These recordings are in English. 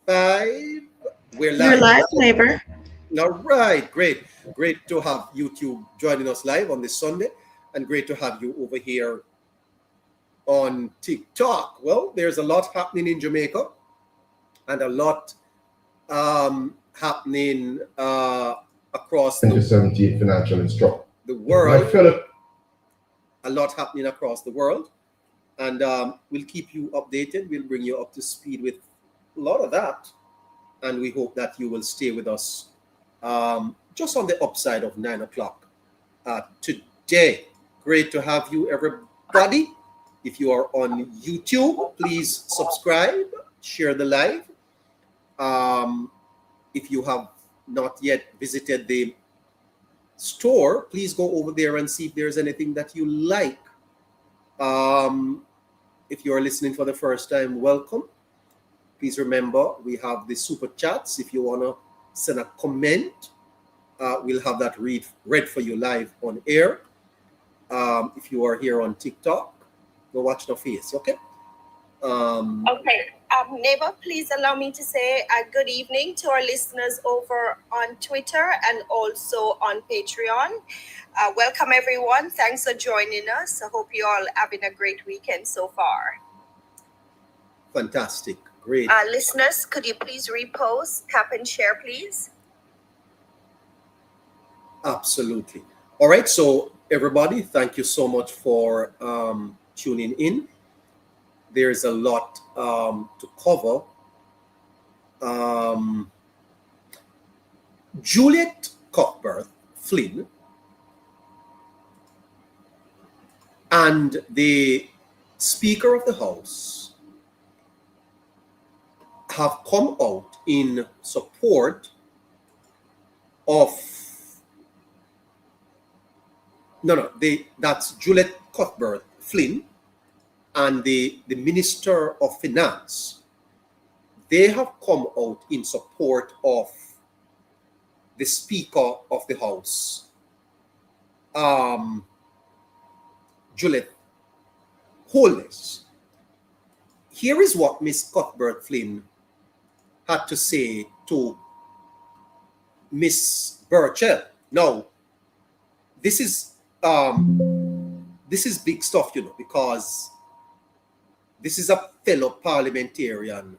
5. We're You're live. live, neighbor. All right, great. Great to have YouTube joining us live on this Sunday, and great to have you over here on TikTok. Well, there's a lot happening in Jamaica, and a lot happening across 2017 financial instruct. the world. A lot happening across the world, and we'll keep you updated. We'll bring you up to speed with a lot of that, and we hope that you will stay with us just on the upside of 9 o'clock today. Great to have you, everybody. If you are on YouTube, please subscribe, share the live. If you have not yet visited the store, please go over there and see if there's anything that you like. If you're listening for the first time, welcome. Please remember, we have the super chats. If you want to send a comment, we'll have that read for you live on air. If you are here on TikTok, go watch the face, okay? Neighbor, please allow me to say good evening to our listeners over on Twitter and also on Patreon. Welcome, everyone. Thanks for joining us. I hope you all having a great weekend so far. Fantastic. Great. Listeners, could you please repost, tap and share, please? Absolutely. All right. So, everybody, thank you so much for tuning in. There's a lot to cover. Juliet Flynn and the Speaker of the House have come out in support of that's Juliet Flynn and the Minister of Finance. They have come out in support of the Speaker of the House, Juliet Holness. Here is what Miss Cuthbert Flynn had to say to Miss Burchel. Now, this is big stuff, because this is a fellow parliamentarian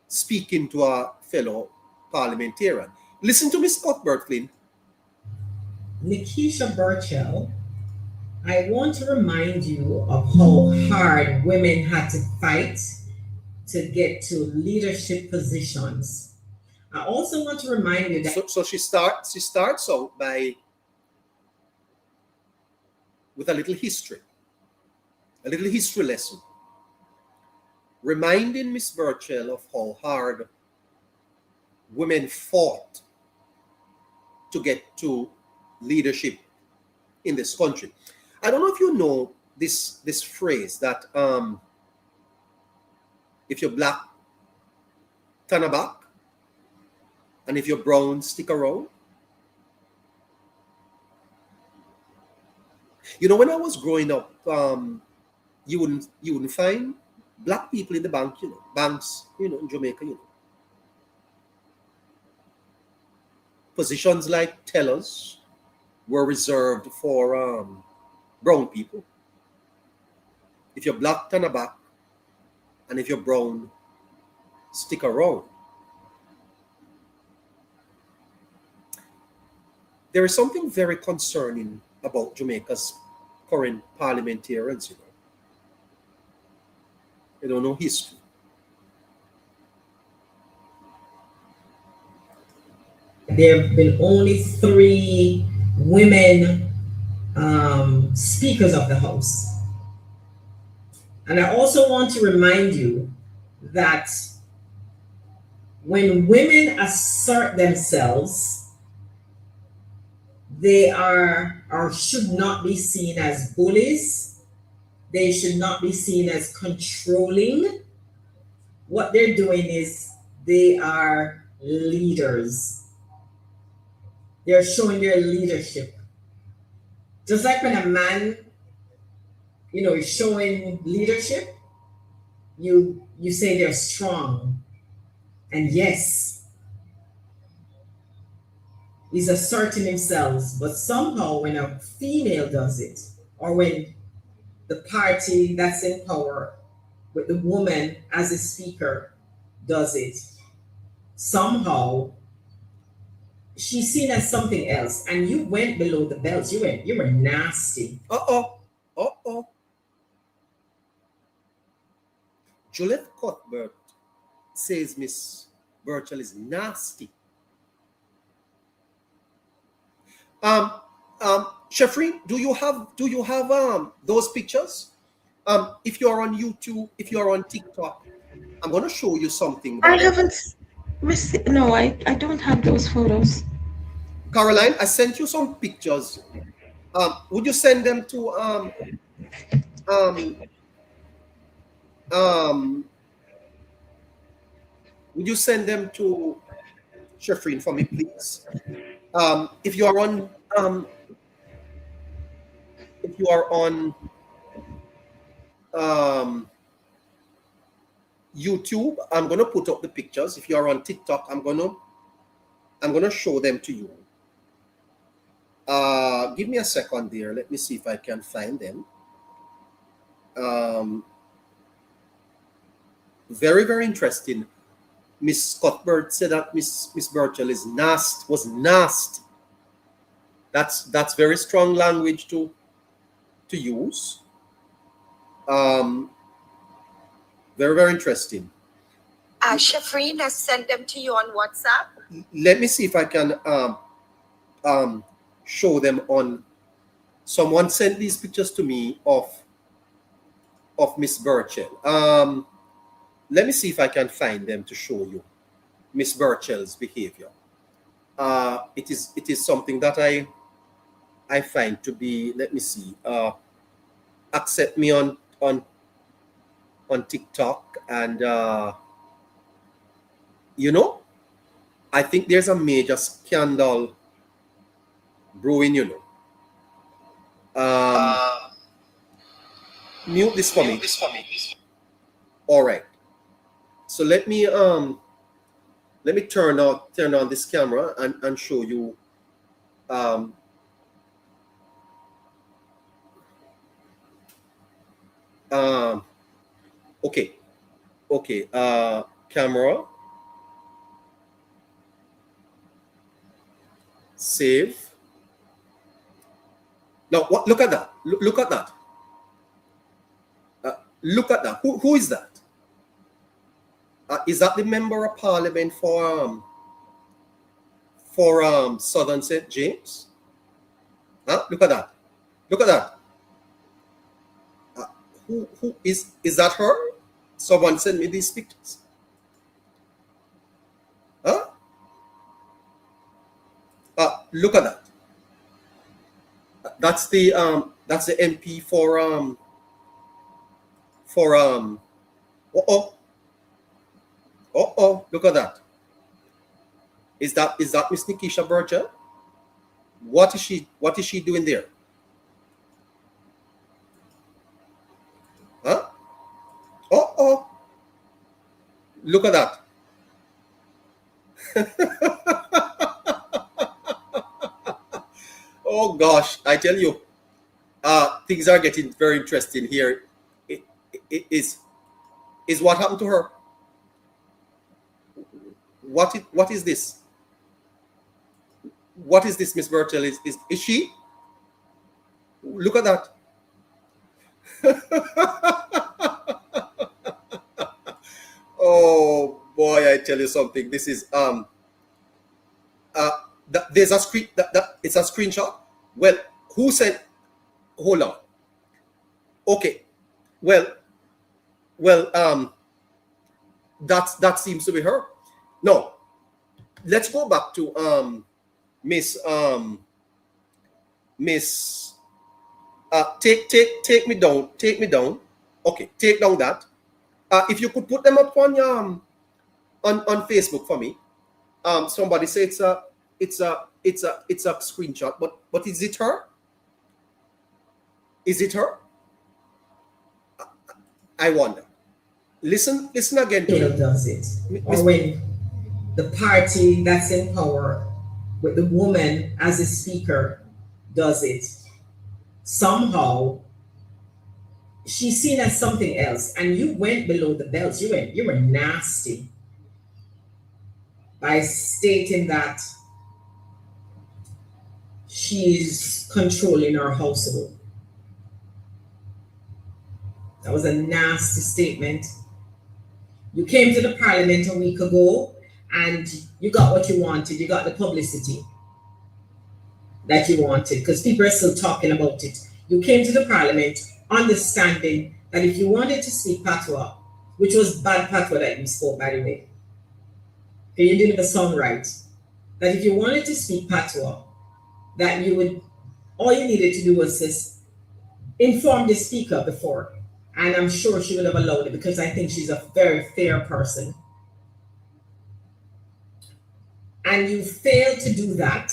speaking to a fellow parliamentarian. Listen to Miss Cuthbert Flynn. Nekeisha Burchell, I want to remind you of how hard women had to fight to get to leadership positions. I also want to remind you that so she starts out with a little history lesson, reminding Miss Burchell of how hard women fought to get to leadership in this country. I don't know if you know this phrase that if you're black, turn back, and if you're brown, stick around. When I was growing up, you wouldn't find black people in the banks, in Jamaica, Positions like tellers were reserved for brown people. If you're black, turn back, and if you're brown, stick around. There is something very concerning about Jamaica's current parliamentarians, They don't know history. there have been only 3 women speakers of the House. And I also want to remind you that when women assert themselves, they are or should not be seen as bullies. They should not be seen as controlling. What they're doing is they are leaders. They're showing their leadership. Just like when a man, is showing leadership, you say they're strong. And yes, he's asserting himself, but somehow when a female does it, or when the party that's in power with the woman as a speaker does it, somehow she's seen as something else. And you went below the belt. You were nasty. Juliet Cuthbert says Miss Burchell is nasty. Sheffrey, do you have those pictures? If you're on YouTube, if you're on TikTok, I'm going to show you something. I haven't received. No, I don't have those photos. Caroline, I sent you some pictures. Would you send them to would you send them to Sheffrey for me, please? If you are on YouTube, I'm gonna put up the pictures. If you are on TikTok, I'm gonna show them to you. Give me a second there. Let me see if I can find them. Very, very interesting. Miss Cuthbert said that Miss Burchell was nasty. That's very strong language to use. Very, very interesting. Shafreen has sent them to you on WhatsApp. Let me see if I can show them on. Someone sent these pictures to me of Miss Burchell. Let me see if I can find them to show you Miss Burchell's behavior. It is something that I find to be, let me see, accept me on TikTok, and I think there's a major scandal brewing, mute this for me. All right. So let me turn on this camera and show you okay, camera, save. Now what? Look at that. Look at that. Look at that. Who is that? Is that the member of Parliament for Southern St. James? Look at that. Look at that. Who is that her? Someone sent me these pictures. Look at that. That's the MP for look at that. Is that Miss Nekeisha Burchell? What is she doing there? Look at that. Oh gosh, I tell you, things are getting very interesting here. It is what happened to her? What is this? What is this, Miss Burchell? Is she? Look at that. Oh boy, I tell you something. This is there's a screen it's a screenshot. Well, who sent? Hold on. Okay. Well, that seems to be her. No, let's go back to Miss take me down. Okay, take down that. If you could put them up on Facebook for me. Somebody say it's a screenshot, but is it her? Is it her? I wonder. Listen again to does it. Or the party that's in power with the woman as a speaker does it. Somehow she's seen as something else, and you went below the belt. You were nasty by stating that she's controlling our household. That was a nasty statement. You came to the parliament a week ago and you got what you wanted. You got the publicity that you wanted because people are still talking about it. You came to the parliament understanding that if you wanted to speak patois, which was bad patois that you spoke, by the way, okay, you didn't even sound right, that if you wanted to speak patois, that you would, all you needed to do was just inform the speaker before. And I'm sure she would have allowed it because I think she's a very fair person. And you failed to do that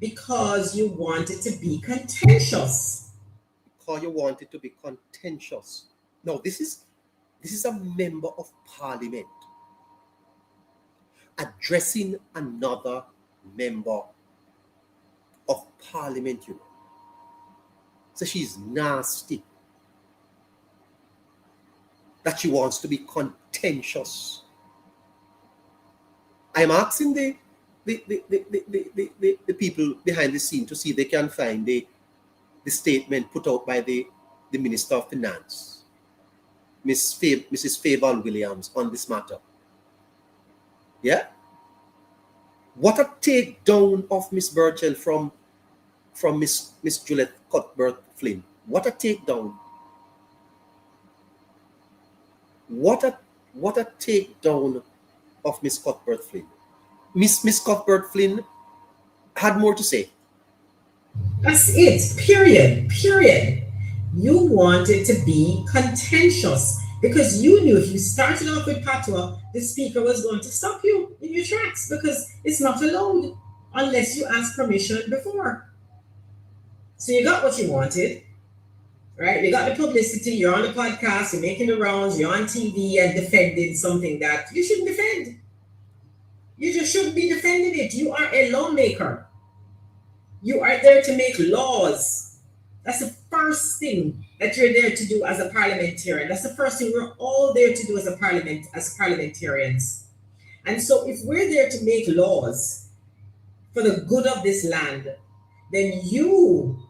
because you wanted to be contentious. Because you wanted to be contentious. No, this is a member of parliament addressing another member of parliament, you know. So she's nasty. That she wants to be contentious. I'm asking the people behind the scene to see if they can find the statement put out by the Minister of Finance, Mrs. Favon Williams, on this matter. Yeah? What a takedown of Miss Burchell from Miss Juliet Cuthbert Flynn. What a takedown. What a takedown of Miss Cuthbert Flynn. Miss Cuthbert Flynn had more to say. That's it. Period. You wanted to be contentious because you knew if you started off with patois, the speaker was going to stop you in your tracks because it's not allowed unless you ask permission before. So you got what you wanted. Right? You got the publicity, you're on the podcast, you're making the rounds, you're on TV and defending something that you shouldn't defend. You just shouldn't be defending it. You are a lawmaker. You are there to make laws. That's the first thing that you're there to do as a parliamentarian. That's the first thing we're all there to do as parliamentarians. And so if we're there to make laws for the good of this land, then you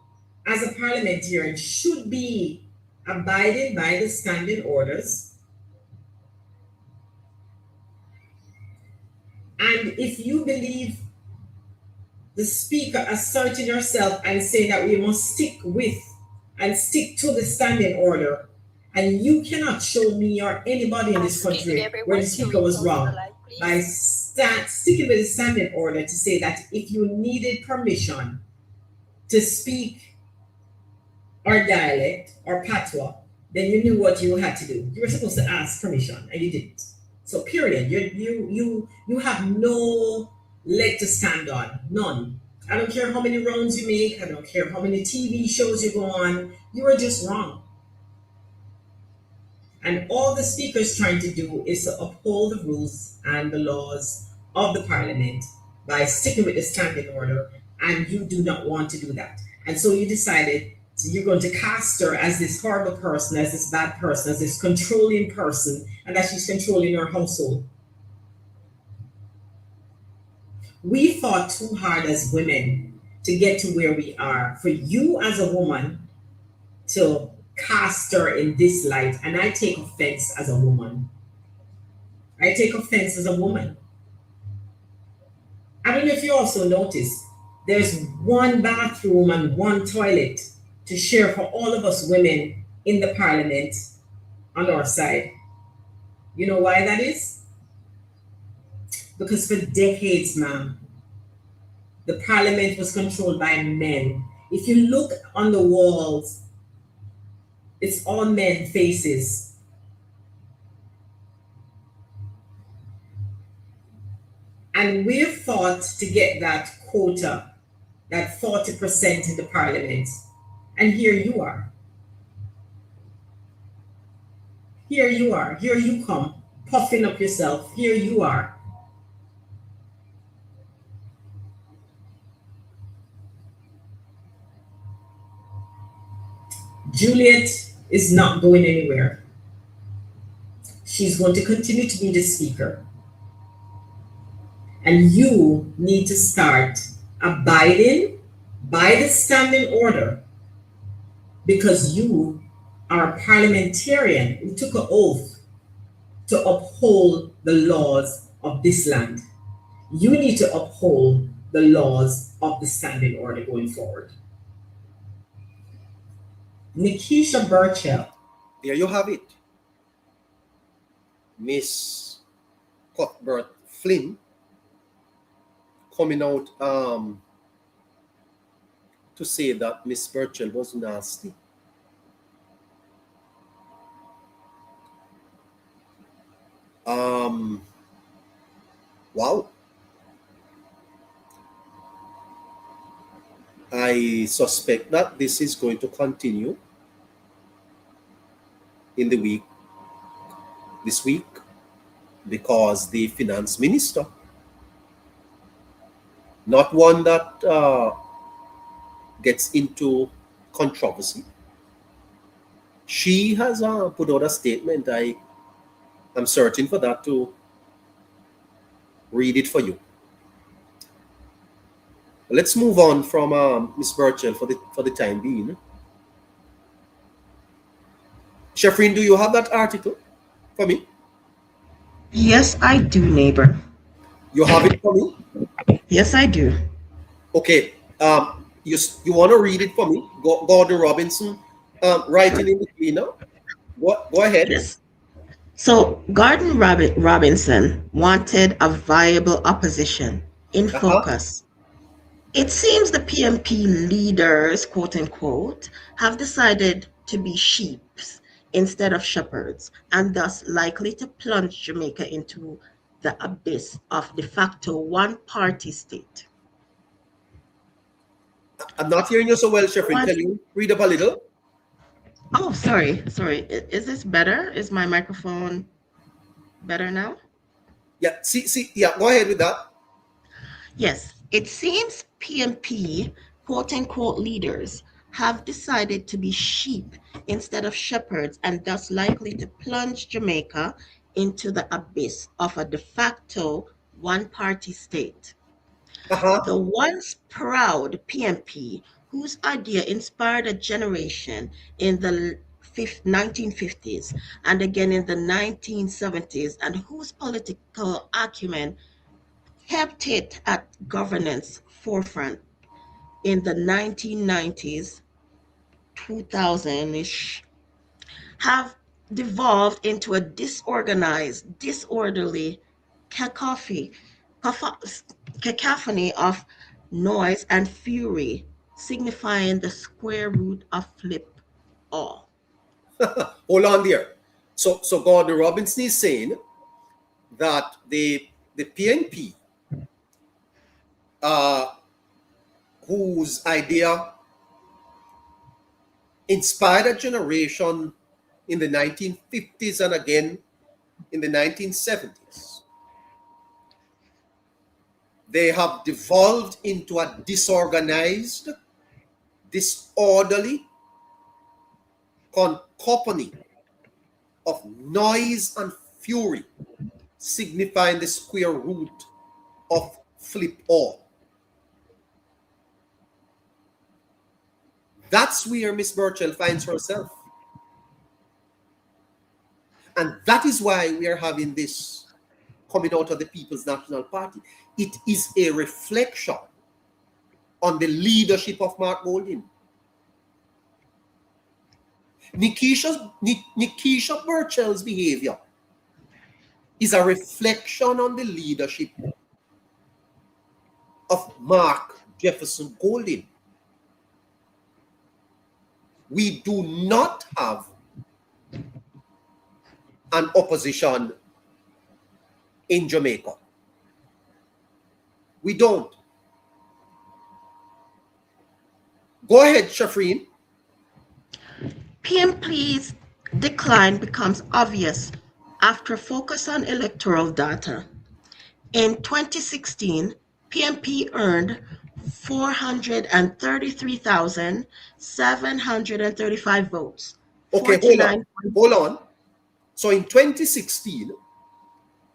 as a parliamentarian should be abiding by the standing orders. And if you believe the speaker asserting herself and saying that we must stick with and stick to the standing order, and you cannot show me or anybody in this country where the speaker was wrong by sticking with the standing order to say that if you needed permission to speak or dialect or patois, then you knew what you had to do. You were supposed to ask permission and you didn't. So period. You have no leg to stand on. None. I don't care how many rounds you make. I don't care how many TV shows you go on. You are just wrong. And all the speaker is trying to do is to uphold the rules and the laws of the parliament by sticking with the standing order, and you do not want to do that. And so you decided you're going to cast her as this horrible person, as this bad person, as this controlling person, and that she's controlling your household. We fought too hard as women to get to where we are. For you as a woman to cast her in this light, and I take offense as a woman. I take offense as a woman. I don't know if you also noticed, there's one bathroom and one toilet to share for all of us women in the parliament on our side. You know why that is? Because for decades, ma'am, the parliament was controlled by men. If you look on the walls, it's all men faces. And we've fought to get that quota, that 40% in the parliament. And here you are. Here you are. Here you come, puffing up yourself. Here you are. Juliet is not going anywhere. She's going to continue to be the speaker. And you need to start abiding by the standing order, because you are a parliamentarian who took an oath to uphold the laws of this land. You need to uphold the laws of the standing order going forward. Nekeisha Burchell. There you have it. Miss Cuthbert Flynn coming out to say that Miss Burchell was nasty. Wow. I suspect that this is going to continue in the week, this week, because the finance minister, not one that gets into controversy, she has put out a statement. I'm searching for that to read it for you. Let's move on from Miss Burchell for the time being. Shafrin, do you have that article for me? Yes, I do, neighbor. You have it for me? Yes, I do. Okay. You want to read it for me? Gordon Robinson writing in the cleaner. Go ahead. Yes. So Gordon Robinson wanted a viable opposition in focus. It seems the PMP leaders, quote unquote, have decided to be sheeps instead of shepherds, and thus likely to plunge Jamaica into the abyss of de facto one-party state. I'm not hearing you so well, Shafrin. Can you read up a little? Oh, sorry. Is this better? Is my microphone better now? Yeah, yeah, go ahead with that. Yes, it seems PMP, quote-unquote, leaders have decided to be sheep instead of shepherds, and thus likely to plunge Jamaica into the abyss of a de facto one-party state. The once proud PMP, whose idea inspired a generation in the 1950s and again in the 1970s, and whose political acumen kept it at governance forefront in the 1990s, 2000-ish, have devolved into a disorganized, disorderly cacophony of noise and fury, signifying the square root of flip all. Hold on there. So Gordon Robinson is saying that the PNP, whose idea inspired a generation in the 1950s and again in the 1970s, they have devolved into a disorganized, disorderly cacophony of noise and fury, signifying the square root of flip all. That's where Miss Burchell finds herself. And that is why we are having this coming out of the People's National Party. It is a reflection on the leadership of Mark Golding. Nikesha Burchell's behavior is a reflection on the leadership of Mark Jefferson Golding. We do not have an opposition in Jamaica. We don't. Go ahead, Shafrin. PMP's decline becomes obvious after focus on electoral data. In 2016, PMP earned 433,735 votes. Okay, 49. hold on. So in 2016,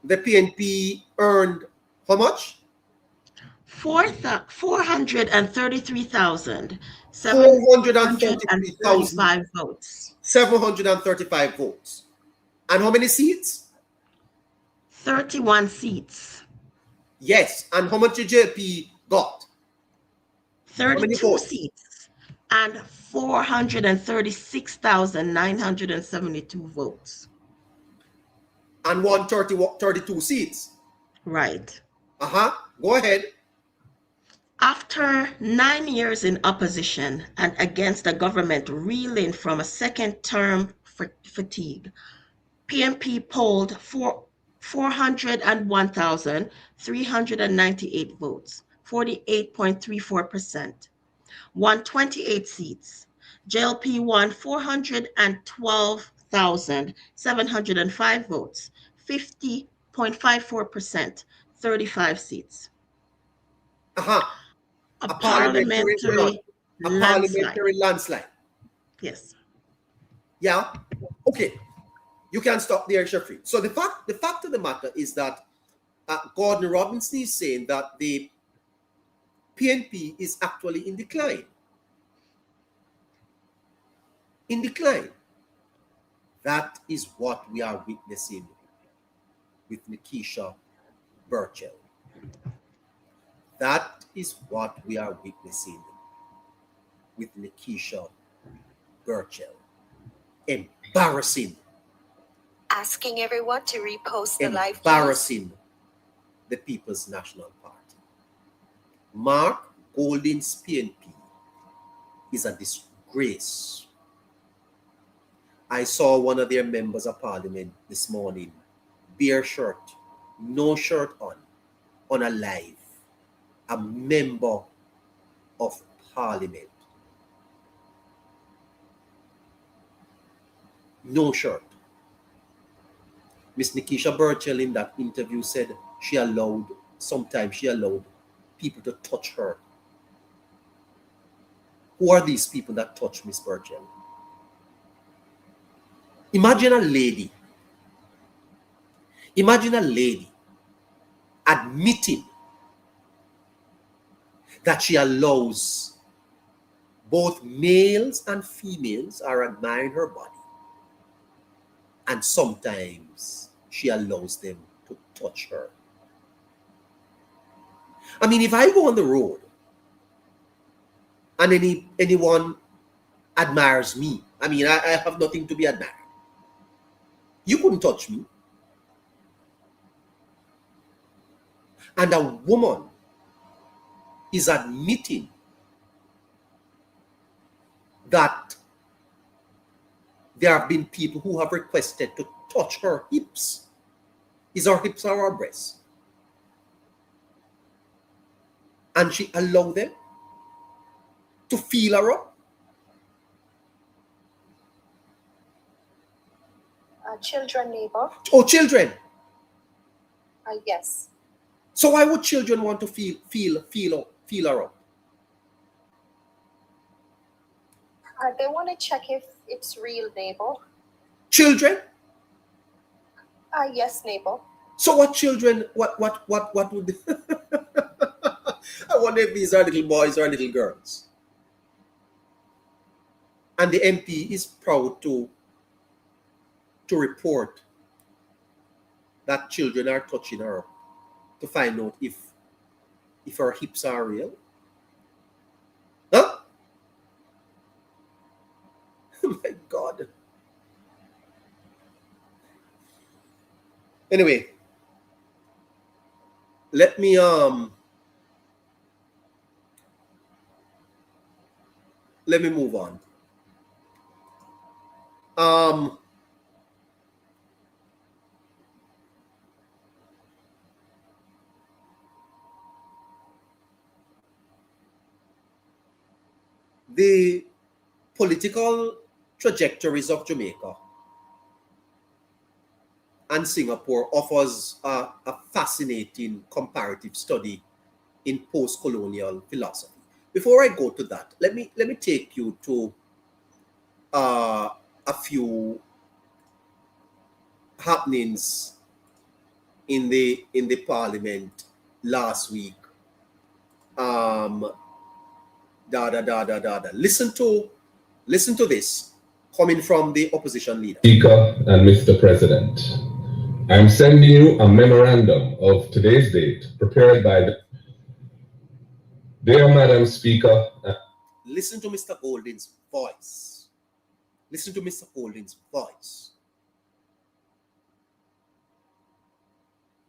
the PNP earned how much? 433,735 votes. 735 votes. And how many seats? 31 seats. Yes. And how much did JP got? 32 seats and 436,972 votes. And won 32 seats. Right. Go ahead. After 9 years in opposition and against a government reeling from a second term fatigue, PNP polled 401,398 votes, 48.34%, won 28 seats. JLP won 412,705 votes, 50.54%, 35 seats. A parliamentary landslide. Yes. Yeah. Okay. You can stop there, Sheffrey. So the fact of the matter is that Gordon Robinson is saying that the PNP is actually in decline. In decline. That is what we are witnessing with Nekeisha Burchell. That is what we are witnessing with Nekeisha Burchell. Embarrassing. Asking everyone to repost the live. Embarrassing the People's National Party. Mark Golding's PNP is a disgrace. I saw one of their members of parliament this morning, bare shirt, no shirt on a live. A member of parliament. No shirt. Miss Nekeisha Burchell in that interview said sometimes she allowed people to touch her. Who are these people that touch Miss Burchell? Imagine a lady admitting that she allows both males and females are admiring her body. And sometimes she allows them to touch her. I mean, if I go on the road and anyone admires me, I mean, I have nothing to be admired. You couldn't touch me. And a woman is admitting that there have been people who have requested to touch her hips. Is her hips or her breasts? And she allowed them to feel her up. Children, neighbor. Oh, children. Yes. So why would children want to feel her up? They want to check if it's real, neighbor. Children? Yes, neighbor. So what children, what would they? I wonder if these are little boys or little girls. And the MP is proud to report that children are touching her to find out if her hips are real. Huh? Oh my God. Anyway, let me move on. The political trajectories of Jamaica and Singapore offers a fascinating comparative study in post-colonial philosophy. Before I go to that, let me take you to a few happenings in the Parliament last week. Listen to this coming from the opposition leader. Speaker and Mr. President, I am sending you a memorandum of today's date prepared by the Dear Madam Speaker. Listen to Mr. Golding's voice. Listen to Mr. Golding's voice.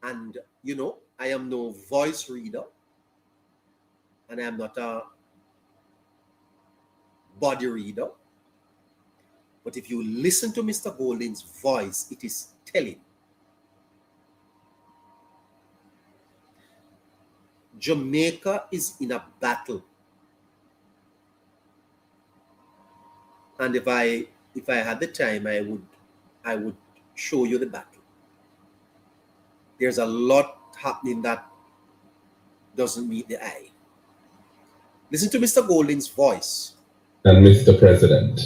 And you know, I am no voice reader, and I am not a body reader. But if you listen to Mr. Golding's voice, it is telling. Jamaica is in a battle. And if I had the time, I would show you the battle. There's a lot happening that doesn't meet the eye. Listen to Mr. Golding's voice. And Mr. President,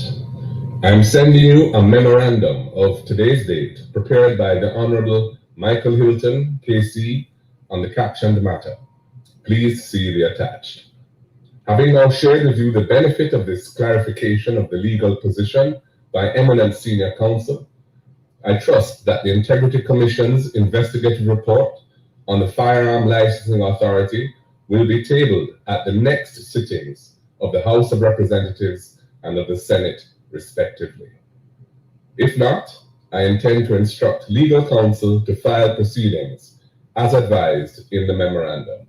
I am sending you a memorandum of today's date prepared by the Honorable Michael Hilton, KC, on the captioned matter. Please see the attached. Having now shared with you the benefit of this clarification of the legal position by eminent senior counsel, I trust that the Integrity Commission's investigative report on the Firearm Licensing Authority will be tabled at the next sittings of the House of Representatives and of the Senate, respectively. If not, I intend to instruct legal counsel to file proceedings as advised in the memorandum.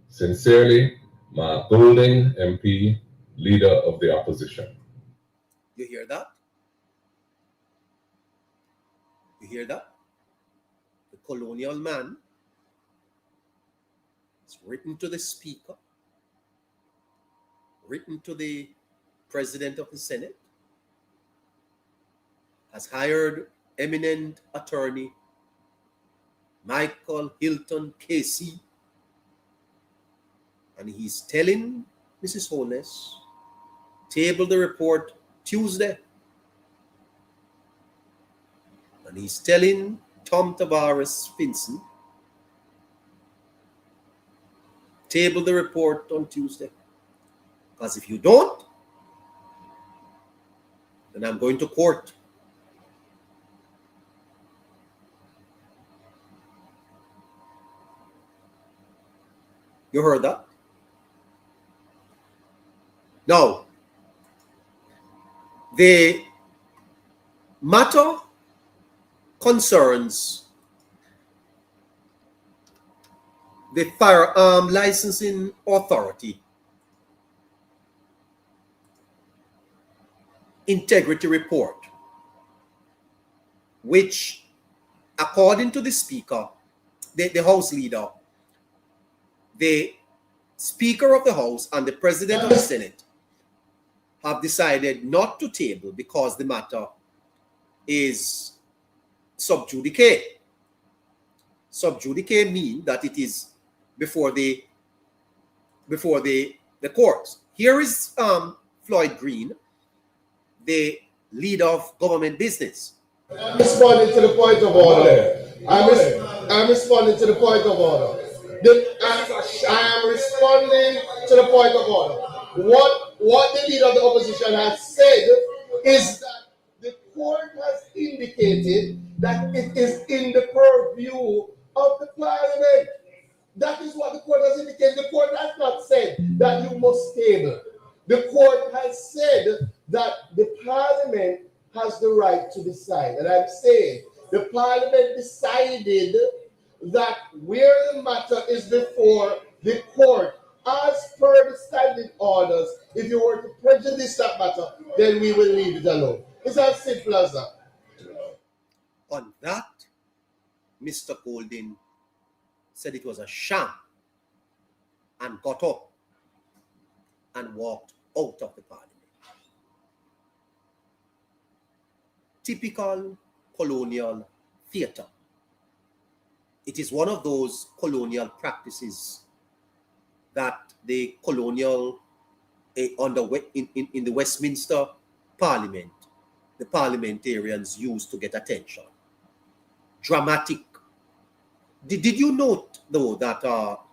Sincerely, Mark Golding, MP, Leader of the Opposition. You hear that? You hear that? The colonial man is written to the Speaker, written to the President of the Senate, has hired eminent attorney Michael Hilton, KC, and he's telling Mrs. Holness, table the report Tuesday. And he's telling Tom Tavares Finson, table the report on Tuesday. Because if you don't, then I'm going to court. You heard that? Now, the matter concerns the Firearm Licensing Authority integrity report, which, according to the Speaker, the House Leader, the Speaker of the House and the President of the Senate have decided not to table because the matter is sub judice. Sub judice means that it is before the courts. Here is Floyd Green, the leader of government business. I'm responding to the point of order. I'm responding to the point of order. I am responding to the point of order. What the leader of the opposition has said is that the court has indicated that it is in the purview of the Parliament. That is what the court has indicated. The court has not said that you must table. The court has said that the Parliament has the right to decide. And I'm saying the Parliament decided that where the matter is before the court, as per the standing orders, if you were to prejudice that matter, then we will leave it alone. It's as simple as that. On that, Mr. Golding said it was a sham and got up and walked out of the Parliament. Typical colonial theater. It is one of those colonial practices that the colonial in the Westminster Parliament, the parliamentarians used to get attention. Dramatic. Did you note though that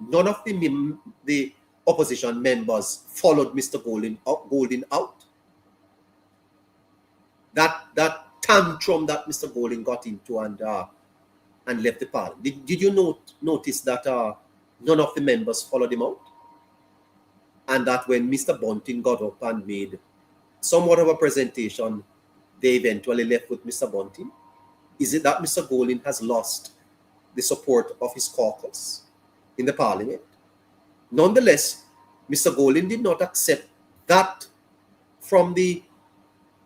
none of the opposition members followed Mr. Golding out? That tantrum that Mr. Golding got into and left the parliament. Did you notice that none of the members followed him out? And that when Mr. Bunting got up and made somewhat of a presentation, they eventually left with Mr. Bunting? Is it that Mr. Golding has lost the support of his caucus in the parliament? Nonetheless, Mr. Golding did not accept that from the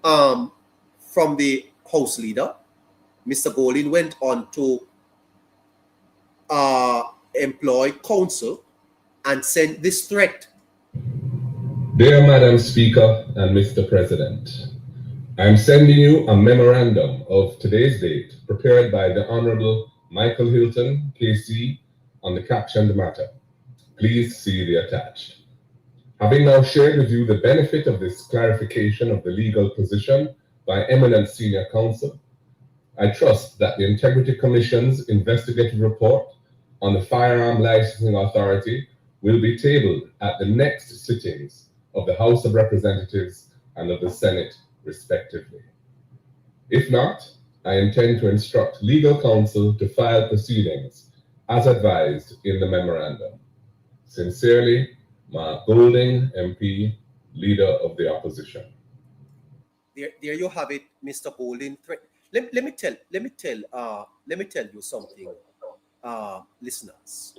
House leader. Mr. Golding went on to employ counsel and sent this threat. Dear Madam Speaker and Mr. President, I am sending you a memorandum of today's date prepared by the Honorable Michael Hilton, KC, on the captioned matter. Please see the attached. Having now shared with you the benefit of this clarification of the legal position by eminent senior counsel, I trust that the Integrity Commission's investigative report on the Firearm Licensing Authority will be tabled at the next sittings of the House of Representatives and of the Senate, respectively. If not, I intend to instruct legal counsel to file proceedings as advised in the memorandum. Sincerely, Mark Golding, MP, Leader of the Opposition. There you have it, Mr. Golding. Let me tell you something, listeners.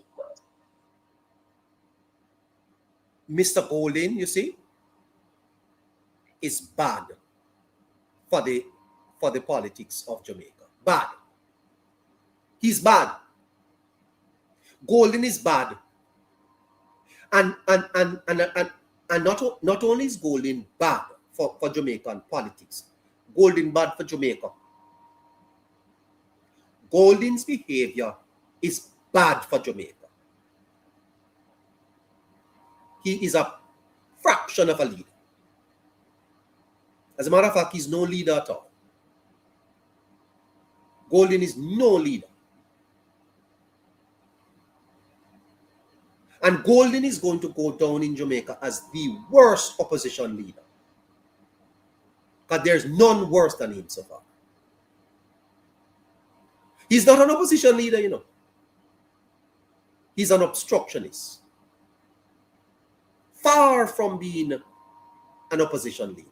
Mr. Golding, you see, is bad for the politics of Jamaica. Bad. He's bad. Golding is bad. And not only is Golding bad for Jamaican politics, Golding bad for Jamaica. Golding's behavior is bad for Jamaica. He is a fraction of a leader. As a matter of fact, he's no leader at all. Golding is no leader. And Golding is going to go down in Jamaica as the worst opposition leader. Because there's none worse than him so far. He's not an opposition leader, you know. He's an obstructionist. Far from being an opposition leader.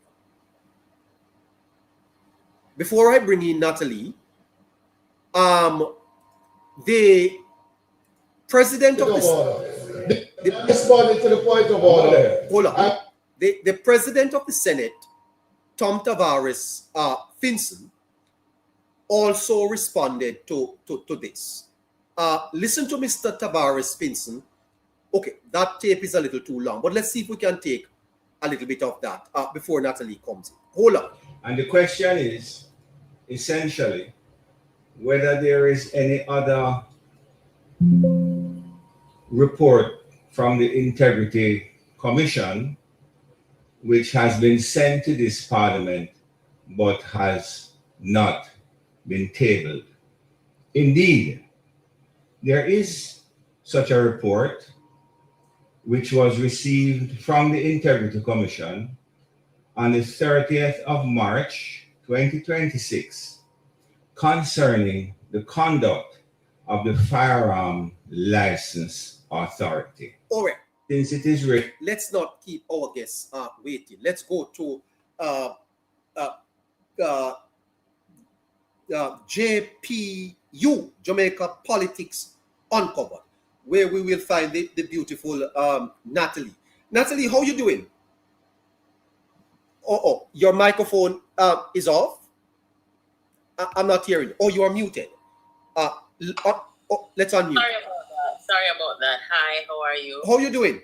Before I bring in Natalie, the president of the Responding to the point of order. Hold on. The president of the Senate, Tom Tavares Finson, also responded to this. Listen to Mr. Tavares Finson. Okay, that tape is a little too long, but let's see if we can take a little bit of that before Natalie comes in. Hold on. And the question is, essentially, whether there is any other report from the Integrity Commission which has been sent to this Parliament but has not been tabled. Indeed, there is such a report which was received from the Integrity Commission on the 30th of March, 2026, concerning the conduct of the Firearm License Authority. All right. Since it is written, let's not keep our guests waiting. Let's go to JPU, Jamaica Politics Uncovered, where we will find the beautiful Natalie. Natalie, how you doing? Oh, your microphone is off. I'm not hearing. Oh, you are muted. Let's unmute. Sorry about that. Hi, how are you? How you doing?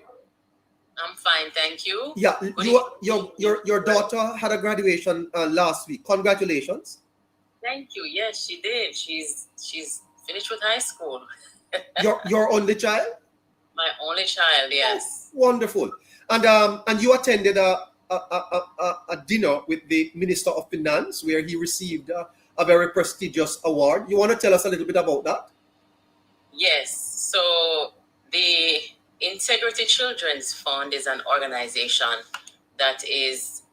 I'm fine, thank you. Yeah, your daughter had a graduation last week. Congratulations. Thank you. Yes, she did. She's finished with high school. Your only child? My only child, yes. Oh, wonderful. And you attended a dinner with the Minister of Finance where he received a very prestigious award. You want to tell us a little bit about that? Yes. So the Integrity Children's Fund is an organization that is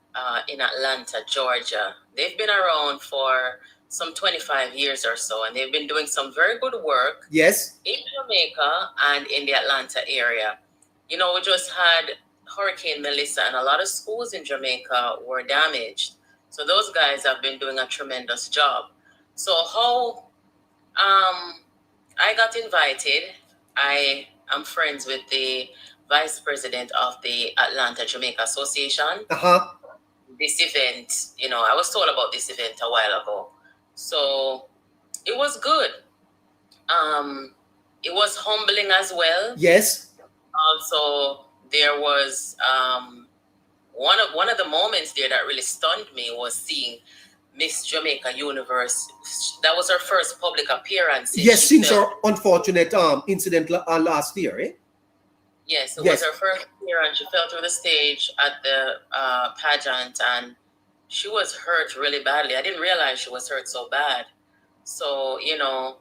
in Atlanta, Georgia. They've been around for some 25 years or so, and they've been doing some very good work. Yes. In Jamaica and in the Atlanta area. You know, we just had Hurricane Melissa, and a lot of schools in Jamaica were damaged. So those guys have been doing a tremendous job. So how I got invited. I am friends with the vice president of the Atlanta Jamaica Association. This event, you know, I was told about this event a while ago. So it was good. It was humbling as well. Yes. Also, there was one of the moments there that really stunned me was seeing Miss Jamaica Universe. That was her first public appearance. Yes, since her unfortunate incident last year, eh? Yes, it was her first appearance. She fell through the stage at the pageant, and she was hurt really badly. I didn't realize she was hurt so bad. So, you know,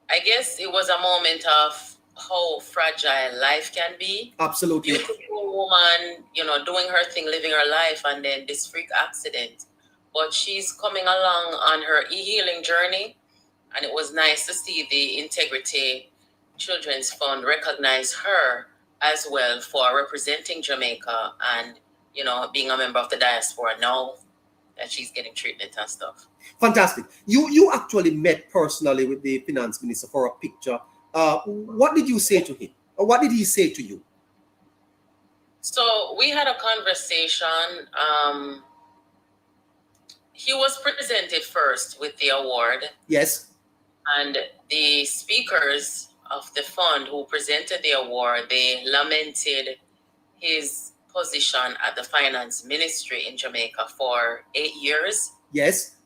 I guess it was a moment of how fragile life can be. Absolutely. Beautiful woman, you know, doing her thing, living her life, and then this freak accident. But she's coming along on her healing journey, and it was nice to see the Integrity Children's Fund recognize her as well for representing Jamaica and, you know, being a member of the diaspora now that she's getting treatment and stuff. Fantastic. You actually met personally with the finance minister for a picture. What did you say to him? Or what did he say to you? So we had a conversation. He was presented first with the award. Yes. And the speakers of the fund who presented the award, they lamented his position at the finance ministry in Jamaica for 8 years. Yes.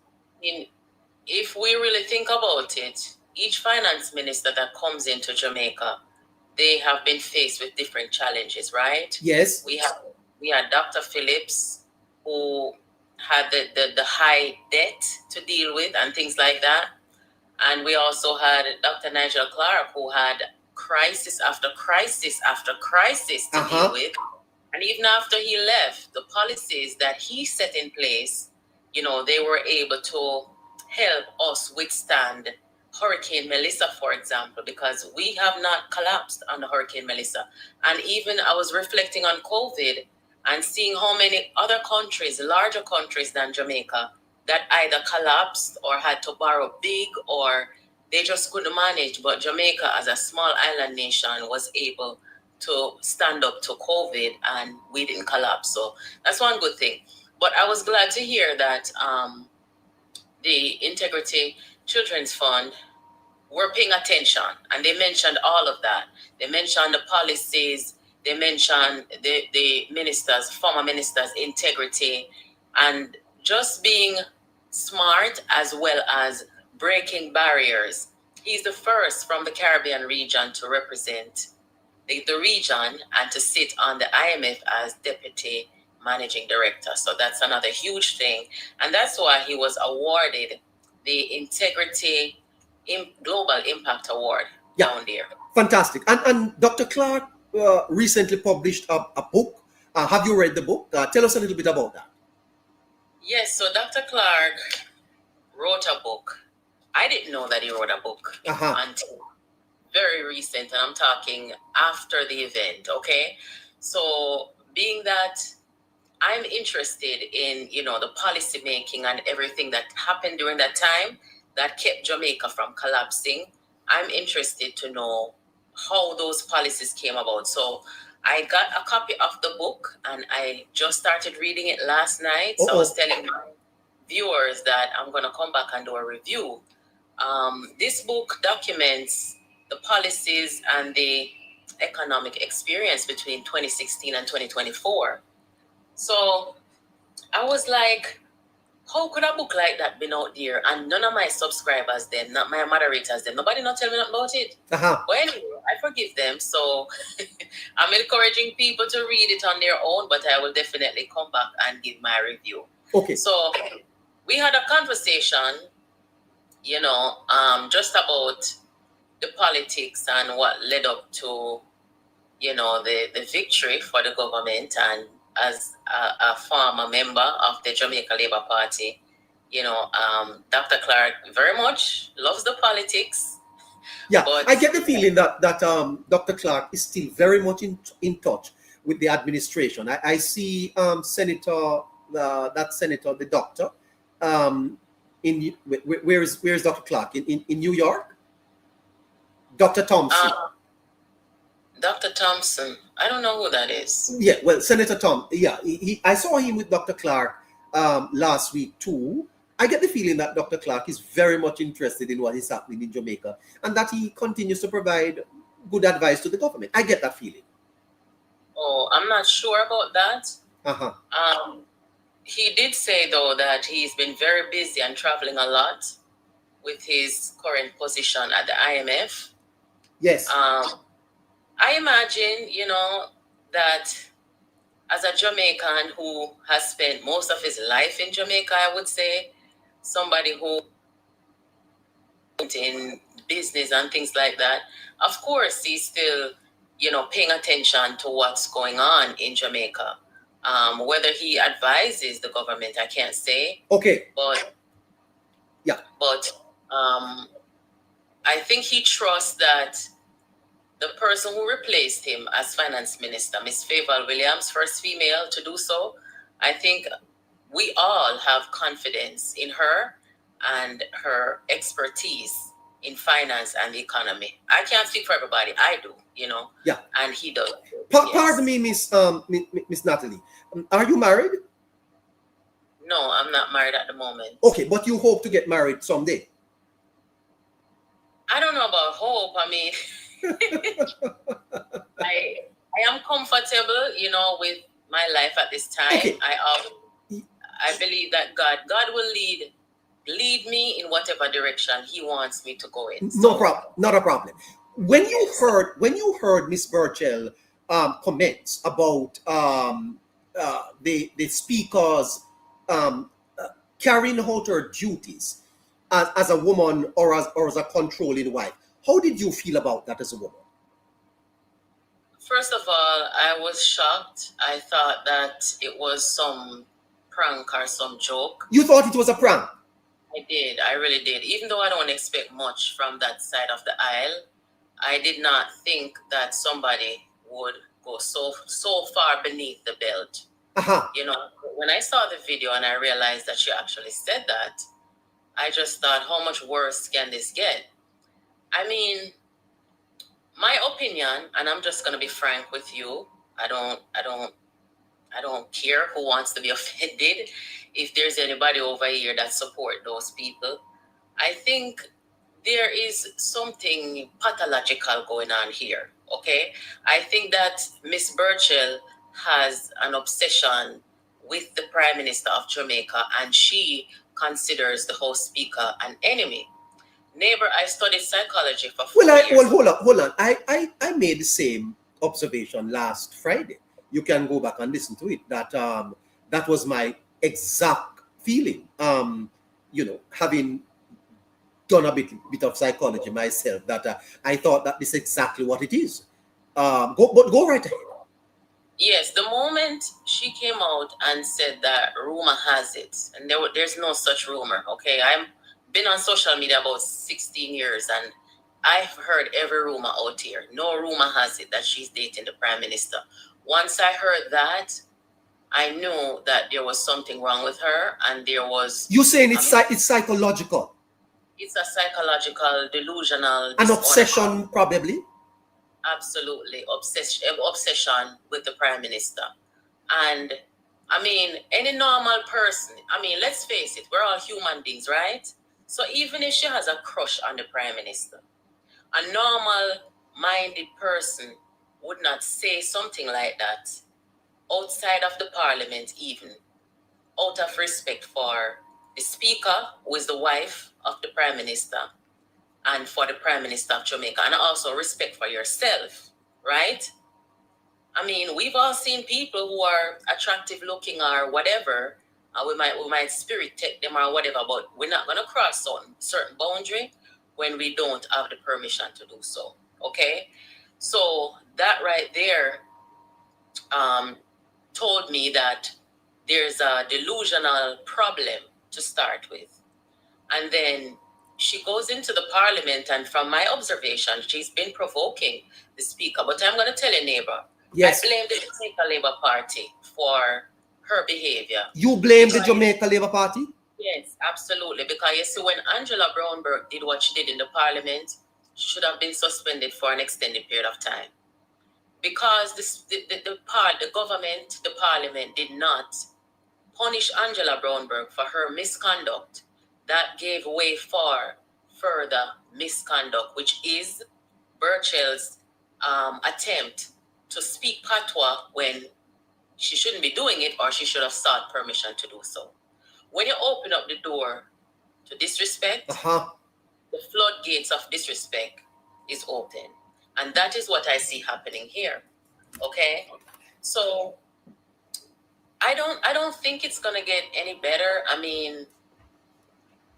If we really think about it, each finance minister that comes into Jamaica, they have been faced with different challenges, right? Yes. We had Dr. Phillips, who had the high debt to deal with and things like that. And we also had Dr. Nigel Clark, who had crisis after crisis after crisis to deal with. And even after he left, the policies that he set in place, you know, they were able to help us withstand Hurricane Melissa, for example, because we have not collapsed under Hurricane Melissa. And even I was reflecting on COVID and seeing how many other countries, larger countries than Jamaica, that either collapsed or had to borrow big or they just couldn't manage. But Jamaica, as a small island nation, was able to stand up to COVID and we didn't collapse. So that's one good thing. But I was glad to hear that the Integrity Children's Fund were paying attention, and they mentioned all of that. They mentioned the policies, they mentioned the ministers, former ministers' integrity, and just being smart as well as breaking barriers. He's the first from the Caribbean region to represent the region and to sit on the IMF as deputy managing director. So that's another huge thing. And that's why he was awarded the Integrity Global Impact Award down there. Fantastic. And Dr. Clark recently published a book. Have you read the book? Tell us a little bit about that. Yes, so Dr. Clark wrote a book. I didn't know that he wrote a book until very recent, and I'm talking after the event, okay? So being that I'm interested in, you know, the policy making and everything that happened during that time that kept Jamaica from collapsing, I'm interested to know how those policies came about. So I got a copy of the book and I just started reading it last night. So I was telling my viewers that I'm going to come back and do a review. This book documents the policies and the economic experience between 2016 and 2024. So I was like, how could a book like that been out there and none of my subscribers then, not my moderators then, nobody not tell me nothing about it? But anyway, I forgive them. So I'm encouraging people to read it on their own, but I will definitely come back and give my review. Okay. So we had a conversation, just about the politics and what led up to, the victory for the government. And as a former member of the Jamaica Labour Party, Dr. Clark very much loves the politics. Yeah, but I get the feeling that Dr. Clark is still very much in touch with the administration. I see Senator, the doctor, where's Dr. Clark in New York? Dr. Thompson. Dr. Thompson, I don't know who that is. Yeah, well, Senator Tom. Yeah, I saw him with Dr. Clark last week too. I get the feeling that Dr. Clark is very much interested in what is happening in Jamaica and that he continues to provide good advice to the government. I get that feeling. Oh, I'm not sure about that. Uh-huh. He did say, though, that he's been very busy and traveling a lot with his current position at the IMF. Yes. I imagine, that as a Jamaican who has spent most of his life in Jamaica, I would say, somebody who in business and things like that, of course, he's still, paying attention to what's going on in Jamaica. Whether he advises the government, I can't say. Okay. But yeah. But I think he trusts that the person who replaced him as finance minister, Miss Favour Williams, first female to do so, I think we all have confidence in her and her expertise in finance and the economy. I can't speak for everybody. I do, Yeah. And he does. Pardon me, Miss Natalie. Are you married? No, I'm not married at the moment. Okay, but you hope to get married someday? I don't know about hope. I mean, I am comfortable, with my life at this time. Okay. I believe that God will lead me in whatever direction He wants me to go in. No problem. Not a problem. When you heard Miss Burchell comments about the speaker's carrying out her duties as a woman or as a controlling wife, how did you feel about that as a woman? First of all, I was shocked. I thought that it was some prank or some joke. You thought it was a prank? I did. I really did. Even though I don't expect much from that side of the aisle, I did not think that somebody would go so far beneath the belt. Uh-huh. When I saw the video and I realized that she actually said that, I just thought, how much worse can this get? I mean, my opinion, and I'm just gonna be frank with you, I don't care who wants to be offended. If there's anybody over here that support those people, I think there is something pathological going on here. Okay, I think that Miss Burchell has an obsession with the Prime Minister of Jamaica, and she considers the House Speaker an enemy. Neighbor, I studied psychology for 4 years. Well, hold on. I made the same observation last Friday. You can go back and listen to it. That was my exact feeling. Having done a bit of psychology myself, that I thought that this is exactly what it is. Go right ahead. Yes, the moment she came out and said that rumor has it, and there's no such rumor. Okay, I've been on social media about 16 years, and I've heard every rumor out here. No rumor has it that she's dating the Prime Minister. Once I heard that, I knew that there was something wrong with her, and there was... You're saying it's psychological? It's a psychological, delusional... An obsession, probably? Absolutely. Obsession with the Prime Minister. And, I mean, any normal person... I mean, let's face it, we're all human beings, right? So even if she has a crush on the Prime Minister, a normal-minded person would not say something like that outside of the Parliament, even out of respect for the Speaker, who is the wife of the Prime Minister, and for the Prime Minister of Jamaica, and also respect for yourself, right? I mean, we've all seen people who are attractive looking or whatever, and we might spirit take them or whatever, but we're not going to cross certain boundary when we don't have the permission to do so, okay? So that right there told me that there's a delusional problem to start with. And then she goes into the parliament, and from my observation, she's been provoking the speaker. But I'm going to tell you, neighbor, Yes. I blame the Jamaica Labour Party for her behavior. You blame the Jamaica Labour Party? Yes, absolutely. Because you see, when Angela Brownberg did what she did in the parliament, she should have been suspended for an extended period of time. Because the government, the parliament, did not punish Angela Brownberg for her misconduct. That gave way for further misconduct, which is Burchell's attempt to speak patois when she shouldn't be doing it, or she should have sought permission to do so. When you open up the door to disrespect, the floodgates of disrespect is open. And that is what I see happening here. Okay? So I don't think it's gonna get any better. I mean,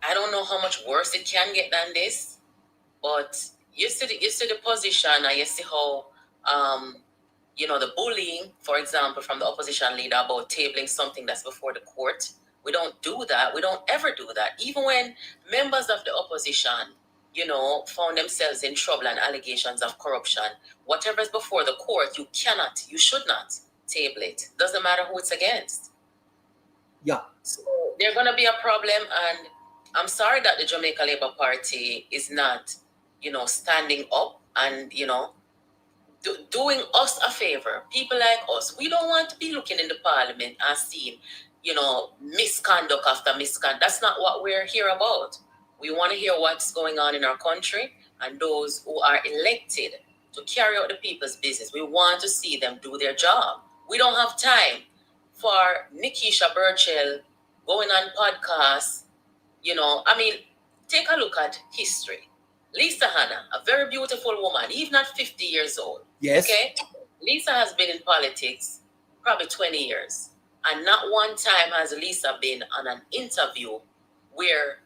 I don't know how much worse it can get than this, but you see the position, and you see how the bullying, for example, from the opposition leader about tabling something that's before the court. We don't do that. We don't ever do that. Even when members of the opposition, found themselves in trouble and allegations of corruption, whatever is before the court, you should not table it. Doesn't matter who it's against. Yeah. So there's going to be a problem, and I'm sorry that the Jamaica Labour Party is not, standing up and, doing us a favor. People like us, we don't want to be looking in the parliament and seeing, misconduct after misconduct. That's not what we're here about. We want to hear what's going on in our country, and those who are elected to carry out the people's business. We want to see them do their job. We don't have time for Nekeisha Burchell going on podcasts. Take a look at history. Lisa Hanna, a very beautiful woman, even at 50 years old. Yes. Okay? Lisa has been in politics probably 20 years. And not one time has Lisa been on an interview where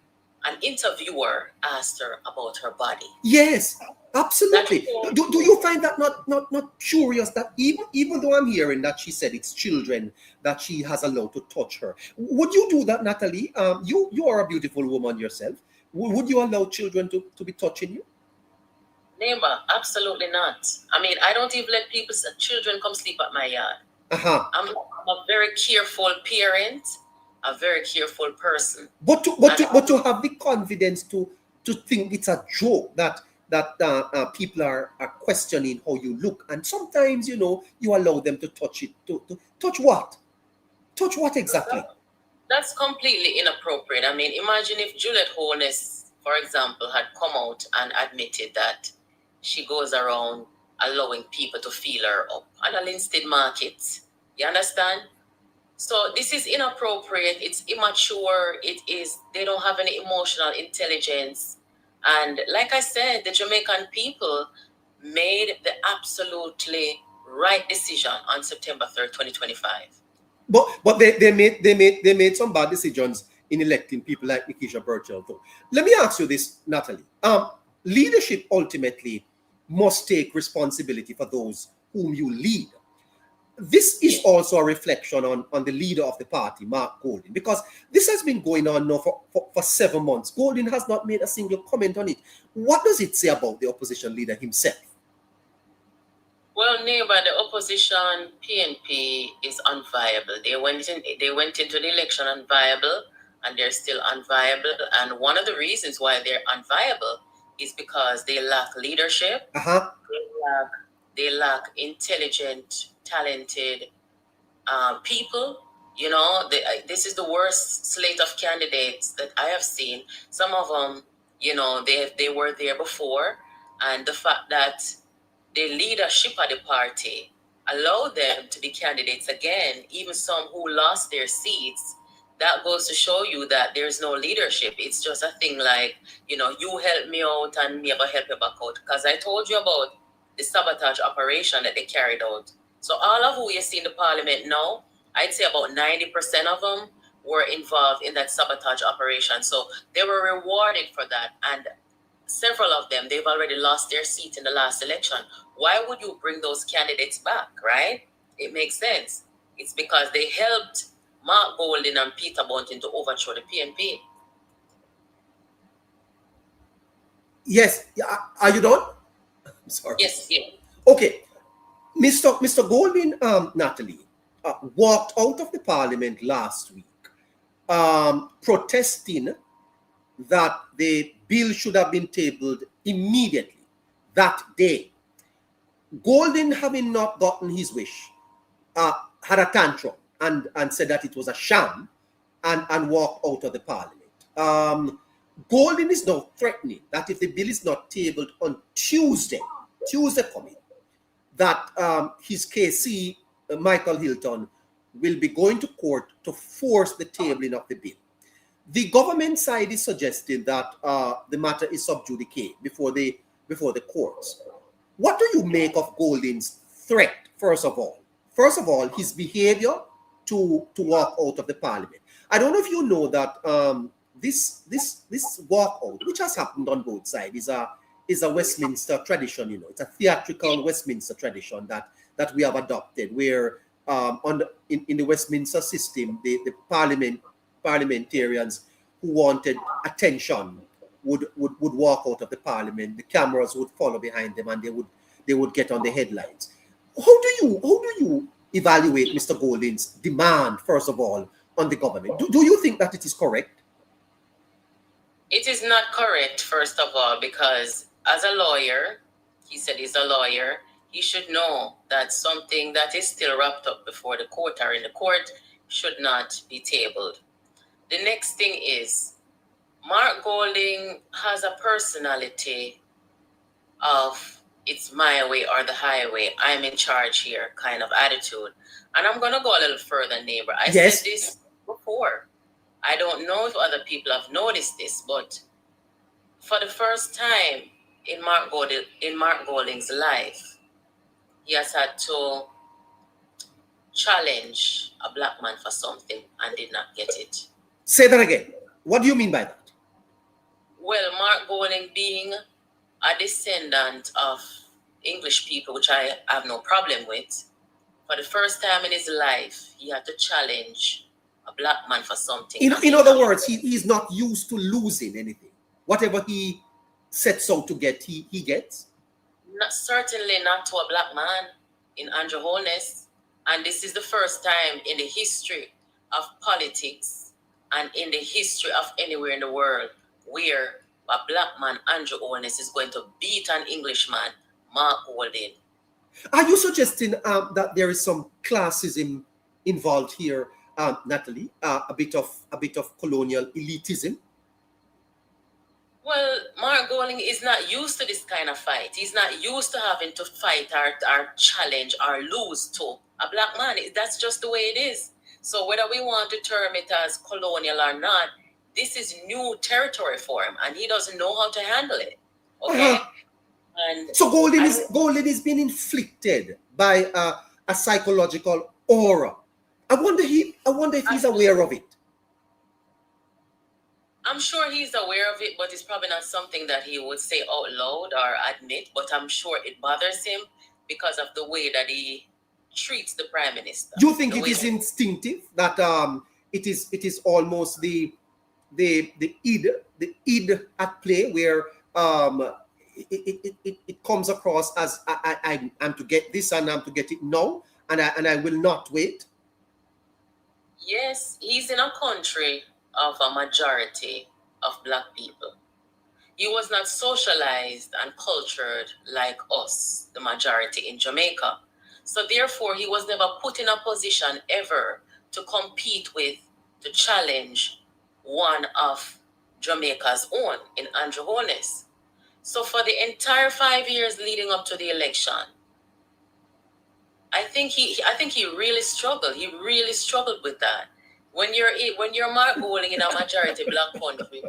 an interviewer asked her about her body. Yes, absolutely. Do you find that not curious that even though I'm hearing that she said it's children that she has allowed to touch her, would you do that, Natalie? You are a beautiful woman yourself. Would you allow children to be touching you? Neighbor, absolutely not. I don't even let children come sleep at my yard. I'm a very careful parent, a very careful person. But to have the confidence to think it's a joke that people are questioning how you look, and sometimes you allow them to touch it. To touch what? Touch what exactly? That's completely inappropriate. Imagine if Juliet Holness, for example, had come out and admitted that she goes around allowing people to feel her up on a Linstead market. You understand? So this is inappropriate. It's immature. They don't have any emotional intelligence. And like I said, the Jamaican people made the absolutely right decision on September 3rd, 2025. But they made some bad decisions in electing people like Nekeisha Burchell. So let me ask you this, Natalie. Leadership ultimately must take responsibility for those whom you lead. This is also a reflection on the leader of the party, Mark Golding, because this has been going on now for 7 months. Golding has not made a single comment on it. What does it say about the opposition leader himself? Well, neighbor, the opposition PNP is unviable. They went into the election unviable, and they're still unviable. And one of the reasons why they're unviable is because they lack leadership. They lack intelligent, talented people. This is the worst slate of candidates that I have seen. Some of them, they were there before, and the fact that the leadership of the party allowed them to be candidates again, even some who lost their seats, that goes to show you that there's no leadership. It's just a thing like, you help me out and me ever help you back out. Because I told you about the sabotage operation that they carried out. So all of who you see in the parliament now, I'd say about 90% of them were involved in that sabotage operation. So they were rewarded for that. And several of them, they've already lost their seat in the last election. Why would you bring those candidates back, right? It makes sense. It's because they helped Mark Golding and Peter Bunting to overthrow the PNP. Yes. Are you done? I'm sorry. Yes, yeah. Okay. Mr. Golding, Natalie, walked out of the parliament last week protesting that the bill should have been tabled immediately that day. Golding, having not gotten his wish, had a tantrum and said that it was a sham and walked out of the parliament. Golding is now threatening that if the bill is not tabled on Tuesday coming, that his KC, Michael Hilton, will be going to court to force the tabling of the bill. The government side is suggesting that the matter is sub judice before the courts. What do you make of Golding's threat, first of all? First of all, his behavior to walk out of the parliament. I don't know if you know that this walkout, which has happened on both sides, is a Westminster tradition. It's a theatrical Westminster tradition that we have adopted, where in the Westminster system, the parliamentarians who wanted attention would walk out of the parliament. The cameras would follow behind them, and they would get on the headlines. How do you evaluate Mr. Golding's demand, first of all, on the government? Do you think that it is correct? It is not correct, first of all, because as a lawyer, he said he's a lawyer, he should know that something that is still wrapped up before the court or in the court should not be tabled. The next thing is, Mark Golding has a personality of it's my way or the highway, I'm in charge here kind of attitude. And I'm going to go a little further, neighbor. I said this before. I don't know if other people have noticed this, but for the first time in Mark Golding's life, he has had to challenge a black man for something and did not get it. Say that again. What do you mean by that? Well, Mark Golding, being a descendant of English people, which I have no problem with, for the first time in his life, he had to challenge a black man for something. In other words, he's not used to losing anything. Whatever he sets out to get, he gets? Certainly not to a black man in Andrew Holness. And this is the first time in the history of politics and in the history of anywhere in the world where a black man, Andrew Holness, is going to beat an Englishman, Mark Golding. Are you suggesting that there is some classism involved here, Natalie? A bit of colonial elitism? Well, Mark Golding is not used to this kind of fight. He's not used to having to fight or challenge or lose to a black man. That's just the way it is. So whether we want to term it as colonial or not, this is new territory for him, and he doesn't know how to handle it. Okay. And so Golding is being inflicted by a psychological aura. I wonder if he's aware of it. I'm sure he's aware of it, but it's probably not something that he would say out loud or admit. But I'm sure it bothers him because of the way that he treats the prime minister. Do you think it is instinctive that it is almost the id at play, where it comes across as I'm to get this and I'm to get it now, and I will not wait? Yes, he's in a country of a majority of black people. He was not socialized and cultured like us, the majority in Jamaica. So therefore, he was never put in a position ever to compete with, to challenge one of Jamaica's own in Andrew Holness. So for the entire 5 years leading up to the election, I think he really struggled. He really struggled with that. when you're Mark Golding in a majority black country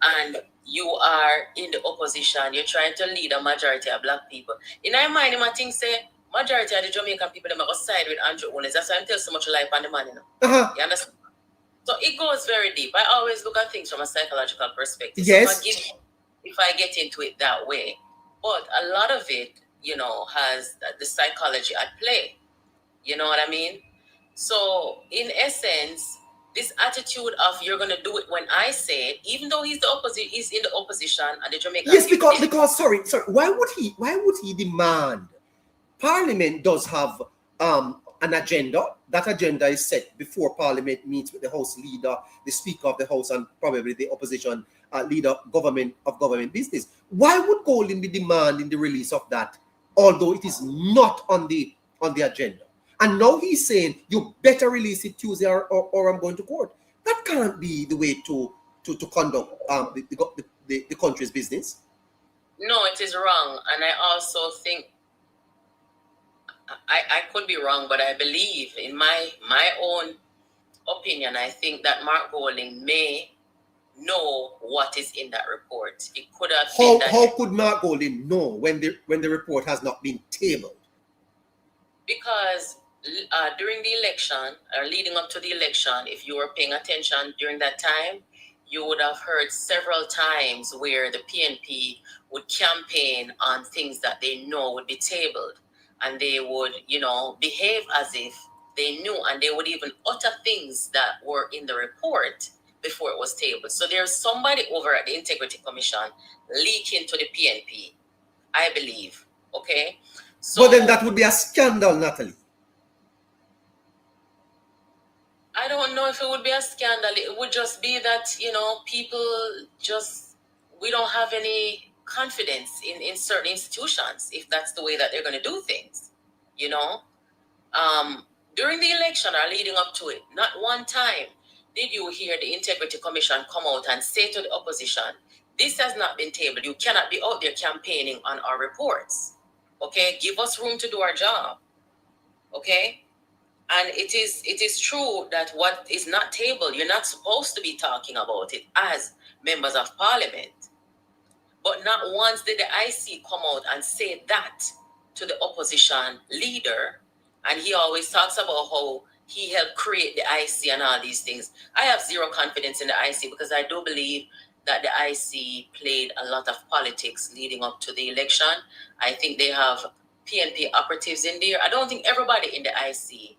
and you are in the opposition, you're trying to lead a majority of black people. In my mind, I think say majority of the Jamaican people they go side with Andrew Holness. That's why I'm telling so much life on the man, you know. You understand? So it goes very deep. I always look at things from a psychological perspective. Yes. So if I get into it that way. But a lot of it, you know, has the psychology at play. You know what I mean? So in essence, this attitude of you're gonna do it when I say it, even though he's in the opposition and the Jamaican. Yes, because sorry, why would he demand? Parliament does have an agenda. That agenda is set before Parliament meets with the House leader, the Speaker of the House, and probably the opposition leader of government business. Why would Golding be demanding the release of that, although it is not on the agenda? And now he's saying you better release it Tuesday or I'm going to court. That can't be the way to conduct the country's business. No, it is wrong, and I also think I could be wrong, but I believe in my own opinion, I think that Mark Golding may know what is in that report. It could have been that. How could Mark Golding know when the report has not been tabled? Because during the election, or leading up to the election, if you were paying attention during that time, you would have heard several times where the PNP would campaign on things that they know would be tabled. And they would, you know, behave as if they knew, and they would even utter things that were in the report before it was tabled. So there's somebody over at the Integrity Commission leaking to the PNP, I believe. Okay? So, but then that would be a scandal, Natalie. I don't know if it would be a scandal. It would just be that, you know, people just, we don't have any confidence in certain institutions if that's the way that they're going to do things, you know. During the election or leading up to it, not one time did you hear the Integrity Commission come out and say to the opposition, this has not been tabled. You cannot be out there campaigning on our reports. Okay, give us room to do our job. Okay, and it is true that what is not tabled, you're not supposed to be talking about it as members of Parliament. But not once did the IC come out and say that to the opposition leader. And he always talks about how he helped create the IC and all these things. I have zero confidence in the IC because I do believe that the IC played a lot of politics leading up to the election. I think they have PNP operatives in there. I don't think everybody in the IC,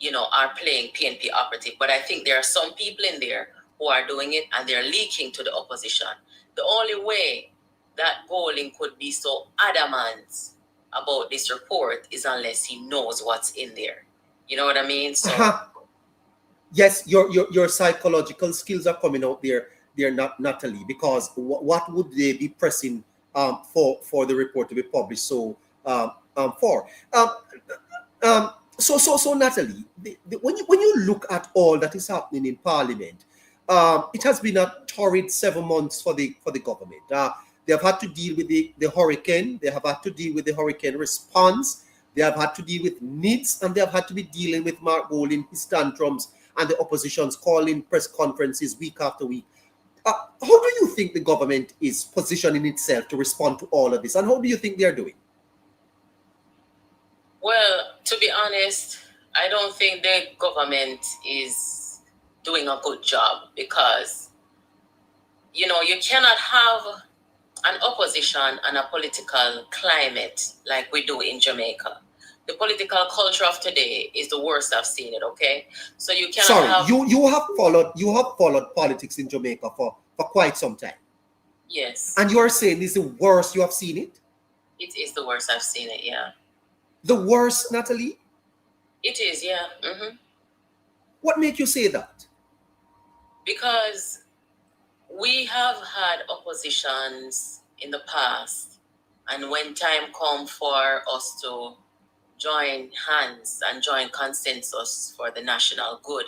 you know, are playing PNP operative, but I think there are some people in there who are doing it and they're leaking to the opposition. The only way that Golding could be so adamant about this report is unless he knows what's in there. You know what I mean? So yes, your psychological skills are coming out there. They're not, Natalie, because what would they be pressing for the report to be published? So So Natalie, when you look at all that is happening in Parliament, it has been a torrid 7 months for the government. They have had to deal with the hurricane. They have had to deal with the hurricane response. They have had to deal with needs, and they have had to be dealing with Mark Golding, his tantrums, and the opposition's calling press conferences week after week. How do you think the government is positioning itself to respond to all of this, and how do you think they're doing? Well, to be honest, I don't think the government is doing a good job because, you know, you cannot have an opposition and a political climate like we do in Jamaica. The political culture of today is the worst I've seen it, okay? So you cannot you have followed politics in Jamaica for quite some time. Yes. And you are saying it's the worst you have seen it? It is the worst I've seen it, yeah. The worst, Natalie? It is, yeah. Mm-hmm. What made you say that? Because we have had oppositions in the past, and when time comes for us to join hands and join consensus for the national good,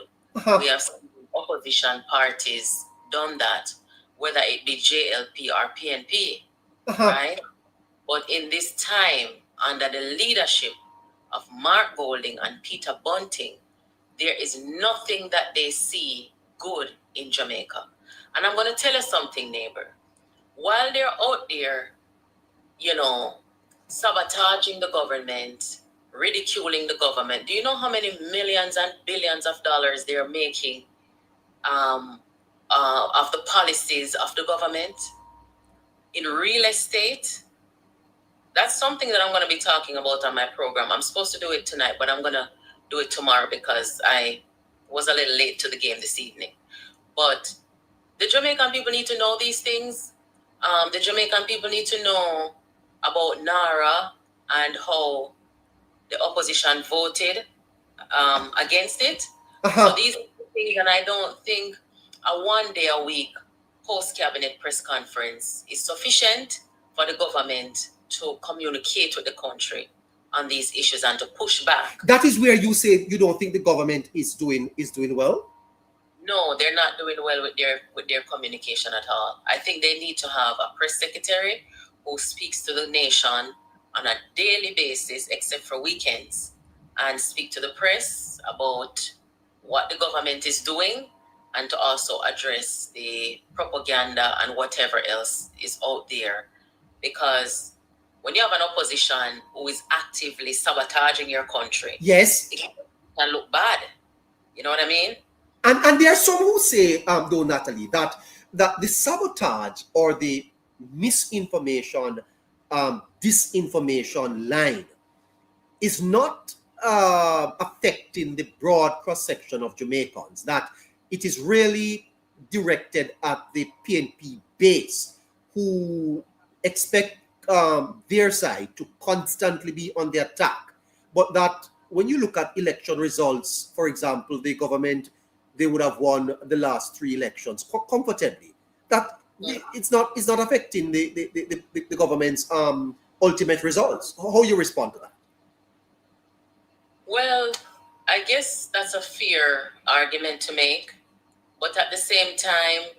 we have seen opposition parties done that, whether it be JLP or PNP, right? But in this time, under the leadership of Mark Golding and Peter Bunting, there is nothing that they see good in Jamaica. And I'm going to tell you something, neighbor. While they're out there, sabotaging the government, ridiculing the government, do you know how many millions and billions of dollars they're making of the policies of the government in real estate? That's something that I'm going to be talking about on my program. I'm supposed to do it tonight, but I'm going to do it tomorrow because I was a little late to the game this evening. But the Jamaican people need to know these things. The Jamaican people need to know about NARA and how the opposition voted against it. So these things, and I don't think a 1 day a week post-cabinet press conference is sufficient for the government to communicate with the country on these issues and to push back. That is where you say you don't think the government is doing well? No, they're not doing well with their communication at all. I think they need to have a press secretary who speaks to the nation on a daily basis, except for weekends, and speak to the press about what the government is doing and to also address the propaganda and whatever else is out there. Because when you have an opposition who is actively sabotaging your country, yes, it can look bad. You know what I mean? And there are some who say, though, Natalie, that the sabotage or the misinformation, disinformation line is not affecting the broad cross-section of Jamaicans, that it is really directed at the PNP base who expect their side to constantly be on the attack. But that when you look at election results, for example, the government, they would have won the last 3 elections comfortably. That it's not affecting the government's ultimate results. How you respond to that? Well, I guess that's a fair argument to make, but at the same time,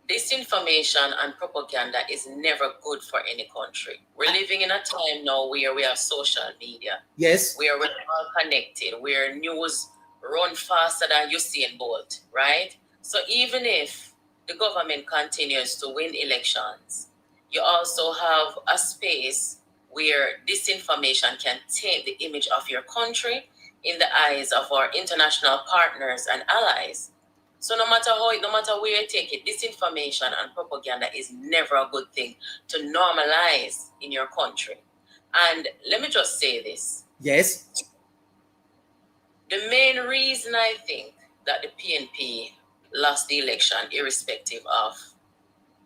disinformation and propaganda is never good for any country. We're living in a time now where we have social media. Yes. Where we're all connected, where news run faster than Usain Bolt, right? So even if the government continues to win elections, you also have a space where disinformation can taint the image of your country in the eyes of our international partners and allies. So no matter where you take it, disinformation and propaganda is never a good thing to normalize in your country. And let me just say this. Yes. The main reason I think that the PNP lost the election, irrespective of,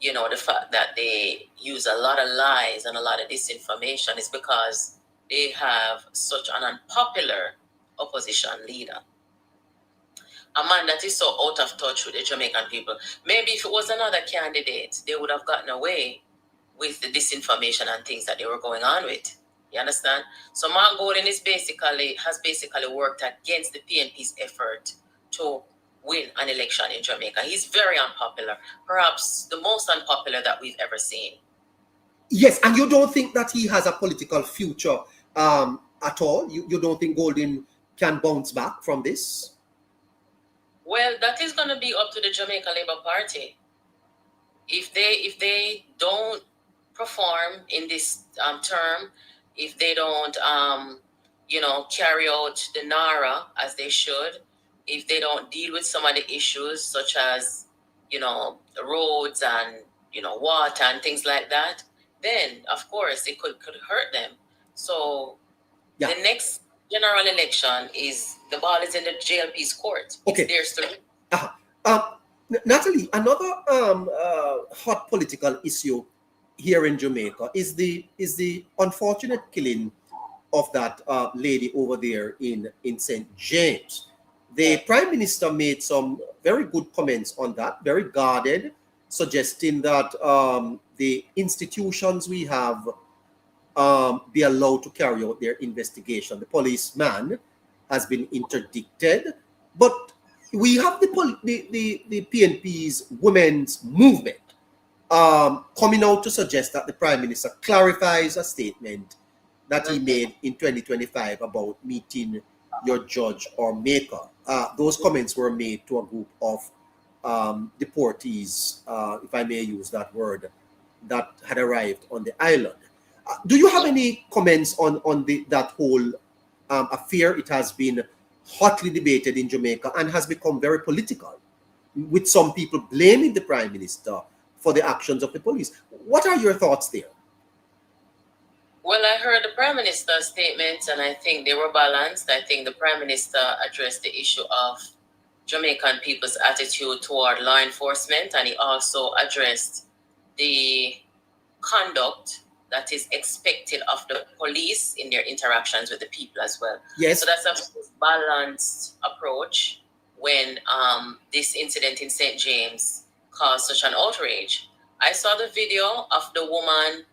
the fact that they use a lot of lies and a lot of disinformation, is because they have such an unpopular opposition leader. A man that is so out of touch with the Jamaican people. Maybe if it was another candidate, they would have gotten away with the disinformation and things that they were going on with. You understand? So Mark Gordon has basically worked against the PNP's effort to win an election in Jamaica. He's very unpopular, perhaps the most unpopular that we've ever seen. Yes, and you don't think that he has a political future at all? You don't think Gordon can bounce back from this? Well, that is going to be up to the Jamaica Labour Party. If they don't perform in this term, if they don't, carry out the NARA as they should, if they don't deal with some of the issues such as, roads and, water and things like that, then, of course, it could hurt them. So the next general election the ball is in the JLP's court. Okay. It's theirs to Natalie, another hot political issue here in Jamaica is the unfortunate killing of that lady over there in St. James. The Prime Minister made some very good comments on that, very guarded, suggesting that the institutions we have be allowed to carry out their investigation. The policeman has been interdicted, but we have the PNP's women's movement coming out to suggest that the Prime Minister clarifies a statement that he made in 2025 about meeting your judge or maker. Those comments were made to a group of deportees, if I may use that word, that had arrived on the island. Do you have any comments on that whole affair? It has been hotly debated in Jamaica and has become very political, with some people blaming the Prime Minister for the actions of the police. What are your thoughts there? Well, I heard the Prime Minister's statements and I think they were balanced. I think the Prime Minister addressed the issue of Jamaican people's attitude toward law enforcement, and he also addressed the conduct that is expected of the police in their interactions with the people as well. Yes. So that's a balanced approach when this incident in St. James caused such an outrage. I saw the video of the woman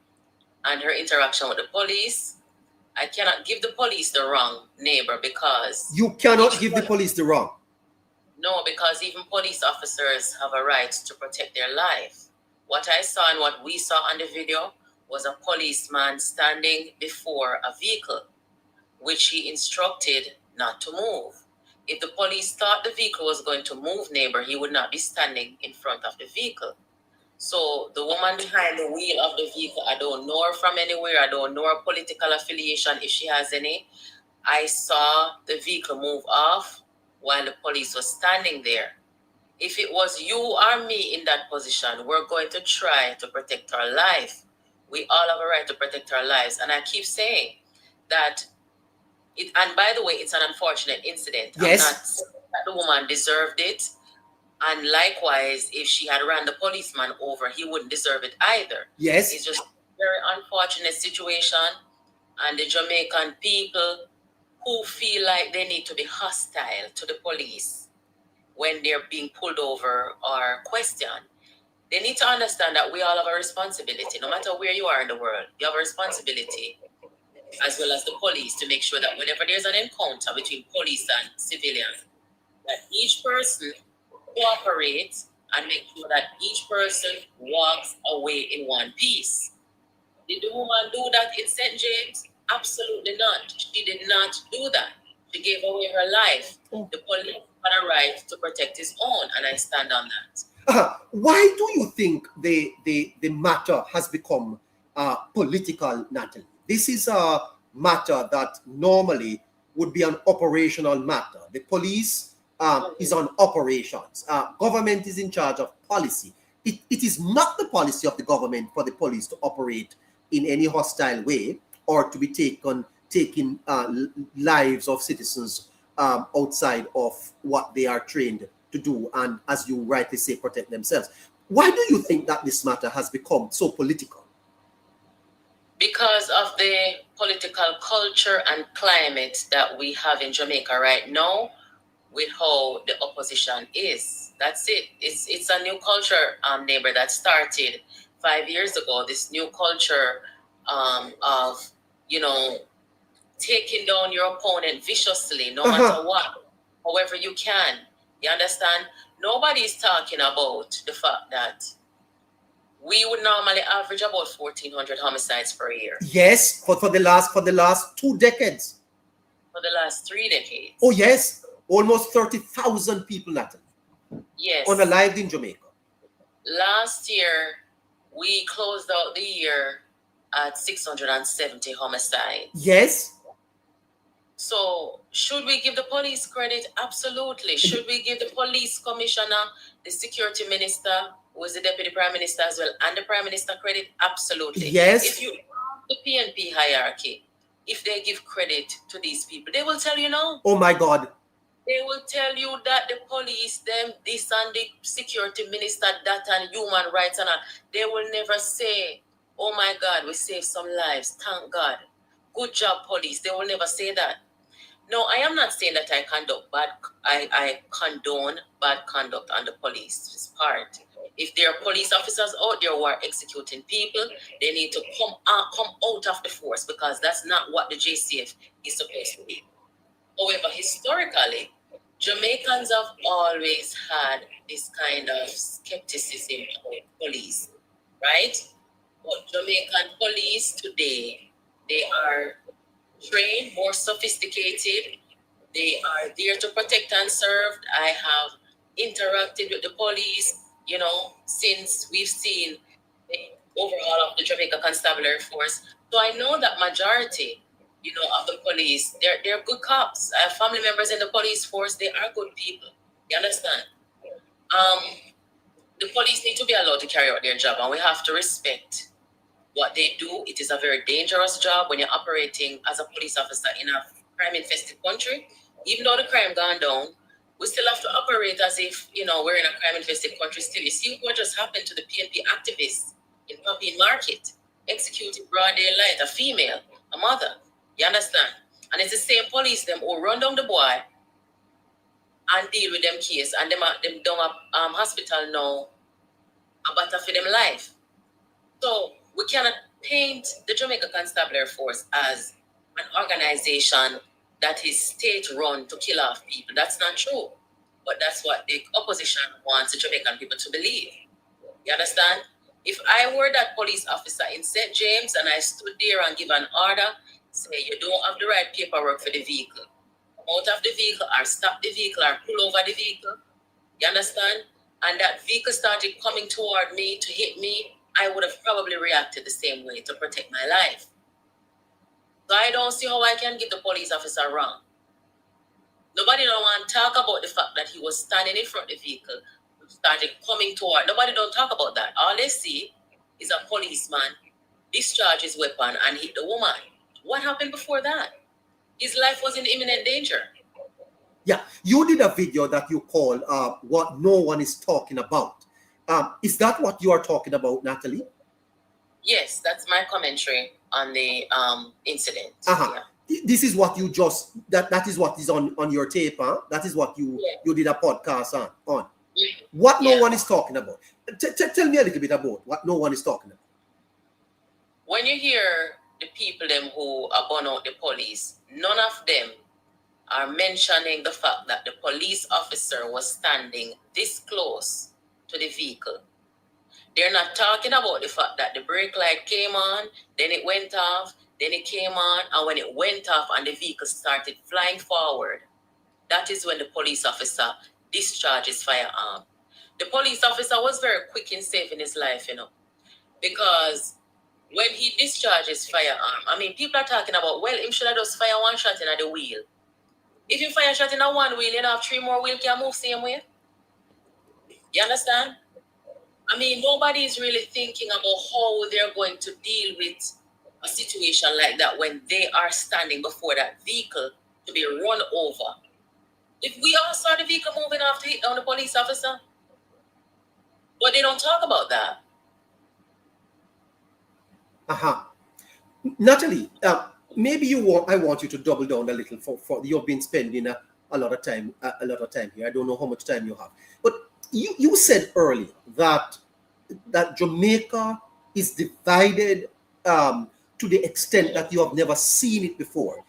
and her interaction with the police. I cannot give the police the wrong, neighbor, because... You cannot give the police the wrong. No, because even police officers have a right to protect their life. What I saw and what we saw on the video was a policeman standing before a vehicle, which he instructed not to move. If the police thought the vehicle was going to move, neighbor, he would not be standing in front of the vehicle. So the woman behind the wheel of the vehicle, I don't know her from anywhere. I don't know her political affiliation, if she has any. I saw the vehicle move off while the police was standing there. If it was you or me in that position, we're going to try to protect our life. We all have a right to protect our lives. And I keep saying that, and by the way, it's an unfortunate incident. Yes. I'm not saying that the woman deserved it. And likewise, if she had ran the policeman over, he wouldn't deserve it either. Yes. It's just a very unfortunate situation. And the Jamaican people who feel like they need to be hostile to the police when they're being pulled over or questioned, they need to understand that we all have a responsibility. No matter where you are in the world, you have a responsibility, as well as the police, to make sure that whenever there's an encounter between police and civilians, that each person cooperates and make sure that each person walks away in one piece. Did the woman do that in St. James? Absolutely not. She did not do that. She gave away her life. The police had a right to protect his own, and I stand on that. Why do you think the matter has become political, Natalie? This is a matter that normally would be an operational matter. The police is on operations. Government is in charge of policy. It is not the policy of the government for the police to operate in any hostile way or to be taking lives of citizens outside of what they are trained to do, and as you rightly say, protect themselves. Why do you think that this matter has become so political? Because of the political culture and climate that we have in Jamaica right now, with how the opposition is. That's it. It's a new culture, neighbor, that started 5 years ago. This new culture of, taking down your opponent viciously, no matter what, however you can. You understand? Nobody's talking about the fact that we would normally average about 1,400 homicides per year. Yes, for the last 2 decades. For the last 3 decades. Oh yes, almost 30,000 people, Natalie. Yes. Unalived in Jamaica. Last year, we closed out the year at 670 homicides. Yes. So, should we give the police credit? Absolutely. Should we give the police commissioner, the security minister, who is the deputy prime minister as well, and the prime minister credit? Absolutely. Yes. If you the PNP hierarchy, if they give credit to these people, they will tell you no. Oh my God. They will tell you that the police, them, this, and the security minister, that, and human rights, and all. They will never say, oh my God, we saved some lives. Thank God. Good job, police. They will never say that. No, I am not saying that I condone bad conduct on the police's part. If there are police officers out there who are executing people, they need to come out of the force, because that's not what the JCF is supposed to be. However, historically, Jamaicans have always had this kind of skepticism about police, right? But Jamaican police today, they are trained, more sophisticated, They are there to protect and serve. I have interacted with the police, since we've seen the overhaul of the Jamaica Constabulary Force. So I know that majority, of the police, they're good cops. I have family members in the police force. They are good people. You understand? The police need to be allowed to carry out their job, and we have to respect what they do. It is a very dangerous job when you're operating as a police officer in a crime-infested country. Even though the crime gone down, we still have to operate as if, we're in a crime-infested country still. You see what just happened to the PNP activists in Pumpkin Market, executed broad daylight, a female, a mother. You understand? And it's the same police them who run down the boy and deal with them case, and them down a hospital now, about for them life. So we cannot paint the Jamaica Constabulary Force as an organization that is state-run to kill off people. That's not true. But that's what the opposition wants the Jamaican people to believe. You understand? If I were that police officer in St. James and I stood there and give an order, say you don't have the right paperwork for the vehicle, come out of the vehicle or stop the vehicle or pull over the vehicle, you understand? And that vehicle started coming toward me to hit me, I would have probably reacted the same way to protect my life. So I don't see how I can get the police officer wrong. Nobody don't want to talk about the fact that he was standing in front of the vehicle, started coming toward. Nobody don't talk about that. All they see is a policeman discharge his weapon and hit the woman. What happened before that? His life was in imminent danger. Yeah, you did a video that you call What No One Is Talking About. Is that what you are talking about, Natalie? Yes, that's my commentary on the incident. Yeah. This is what you just, that is what is on your tape, huh? That is what you did a podcast on. What no one is talking about. Tell me a little bit about what no one is talking about. When you hear the people them who are burn out the police, none of them are mentioning the fact that the police officer was standing this close to the vehicle. They're not talking about the fact that the brake light came on, then it went off, then it came on, and when it went off and the vehicle started flying forward, that is when the police officer discharged his firearm. The police officer was very quick in saving his life, because when he discharged his firearm, people are talking about, well, him should have just fire one shot in the wheel. If you fire a shot in a one wheel, you have 3 more wheels can move same way. You understand? Nobody is really thinking about how they're going to deal with a situation like that when they are standing before that vehicle to be run over. If we all saw the vehicle moving off to hit down the police officer, but they don't talk about that. Natalie, maybe I want you to double down a little for you've been spending a lot of time here. I don't know how much time you have, but you said earlier that Jamaica is divided to the extent that you have never seen it before.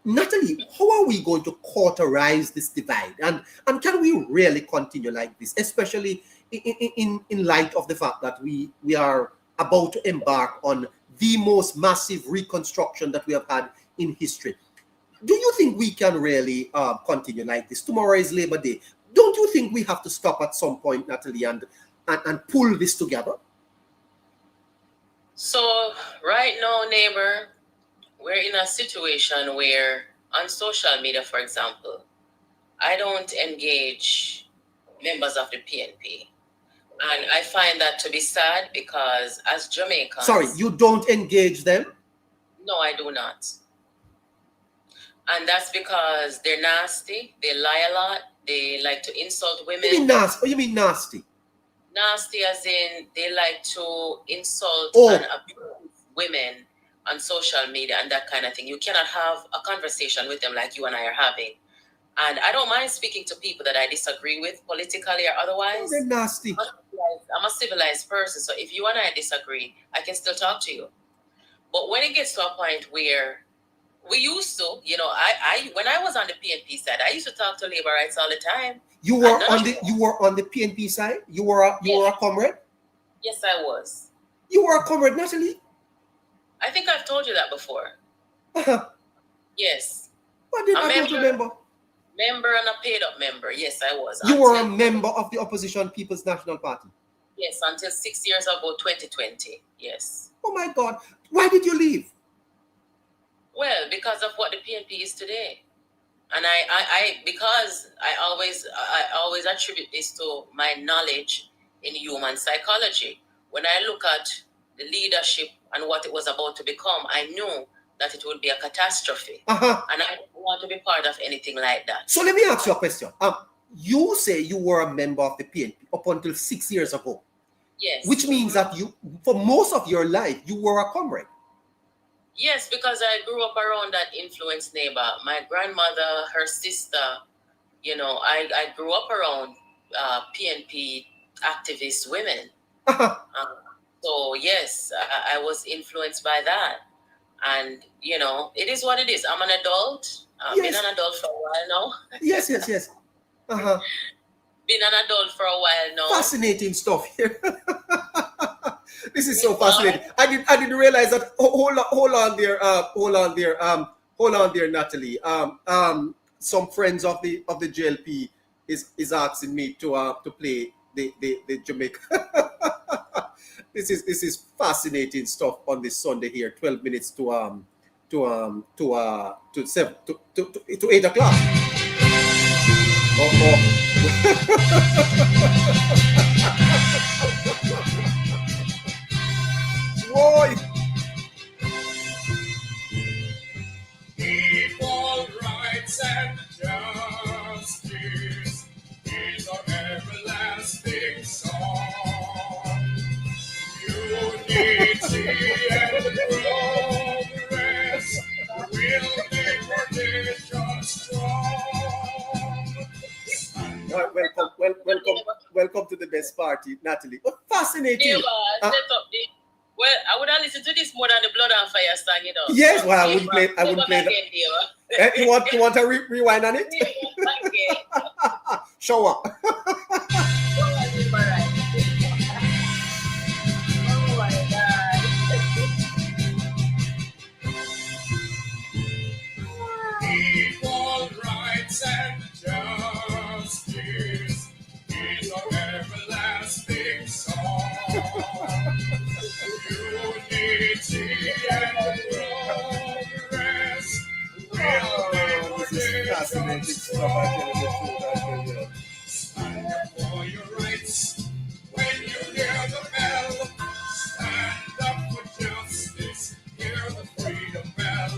Natalie, how are we going to cauterize this divide, and can we really continue like this, especially in light of the fact that we are about to embark on the most massive reconstruction that we have had in history? Do you think we can really continue like this? Tomorrow is Labor Day. Don't you think we have to stop at some point, Natalie, and pull this together? So right now, neighbor, we're in a situation where on social media, for example, I don't engage members of the PNP. And I find that to be sad because as Jamaicans... Sorry, you don't engage them? No, I do not. And that's because they're nasty, they lie a lot, they like to insult women. You mean nasty? What do you mean nasty? Nasty as in they like to insult and abuse women on social media and that kind of thing. You cannot have a conversation with them like you and I are having. And I don't mind speaking to people that I disagree with politically or otherwise. They're nasty. I'm a civilized person, so if you and I disagree, I can still talk to you. But when it gets to a point where we used to, I when I was on the PNP side, I used to talk to labor rights all the time. You were on the PNP side? You were a comrade? Yes, I was. You were a comrade, Natalie? I think I've told you that before. Yes. I don't remember. Member and a paid up member. Yes, I was. You were a member of the opposition People's National Party? Yes, until 6 years ago, 2020. Yes. Oh my God. Why did you leave? Well, because of what the PNP is today. And I always attribute this to my knowledge in human psychology. When I look at the leadership and what it was about to become, I knew that it would be a catastrophe. And I don't want to be part of anything like that. So let me ask you a question. You say you were a member of the PNP up until 6 years ago. Yes. Which means that you, for most of your life, you were a comrade. Yes, because I grew up around that influence neighbor. My grandmother, her sister, you know, I grew up around PNP activist women. So yes, I was influenced by that. And, you know, it is what it is. I'm an adult. I've been an adult for a while now. Yes. Been an adult for a while now. Fascinating stuff here. This is so fascinating. I didn't realize that. Hold on there, Natalie. Some friends of the JLP is asking me to play the Jamaica. This is fascinating stuff on this Sunday here. 12 minutes to 8 o'clock. Boy. Equal rights and justice is our everlasting song. Unity and progress will make our nation strong. Welcome to the best party, Natalie. Oh, fascinating. Well, I would have listened to this more than the Blood and Fire song, you know. Yes, well, I wouldn't play that. You want to rewind on it? Show up. Oh my God. Equal rights and justice is our everlasting song. Unity and progress will make our nation strong. Stand up for your rights when you hear the bell. Stand up for justice, hear the freedom bell.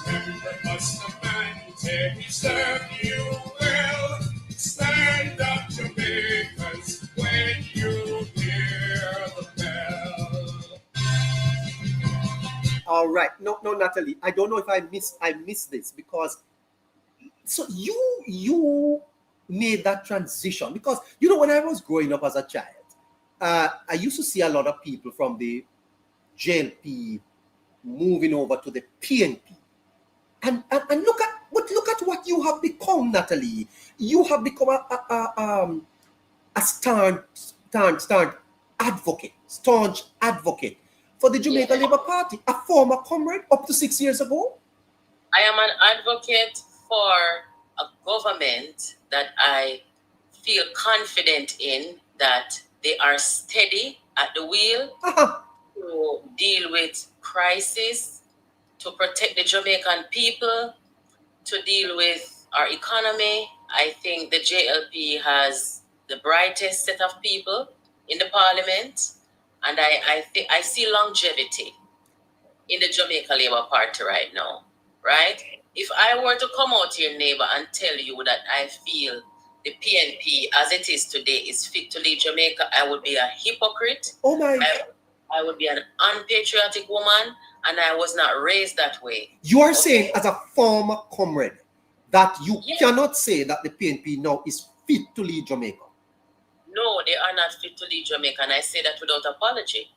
Remember, must a man take his turn, you will. Stand up, Jamaicans, when you hear the bell. All right. No, Natalie. I don't know if I missed this because so you made that transition because you know when I was growing up as a child, I used to see a lot of people from the JLP moving over to the PNP, and look at what you have become, Natalie. You have become a staunch advocate for the Jamaica Labour Party, a former comrade up to 6 years ago. I am an advocate for a government that I feel confident in, that they are steady at the wheel to deal with crisis, to protect the Jamaican people, to deal with our economy. I think the JLP has the brightest set of people in the parliament, and I see longevity in the Jamaica Labour Party right now, right? If I were to come out here, neighbor, and tell you that I feel the PNP as it is today is fit to lead Jamaica, I would be a hypocrite. Oh my! I would be an unpatriotic woman, and I was not raised that way. You are saying as a former comrade that you cannot say that the PNP now is fit to lead Jamaica. No, they are not fit to lead Jamaica, and I say that without apology.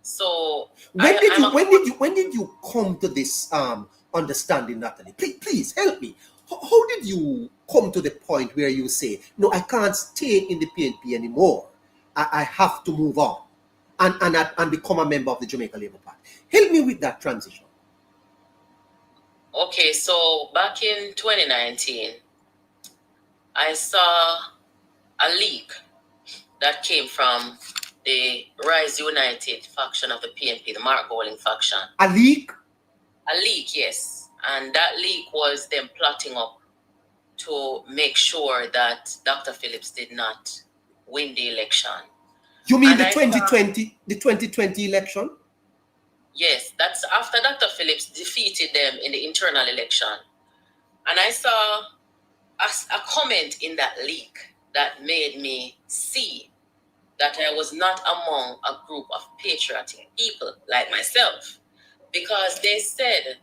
So when did you come to this understanding, Natalie? Please help me. How did you come to the point where you say, no, I can't stay in the PNP anymore. I have to move on and become a member of the Jamaica Labour Party. Help me with that transition. Okay, so back in 2019, I saw a leak that came from the Rise United faction of the PNP, the Mark Golding faction. A leak? A leak, yes. And that leak was them plotting up to make sure that Dr. Phillips did not win the election. You mean And the I 2020 election? Yes, that's after Dr. Phillips defeated them in the internal election. And I saw a comment in that leak that made me see that I was not among a group of patriotic people like myself. Because they said,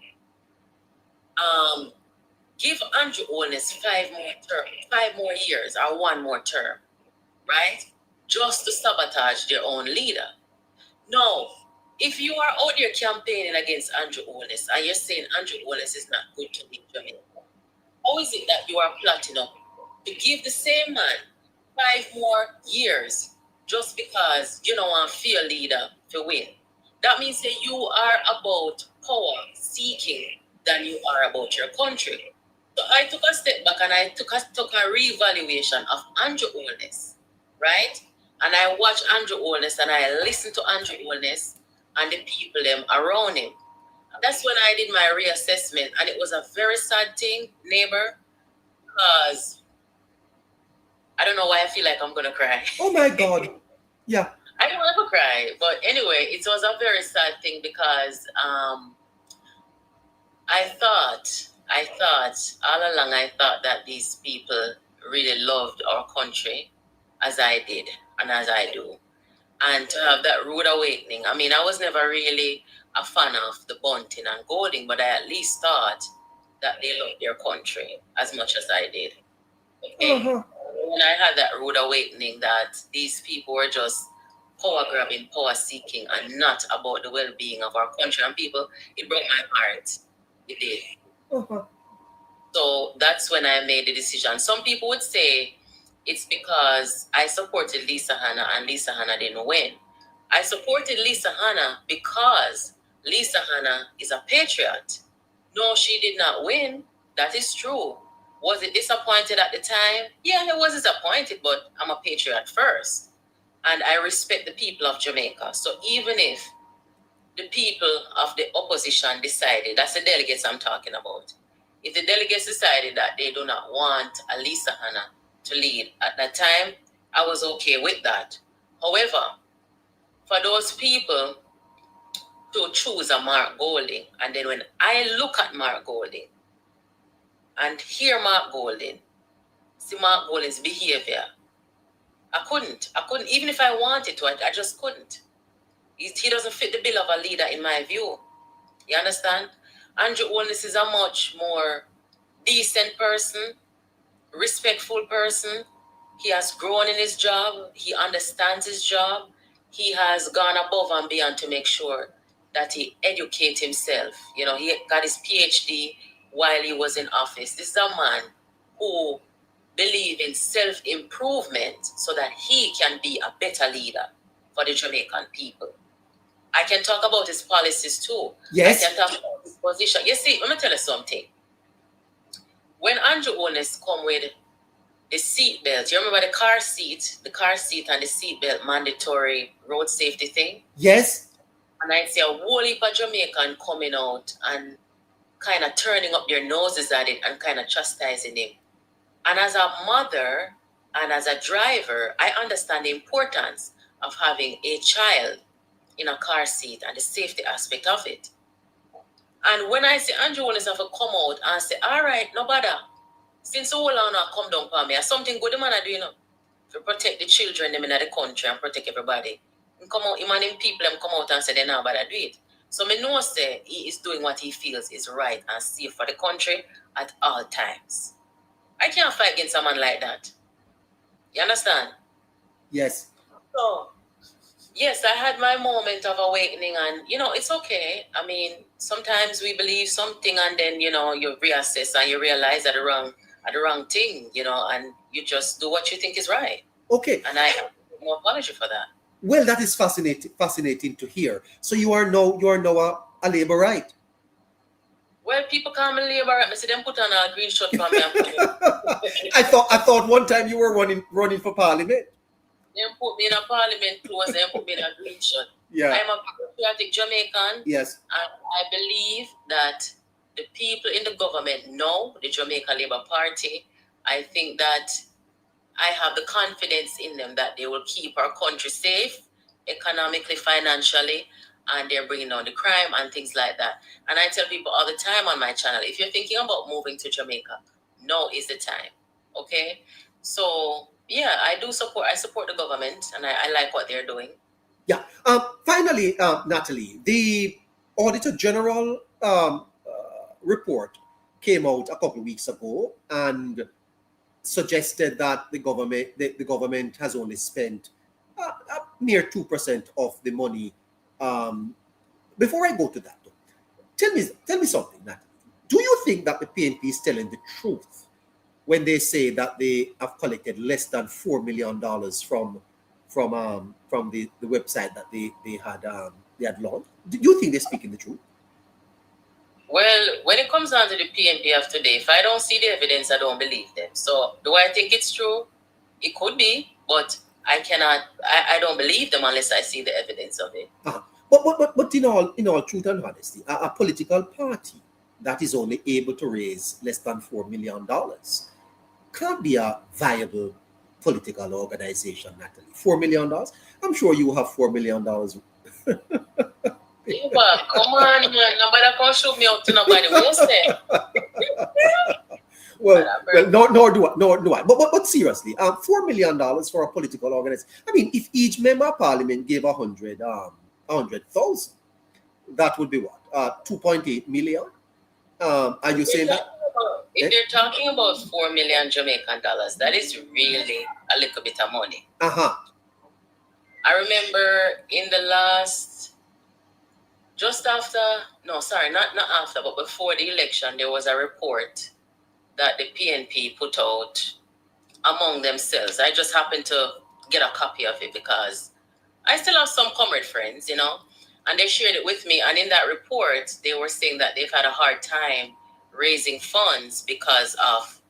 give Andrew Holness 5 more years or 1 more term, right? Just to sabotage their own leader. No, if you are out there campaigning against Andrew Holness and you're saying Andrew Holness is not good to lead Jamaica, how is it that you are plotting up to give the same man 5 more years just because you don't want a fair leader to win? That means that you are about power seeking than you are about your country. So I took a step back and I took a reevaluation of Andrew Holness, right? And I watched Andrew Holness and I listened to Andrew Holness and the people them around him. That's when I did my reassessment, and it was a very sad thing, neighbor, because I don't know why I feel like I'm gonna cry. Oh my God. Yeah. I don't ever cry, but anyway, it was a very sad thing because I thought all along, I thought that these people really loved our country as I did and as I do. And to have that rude awakening, I mean, I was never really a fan of the Bunting and Golding, but I at least thought that they loved their country as much as I did. Okay? When I had that rude awakening that these people were just power grabbing, power seeking, and not about the well-being of our country and people, it broke my heart. It did. So that's when I made the decision. Some people would say it's because I supported Lisa Hanna and Lisa Hanna didn't win. I supported Lisa Hanna because Lisa Hanna is a patriot. No, she did not win. That is true. Was it disappointed at the time? Yeah, I was disappointed, but I'm a patriot first. And I respect the people of Jamaica. So even if the people of the opposition decided, that's the delegates I'm talking about, if the delegates decided that they do not want a Lisa Hanna to lead at that time, I was okay with that. However, for those people to choose a Mark Golding, and then when I look at Mark Golding and hear Mark Golding, see Mark Golding's behavior, I couldn't, even if I wanted to, I just couldn't. He doesn't fit the bill of a leader in my view. You understand? Andrew Holness is a much more decent person, respectful person. He has grown in his job. He understands his job. He has gone above and beyond to make sure that he educates himself. You know, he got his PhD while he was in office. This is a man who believes in self-improvement so that he can be a better leader for the Jamaican people. I can talk about his policies too. Yes. I can talk about his position. You see, let me tell you something. When Andrew Holness come with the seat belt, you remember the car seat and the seat belt mandatory road safety thing? Yes. And I see a whole heap of Jamaican coming out and kind of turning up their noses at it and kind of chastising him. And as a mother and as a driver, I understand the importance of having a child in a car seat and the safety aspect of it. And when I see Andrew Holness have to come out and say, all right, no bother. Since so long I come down for me, something good the man are doing to protect the children them in the country and protect everybody. And come out, him and them people them come out and say they now bother do it. So me know say he is doing what he feels is right and safe for the country at all times. I can't fight against a man like that. You understand? Yes. So yes, I had my moment of awakening, and it's okay. I mean, sometimes we believe something and then you reassess and you realize that the wrong thing, and you just do what you think is right. Okay. And I have no apology for that. Well, that is fascinating to hear. So you are now a labor right. Well, people call me Labour. I see them put on a green shirt for me. I thought one time you were running for Parliament. They put me in a Parliament clothes. They put me in a green shirt. Yeah. I'm a patriotic Jamaican. Yes. And I believe that the people in the government know the Jamaica Labour Party. I think that I have the confidence in them that they will keep our country safe, economically, financially, and they're bringing down the crime and things like that. And I tell people all the time on my channel, if you're thinking about moving to Jamaica, now is the time. Okay? So, yeah, I support the government, and I like what they're doing. Yeah. Finally, Natalie, the Auditor General report came out a couple of weeks ago and suggested that the government has only spent near 2% of the money. Before I go to that, though, tell me something, Natalie. Do you think that the PNP is telling the truth when they say that they have collected less than $4 million from the website that they had launched? Do you think they're speaking the truth? Well, when it comes down to the PNP of today, if I don't see the evidence, I don't believe them. So, do I think it's true? It could be, but I don't believe them unless I see the evidence of it. But in all truth and honesty, a political party that is only able to raise less than $4 million can't be a viable political organization, Natalie. $4 million? I'm sure you have $4 million. Yeah, but come on, man. Nobody can show me out to nobody. What you say? Well, nor do I. But seriously, $4 million for a political organization. I mean, if each member of parliament gave 100,000, that would be what? 2.8 million. Are you saying that? If they're talking about 4 million Jamaican dollars, that is really a little bit of money. Uh-huh. I remember in the last, just after, no, sorry, not after, but before the election, there was a report that the PNP put out among themselves. I just happened to get a copy of it because I still have some comrade friends, you know, and they shared it with me. And in that report, they were saying that they've had a hard time raising funds because of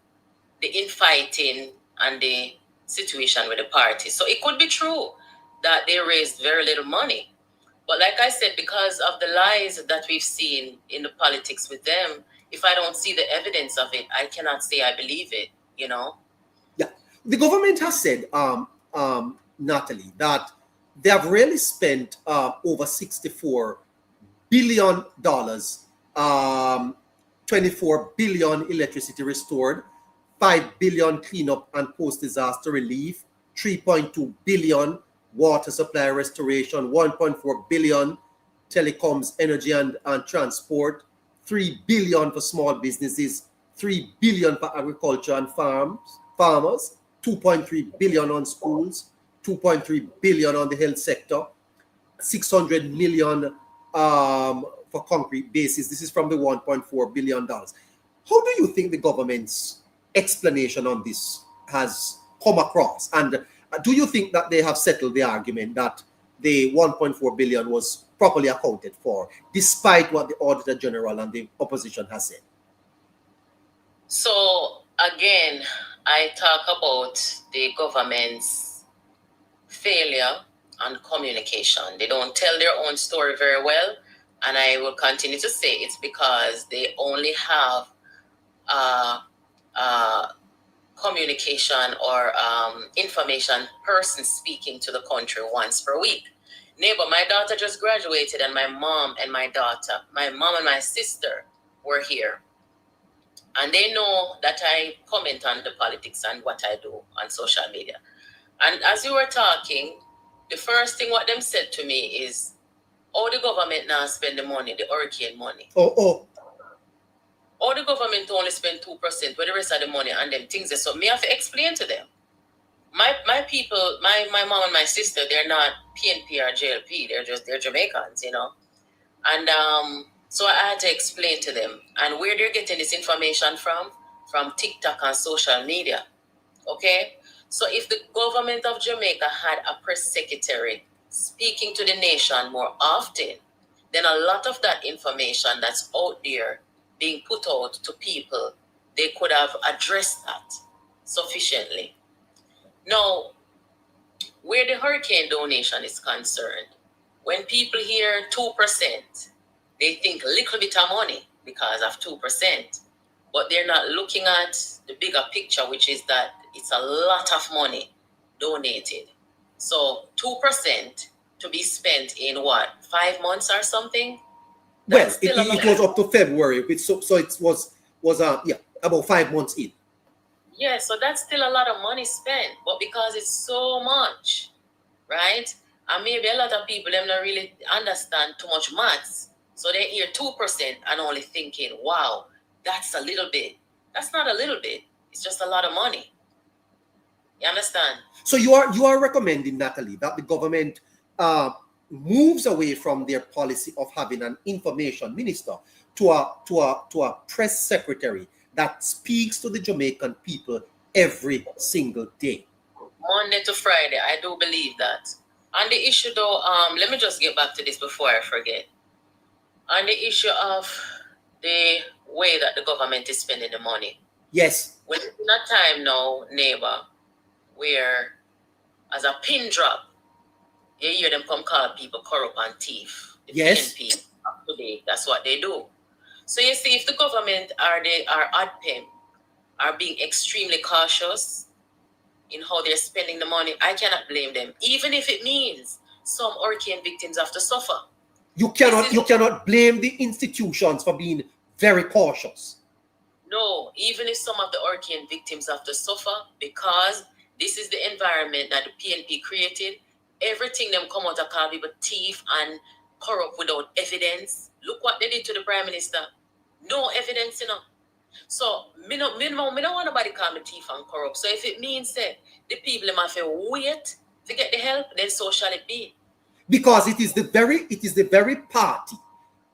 the infighting and the situation with the party. So it could be true that they raised very little money. But like I said, because of the lies that we've seen in the politics with them, if I don't see the evidence of it, I cannot say I believe it, you know? Yeah. The government has said, Natalie, that they have really spent over $64 billion, 24 billion electricity restored, 5 billion cleanup and post-disaster relief, 3.2 billion water supply restoration, 1.4 billion telecoms, energy and transport, 3 billion for small businesses, 3 billion for agriculture and farmers, 2.3 billion on schools, 2.3 billion on the health sector, 600 million for concrete bases. This is from the $1.4 billion. How do you think the government's explanation on this has come across? And do you think that they have settled the argument that the 1.4 billion was properly accounted for, despite what the Auditor General and the opposition has said? So, again, I talk about the government's failure on communication. They don't tell their own story very well. And I will continue to say it's because they only have communication or information person speaking to the country once per week. Neighbor, my daughter just graduated and my mom and my sister were here. And they know that I comment on the politics and what I do on social media. And as you were talking, the first thing what them said to me is, oh, the government now spend the money, the hurricane money. Oh, the government only spend 2% with the rest of the money and them things. So me have to explain to them. My people, my mom and my sister, they're not PNP or JLP. They're Jamaicans, you know. And so I had to explain to them. And where they're getting this information from TikTok and social media. Okay? So if the government of Jamaica had a press secretary speaking to the nation more often, then a lot of that information that's out there, being put out to people, they could have addressed that sufficiently. Now, where the hurricane donation is concerned, when people hear 2%, they think a little bit of money because of 2%, but they're not looking at the bigger picture, which is that it's a lot of money donated. So 2% to be spent in what, 5 months or something? Well, it was up to February, so it was about 5 months in. Yeah, so that's still a lot of money spent, but because it's so much, right? And maybe a lot of people them not really understand too much maths, so they hear 2% and only thinking, "Wow, that's a little bit." That's not a little bit; it's just a lot of money. You understand? So you are recommending, Natalie, that the government moves away from their policy of having an information minister to a press secretary that speaks to the Jamaican people every single day. Monday to Friday, I do believe that. On the issue though, let me just get back to this before I forget. On the issue of the way that the government is spending the money. Yes. We're in a time now, neighbor, where as a pin drop, you hear them come call people corrupt and thief. The yes. PNP up to date, that's what they do. So you see, if the government or ADPEM are being extremely cautious in how they're spending the money, I cannot blame them, even if it means some hurricane victims have to suffer. You cannot blame the institutions for being very cautious. No, even if some of the hurricane victims have to suffer, because this is the environment that the PNP created. Everything them come out and call people thief and corrupt without evidence. Look what they did to the Prime Minister. No evidence, you know. So, me don't want nobody call me thief and corrupt. So if it means that the people have to wait to get the help, then so shall it be. Because it is the very party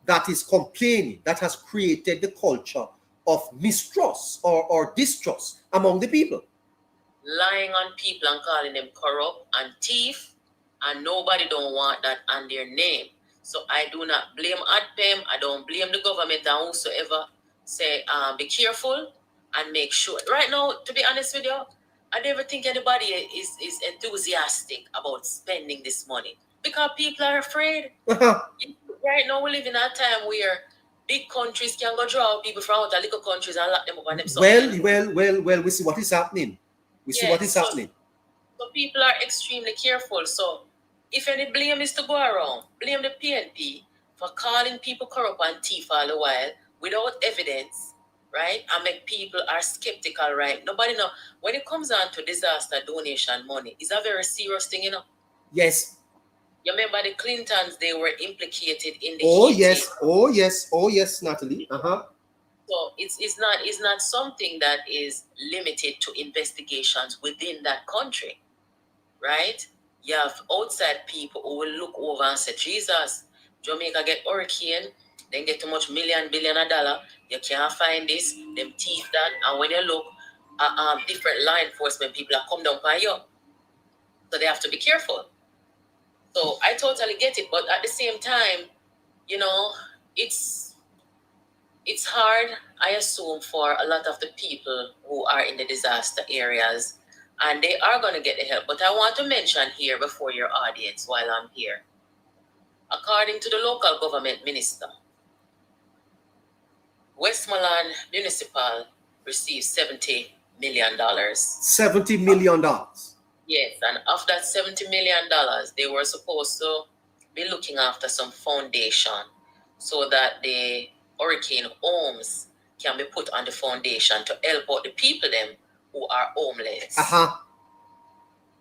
that is complaining that has created the culture of mistrust or distrust among the people. Lying on people and calling them corrupt and thief, and nobody don't want that on their name. So I do not blame ADPEM, I don't blame the government and whosoever say be careful and make sure. Right now, to be honest with you, I never think anybody is enthusiastic about spending this money because people are afraid. Right now we live in a time where big countries can go draw people from out of little countries and lock them up on themselves. Well, we see what is happening. So people are extremely careful. So if any blame is to go around, blame the PNP for calling people corrupt and thief all the while without evidence, right? And make people are skeptical, right? Nobody know. When it comes on to disaster donation money, it's a very serious thing, you know? Yes. You remember the Clintons, they were implicated in the Oh yes, Natalie. So it's not something that is limited to investigations within that country, right? You have outside people who will look over and say, Jesus, Jamaica get hurricane, then get too much $1 billion, you can't find this, them thief that, and when you look at different law enforcement people that come down by you, so they have to be careful. So I totally get it, but at the same time, you know, it's hard, I assume, for a lot of the people who are in the disaster areas, and they are going to get the help. But I want to mention here before your audience while I'm here, according to the local government minister, Westmoreland Municipal received $70 million. $70 million. Yes, and of that $70 million, they were supposed to be looking after some foundation so that the hurricane homes can be put on the foundation to help out the people them who are homeless.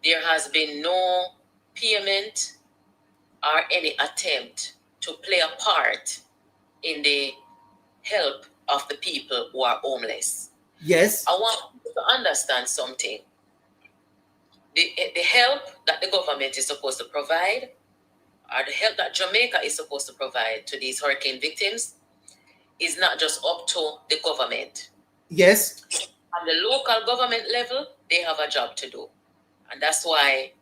There has been no payment or any attempt to play a part in the help of the people who are homeless. Yes. I want you to understand something. The help that the government is supposed to provide, or the help that Jamaica is supposed to provide to these hurricane victims, is not just up to the government. Yes. At the local government level, they have a job to do. And that's why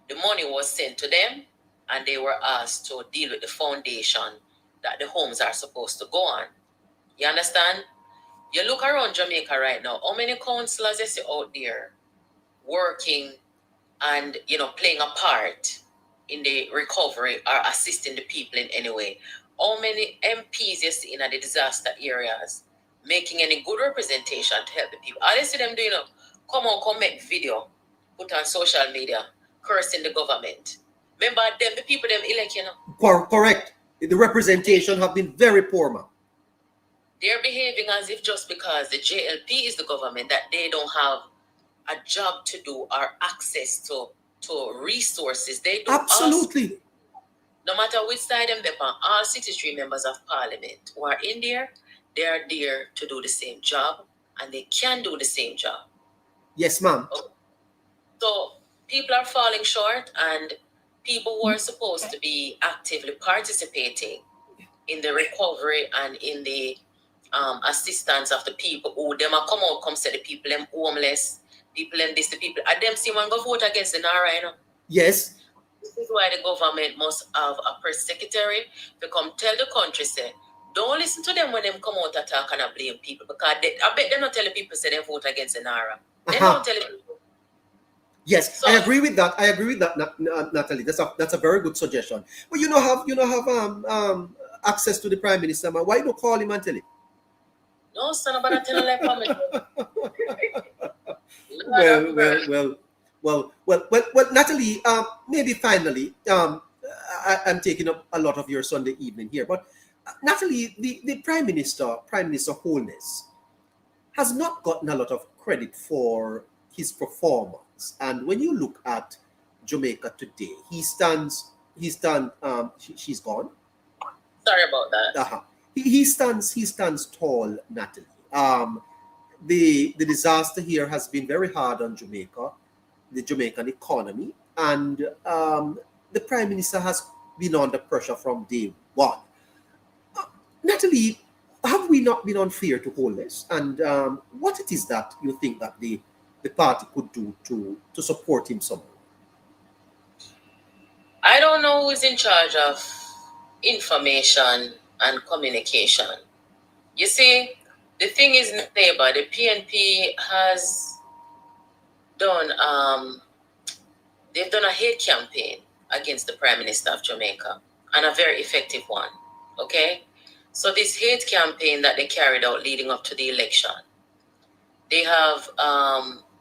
the money was sent to them and they were asked to deal with the foundation that the homes are supposed to go on. You understand? You look around Jamaica right now, how many councillors you see out there working and, you know, playing a part in the recovery or assisting the people in any way? How many MPs you see in the disaster areas making any good representation to help the people? All you see them doing, come on, come make video, put on social media, cursing the government. Remember them, the people them elect, you know? Correct. The representation have been very poor, man. They're behaving as if just because the JLP is the government that they don't have a job to do or access to resources. They do. Absolutely. No matter which side them on, all 63 members of parliament who are in there, they are there to do the same job and they can do the same job. Yes, ma'am. Okay. So people are falling short, and people who are supposed to be actively participating in the recovery and in the assistance of the people who them are come out, come say the people them homeless, people them this, the people, and them see one go vote against the NARA, you know? Yes. This is why the government must have a press secretary to come tell the country, say, don't listen to them when them come out and talk and blame people, because I bet they're not telling people say they vote against the NARA. They don't tell people. Yes, so, I agree with that. Natalie. That's a very good suggestion. But you don't have access to the Prime Minister, man. Why don't call him and tell him? No, son, about that tell like comment. Well, Natalie, maybe finally, I'm taking up a lot of your Sunday evening here, but Natalie, the Prime Minister Holness, has not gotten a lot of credit for his performance. And when you look at Jamaica today, she's gone. Sorry about that. He stands tall, Natalie. The disaster here has been very hard on Jamaica, the Jamaican economy, and the Prime Minister has been under pressure from day one. Natalie, have we not been unfair to Holness? And what it is that you think that the party could do to support him somehow? I don't know who is in charge of information and communication. You see, the thing is, neighbor, the PNP has done, they've done a hate campaign against the Prime Minister of Jamaica, and a very effective one, okay? So this hate campaign that they carried out leading up to the election, they have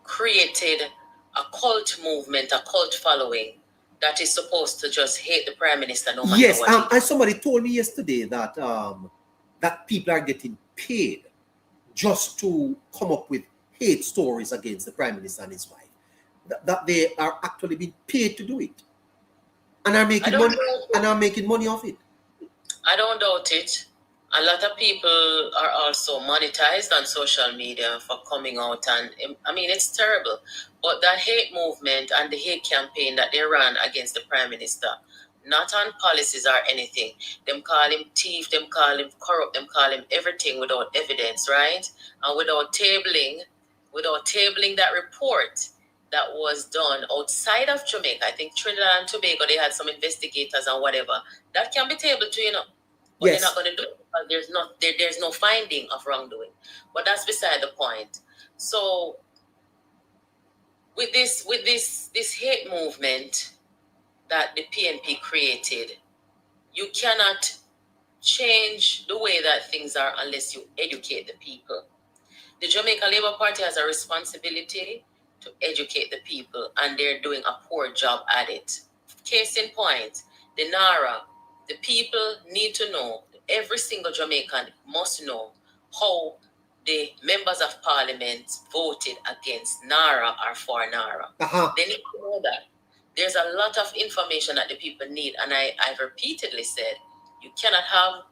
created a cult movement, a cult following that is supposed to just hate the Prime Minister no matter what. Yes, and somebody told me yesterday that that people are getting paid just to come up with hate stories against the Prime Minister and his wife. That they are actually being paid to do it, and are making money off it. I don't doubt it. A lot of people are also monetized on social media for coming out, and I mean, it's terrible. But that hate movement and the hate campaign that they ran against the Prime Minister, not on policies or anything. Them call him thief, them call him corrupt, them call him everything without evidence, right? And without tabling that report that was done outside of Jamaica. I think Trinidad and Tobago, they had some investigators and whatever. That can be tabled too, you know. But yes, they're not going to do it because there's no finding of wrongdoing. But that's beside the point. So with this hate movement that the PNP created, you cannot change the way that things are unless you educate the people. The Jamaica Labour Party has a responsibility to educate the people, and they're doing a poor job at it. Case in point, the NARA, the people need to know, every single Jamaican must know how the members of parliament voted against NARA or for NARA. They need to know that. There's a lot of information that the people need, and I've repeatedly said, you cannot have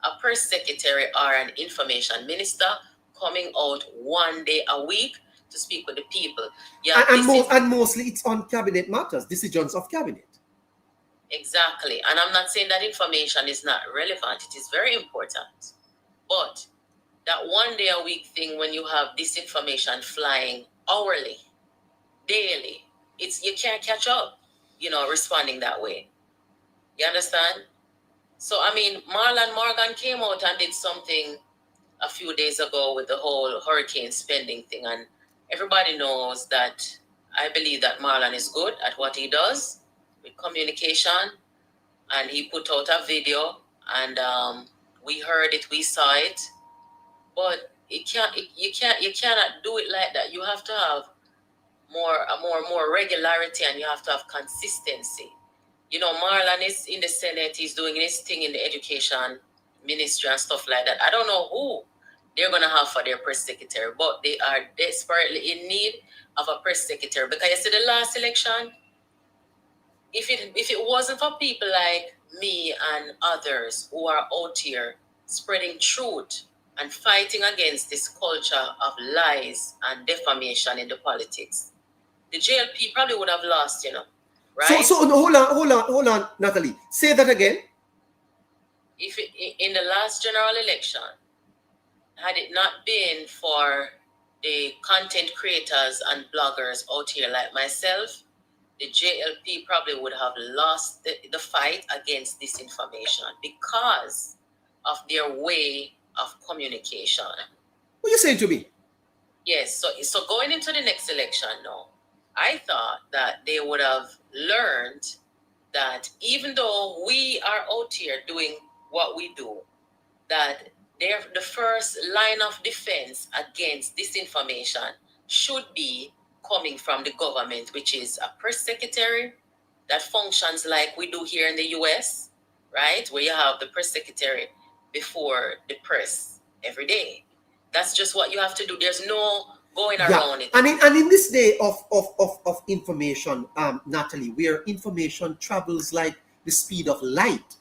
a press secretary or an information minister coming out one day a week to speak with the people. Yeah, and mostly it's on cabinet matters, decisions of cabinet. Exactly. And I'm not saying that information is not relevant. It is very important. But that one day a week thing, when you have this information flying hourly, daily, you can't catch up, responding that way. You understand? So, I mean, Marlon Morgan came out and did something a few days ago with the whole hurricane spending thing, and everybody knows that I believe that Marlon is good at what he does with communication, and he put out a video, and we heard it, we saw it, but you cannot do it like that. You have to have more regularity, and you have to have consistency. You know, Marlon is in the Senate, he's doing his thing in the education ministry and stuff like that. I don't know who they're going to have for their press secretary, but they are desperately in need of a press secretary. Because you see the last election, if it wasn't for people like me and others who are out here spreading truth and fighting against this culture of lies and defamation in the politics, the JLP probably would have lost, you know, right? So hold on, Natalie. Say that again. If in the last general election, had it not been for the content creators and bloggers out here like myself, the JLP probably would have lost the fight against disinformation because of their way of communication. What are you saying to me? Yes, so going into the next election now, I thought that they would have learned that even though we are out here doing what we do, that the first line of defense against disinformation should be coming from the government, which is a press secretary that functions like we do here in the US, right? Where you have the press secretary before the press every day. That's just what you have to do. There's no going around it. And in this day of information, Natalie, where information travels like the speed of light,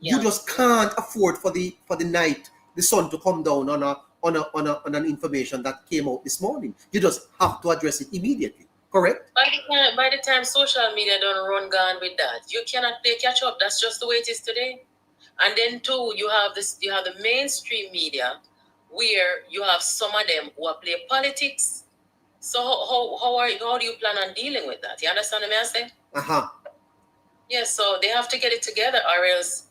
you just can't afford for the night, the sun to come down on an information that came out this morning. You just have to address it immediately. Correct? By the time social media don't run gone with that, you cannot play catch up. That's just the way it is today. And then too, you have the mainstream media where you have some of them who play politics. So how do you plan on dealing with that? You understand what I'm saying? Yeah, so they have to get it together, or else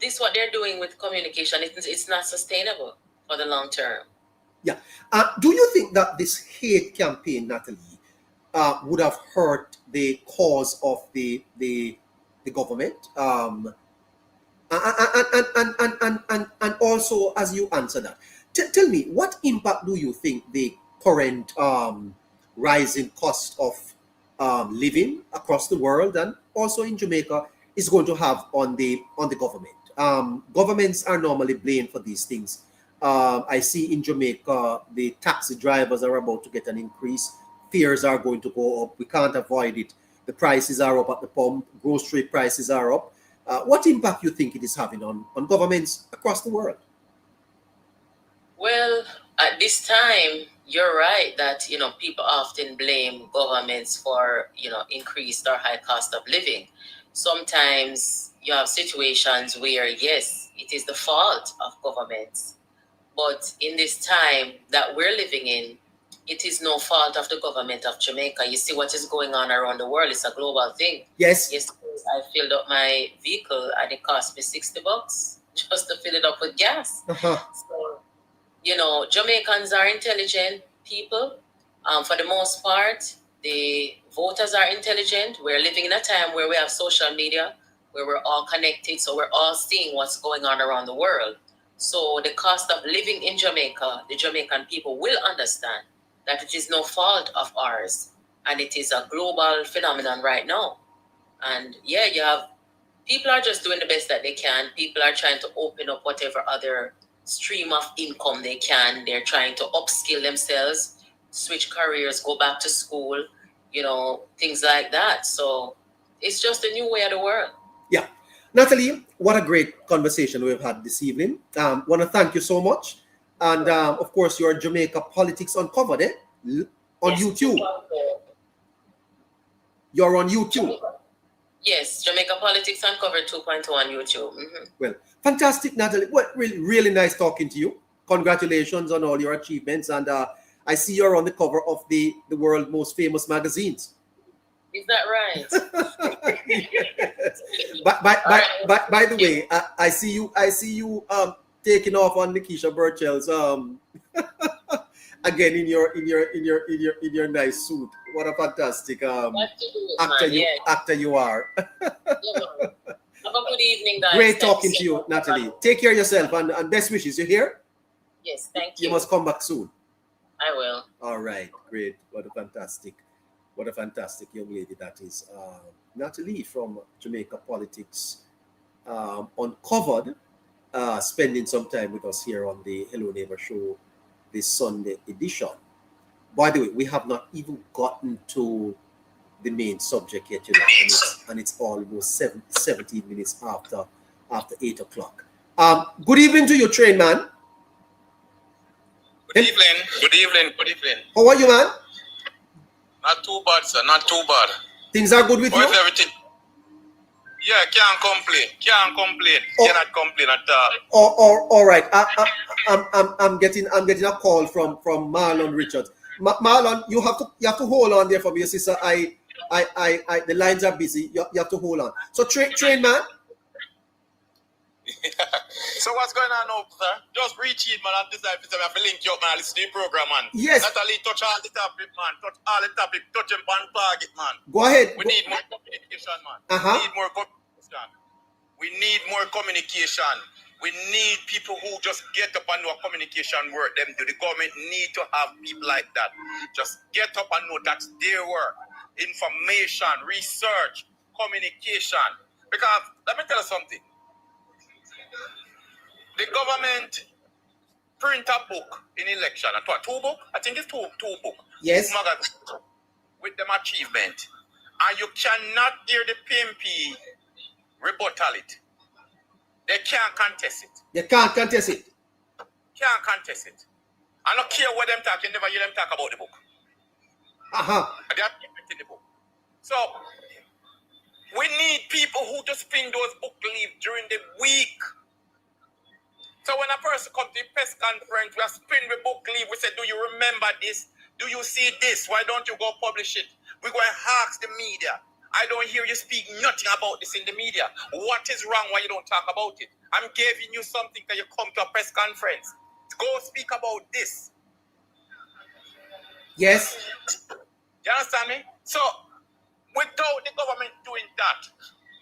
this what they're doing with communication, it's not sustainable for the long term. Yeah. Do you think that this hate campaign, Natalie, would have hurt the cause of the government? And also, as you answer that, tell me, what impact do you think the current rising cost of living across the world and also in Jamaica is going to have on the government? Governments are normally blamed for these things. I see in Jamaica, the taxi drivers are about to get an increase. Fares are going to go up. We can't avoid it. The prices are up at the pump. Grocery prices are up. What impact do you think it is having on governments across the world? Well, at this time, you're right that, people often blame governments for, increased or high cost of living. Sometimes you have situations where, yes, it is the fault of governments. But in this time that we're living in, it is no fault of the government of Jamaica. You see what is going on around the world. It's a global thing. Yes. Yes, I filled up my vehicle and it cost me $60 just to fill it up with gas. So, Jamaicans are intelligent people. For the most part, the voters are intelligent. We're living in a time where we have social media, where we're all connected. So we're all seeing what's going on around the world. So the cost of living in Jamaica, the Jamaican people will understand that it is no fault of ours. And it is a global phenomenon right now. And yeah, you have people are just doing the best that they can. People are trying to open up whatever other stream of income they can. They're trying to upskill themselves, switch careers, go back to school, things like that. So it's just a new way of the world. Yeah. Natalie, what a great conversation we've had this evening. Want to thank you so much. And of course, your Jamaica Politics Uncovered on YouTube. You're on YouTube. Yes, Jamaica Politics Uncovered 2.0 on YouTube. Mm-hmm. Well, fantastic, Natalie. Well, really, really nice talking to you. Congratulations on all your achievements. And I see you're on the cover of the world's most famous magazines. Is that right? Yes. By the way, I see you taking off on Nekeisha Burchell's again in your nice suit. What a fantastic actor you are. Have a good evening, guys. Great talking to you, Natalie. Take care of yourself and best wishes. You hear? Yes, thank you. You must come back soon. I will. All right, great. What a fantastic young lady that is. Natalie from Jamaica Politics, uncovered, spending some time with us here on the Hello Neighbour Show, this Sunday edition. By the way, we have not even gotten to the main subject yet, and it's almost 17 minutes after 8 o'clock. Good evening to you, train man. Good evening. How are you, man? Not too bad, sir. Not too bad. Things are good with you? Everything? Yeah, can't complain. Cannot complain at all. All right. I'm getting a call from Marlon Richards. Marlon, you have to hold on there for me, sister. The lines are busy. You have to hold on. So train man. So what's going on now, sir? Just reach in, man, and decide if I have to link you up, man, listen to the program, man. Yes. Natalie, touch all the topic, man. Touch him on target, man. Go ahead. We need more communication, man. We need more communication. We need people who just get up and know communication work. Them do. The government need to have people like that. Just get up and know that's their work. Information, research, communication. Because let me tell you something. The government print a book in election. Two book? I think it's two book. Yes. With them achievement. And you cannot hear the PMP rebuttal it. They can't contest it. Can't contest it. I don't care what them talk. You never hear them talk about the book. They are in the book. So, we need people who just spin those book leaves during the week. So when a person comes to the press conference, we are spin the book leaf. We say, do you remember this? Do you see this? Why don't you go publish it? We're going to ask the media. I don't hear you speak nothing about this in the media. What is wrong? Why you don't talk about it? I'm giving you something that you come to a press conference. Go speak about this. Yes. You understand me? So, without the government doing that,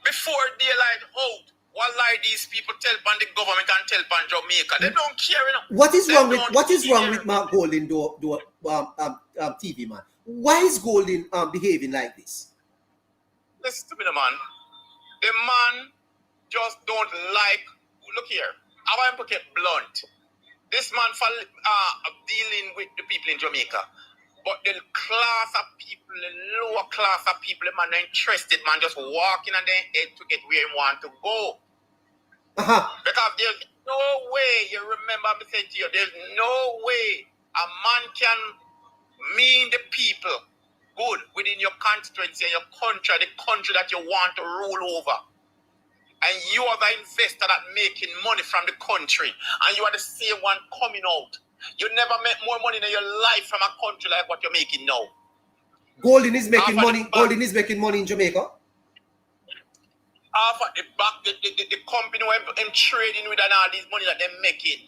before daylight out, what lie these people tell upon the government and tell upon Jamaica? They don't care enough. What is wrong with Mark Golding TV man? Why is Golding behaving like this? Listen to me, man. The man just don't like. Look here. I want to get blunt. This man for dealing with the people in Jamaica. But the class of people, the lower class of people, the man not interested, man, just walking on their head to get where he want to go. Because there's no way, you remember me saying to you, there's no way a man can mean the people good within your constituency and your country, the country that you want to rule over. And you are the investor that making money from the country, and you are the same one coming out. You never make more money in your life from a country like what you're making now. Golding is making money. Golding is making money in Jamaica. After the company where I'm trading with and all this money that they're making.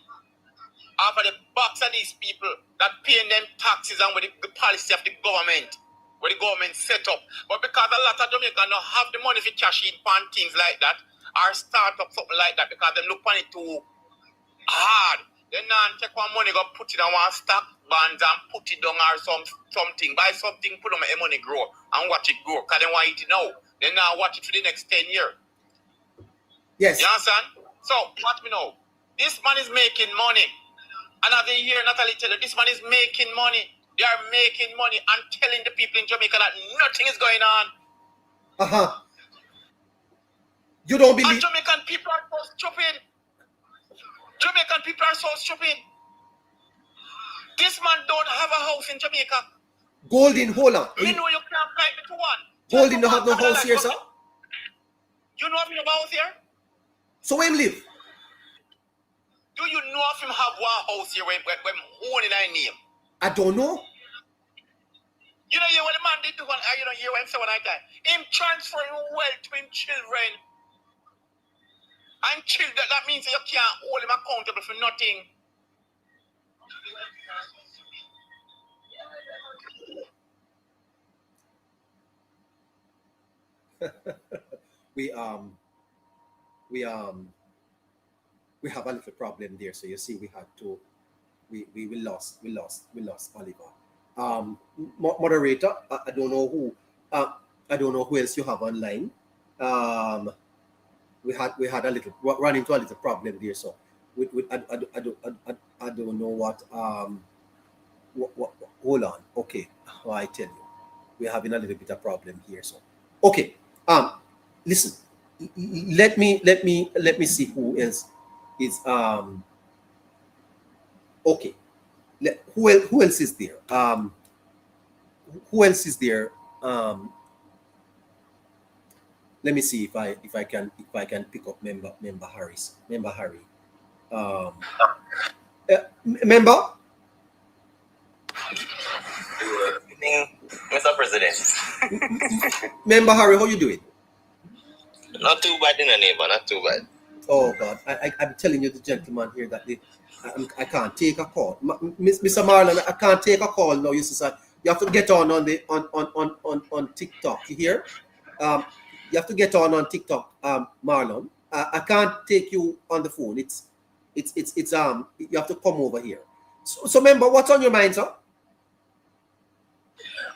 After the backs of these people that paying them taxes and with the policy of the government, where the government set up. But because a lot of Jamaicans don't have the money for cash in on things like that, or start up something like that because they look on it too hard. Then now take one money, go put it on one stock bonds and put it down or something. Buy something, put on my money grow and watch it grow. Because they want it now. Then now watch it for the next 10 years. Yes. You understand? So, watch me now. This man is making money. Another year, Natalie tell you, this man is making money. They are making money and telling the people in Jamaica that nothing is going on. You don't believe? And Jamaican people are so stupid. Jamaican people are so stupid. This man don't have a house in Jamaica. Golding, hold on. You know you can't find me to one. Golding don't have no house here, sir? You know of him house here? So where him live? Do you know of him have one house here when own in I name? I don't know. You know what the man did to one, you know, you when someone like that. Him transferring wealth to him children. And chill, that means you can't hold him accountable for nothing. we have a little problem there. So you see, we lost Oliver. Moderator, I don't know who. I don't know who else you have online. We had a little run into a little problem there. So I don't know what. Hold on. Okay, I tell you, we're having a little bit of problem here. So okay. Listen. Let me see who else is okay. Who else is there? Who else is there? Let me see if I can pick up member Harris. Member Harry. Member? Mr. President. Member Harry, how you doing? Not too bad in a neighbor, not too bad. Oh God, I'm telling you, the gentleman here, that I can't take a call. Mr. Marlon, I can't take a call now. You have to get on TikTok. You hear? You have to get on TikTok, Marlon. I can't take you on the phone. It's you have to come over here. So member, what's on your mind, sir?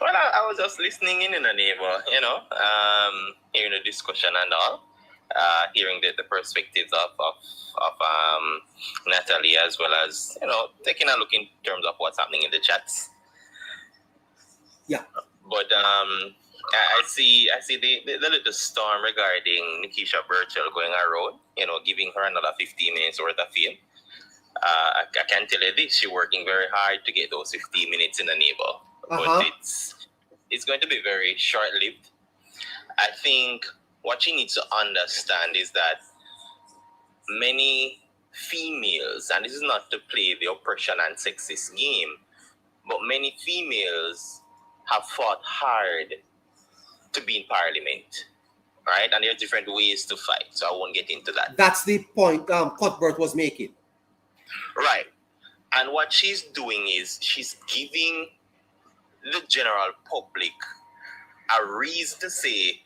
Well, I was just listening in a neighbor, hearing the discussion and all, hearing the perspectives of Natalie, as well as, taking a look in terms of what's happening in the chats. Yeah. But I see the little storm regarding Nekeisha Burchell going around, giving her another 15 minutes worth of fame. I can tell you this, she's working very hard to get those 15 minutes in a neighbor. But it's going to be very short-lived. I think what you need to understand is that many females, and this is not to play the oppression and sexist game, but many females have fought hard to be in Parliament, right? And there are different ways to fight, so I won't get into that. That's the point Cuthbert was making. Right. And what she's doing is she's giving the general public a reason to say,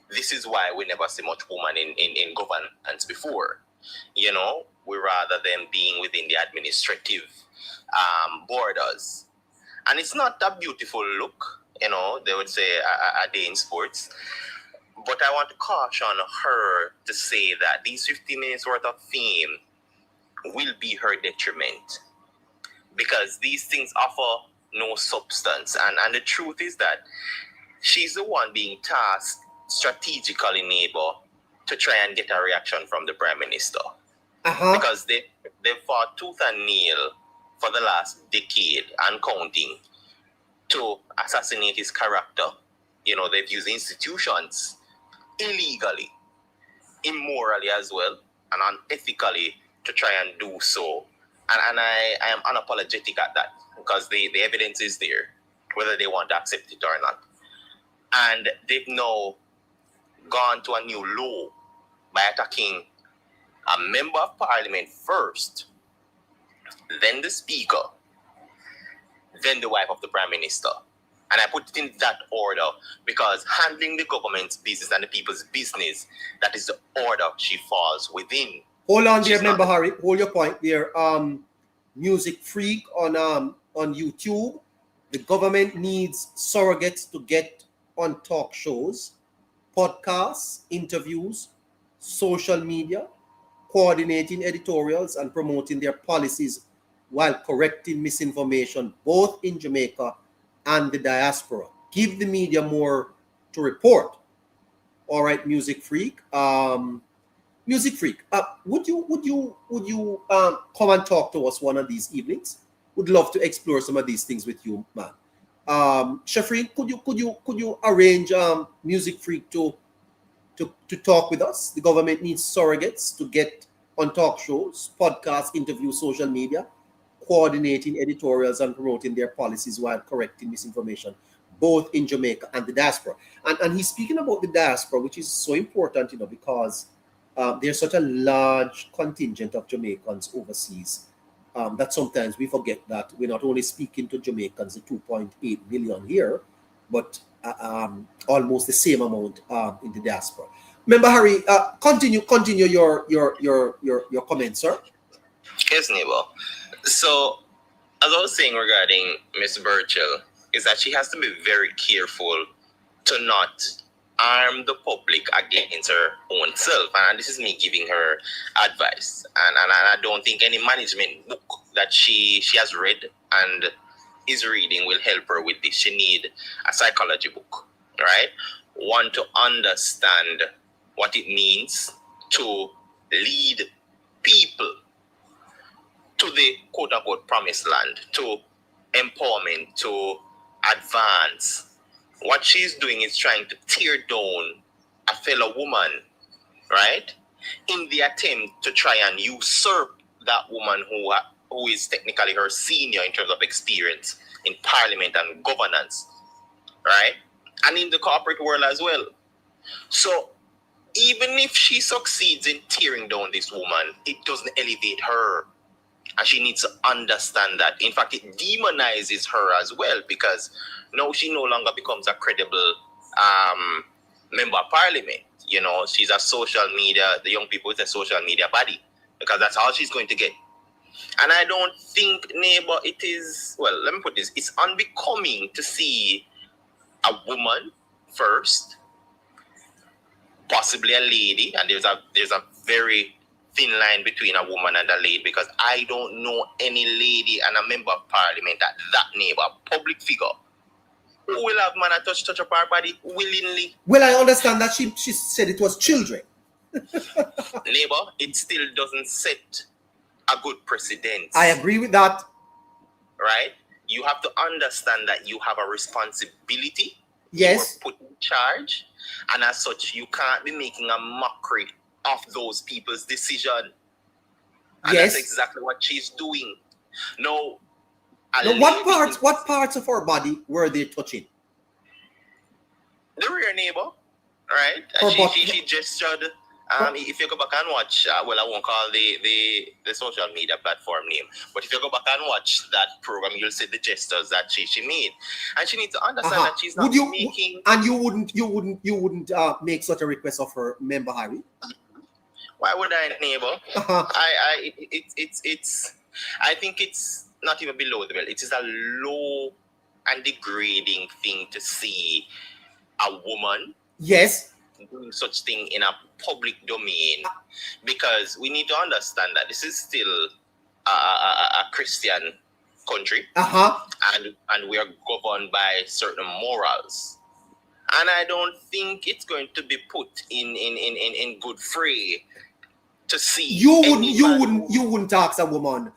this is why we never see much woman in governance before. We rather them being within the administrative borders. And it's not a beautiful look, they would say a day in sports. But I want to caution her to say that these 15 minutes worth of fame will be her detriment, because these things offer no substance. And the truth is that she's the one being tasked strategically, neighbor, to try and get a reaction from the Prime Minister. Because they fought tooth and nail for the last decade and counting to assassinate his character. They've used institutions illegally, immorally as well, and unethically to try and do so. And I am unapologetic at that, because the evidence is there, whether they want to accept it or not. And they've now gone to a new low by attacking a member of Parliament first, then the Speaker, then the wife of the Prime Minister. And I put it in that order because handling the government's business and the people's business, that is the order she falls within. Hold on there, member Harry. Hold your point there. Music Freak on YouTube. The government needs surrogates to get on talk shows, podcasts, interviews, social media, coordinating editorials and promoting their policies while correcting misinformation both in Jamaica and the diaspora. Give the media more to report. All right, Music Freak. Music Freak, would you come and talk to us one of these evenings? Would love to explore some of these things with you, man. Shafrin, could you arrange Music Freak to talk with us? The government needs surrogates to get on talk shows, podcasts, interviews, social media, coordinating editorials and promoting their policies while correcting misinformation, both in Jamaica and the diaspora. And he's speaking about the diaspora, which is so important, because there's such a large contingent of Jamaicans overseas that sometimes we forget that we're not only speaking to Jamaicans, the 2.8 million here, but almost the same amount in the diaspora. Remember, Harry, continue your comments, sir. Yes, neighbor. So, as I was saying regarding Miss Burchell, is that she has to be very careful to not arm the public against her own self. And this is me giving her advice. And I don't think any management book that she has read and is reading will help her with this. She need a psychology book, right? One to understand what it means to lead people to the quote-unquote promised land, to empowerment, to advance. What she's doing is trying to tear down a fellow woman, right? In the attempt to try and usurp that woman who is technically her senior in terms of experience in parliament and governance, right? And in the corporate world as well. So even if she succeeds in tearing down this woman, it doesn't elevate her. And she needs to understand that. In fact, it demonizes her as well, because now she no longer becomes a credible member of parliament. You know, she's a social media, the young people is a social media body, because that's all she's going to get. And I don't think, neighbor, it is, well, let me put this, it's unbecoming to see a woman first, possibly a lady, and there's a very thin line between a woman and a lady, because I don't know any lady and a member of parliament that neighbor, public figure, who will have man touch up her body willingly. Well, I understand that she said it was children. Neighbor, it still doesn't set a good precedent. I agree with that. Right? You have to understand that you have a responsibility. Yes. You are put in charge, and as such, you can't be making a mockery of those people's decision. And yes. That's exactly what she's doing. Now, what parts of her body were they touching? The rear, neighbor, right? She gestured. If you go back and watch, well, I won't call the social media platform name, but if you go back and watch that program, you'll see the gestures that she made, and she needs to understand that she's not making. And you wouldn't make such a request of her, member Harry? Why would I, neighbor? I think it's not even below the belt. It is a low and degrading thing to see a woman. Yes. Doing such thing in a public domain, because we need to understand that this is still a Christian country, and we are governed by certain morals, and I don't think it's going to be put in good fray to see. You wouldn't ask a woman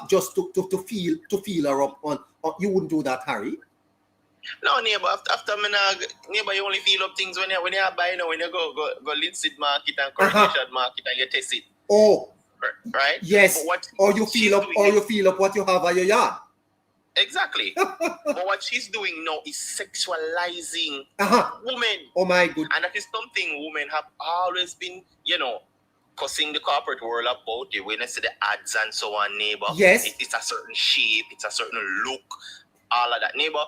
just to feel her up on. You wouldn't do that, Harry. No, neighbor. After neighbor, you only feel up things when you buy, when you go Linseed market and Coronation market and you test it. Oh, right. Yes. Or you feel up what you have at your yard. Exactly. But what she's doing now is sexualizing women. Oh my goodness. And that is something women have always been, cussing the corporate world about it. When I see the ads and so on, neighbor. Yes. It's a certain shape, it's a certain look, all of that, neighbor.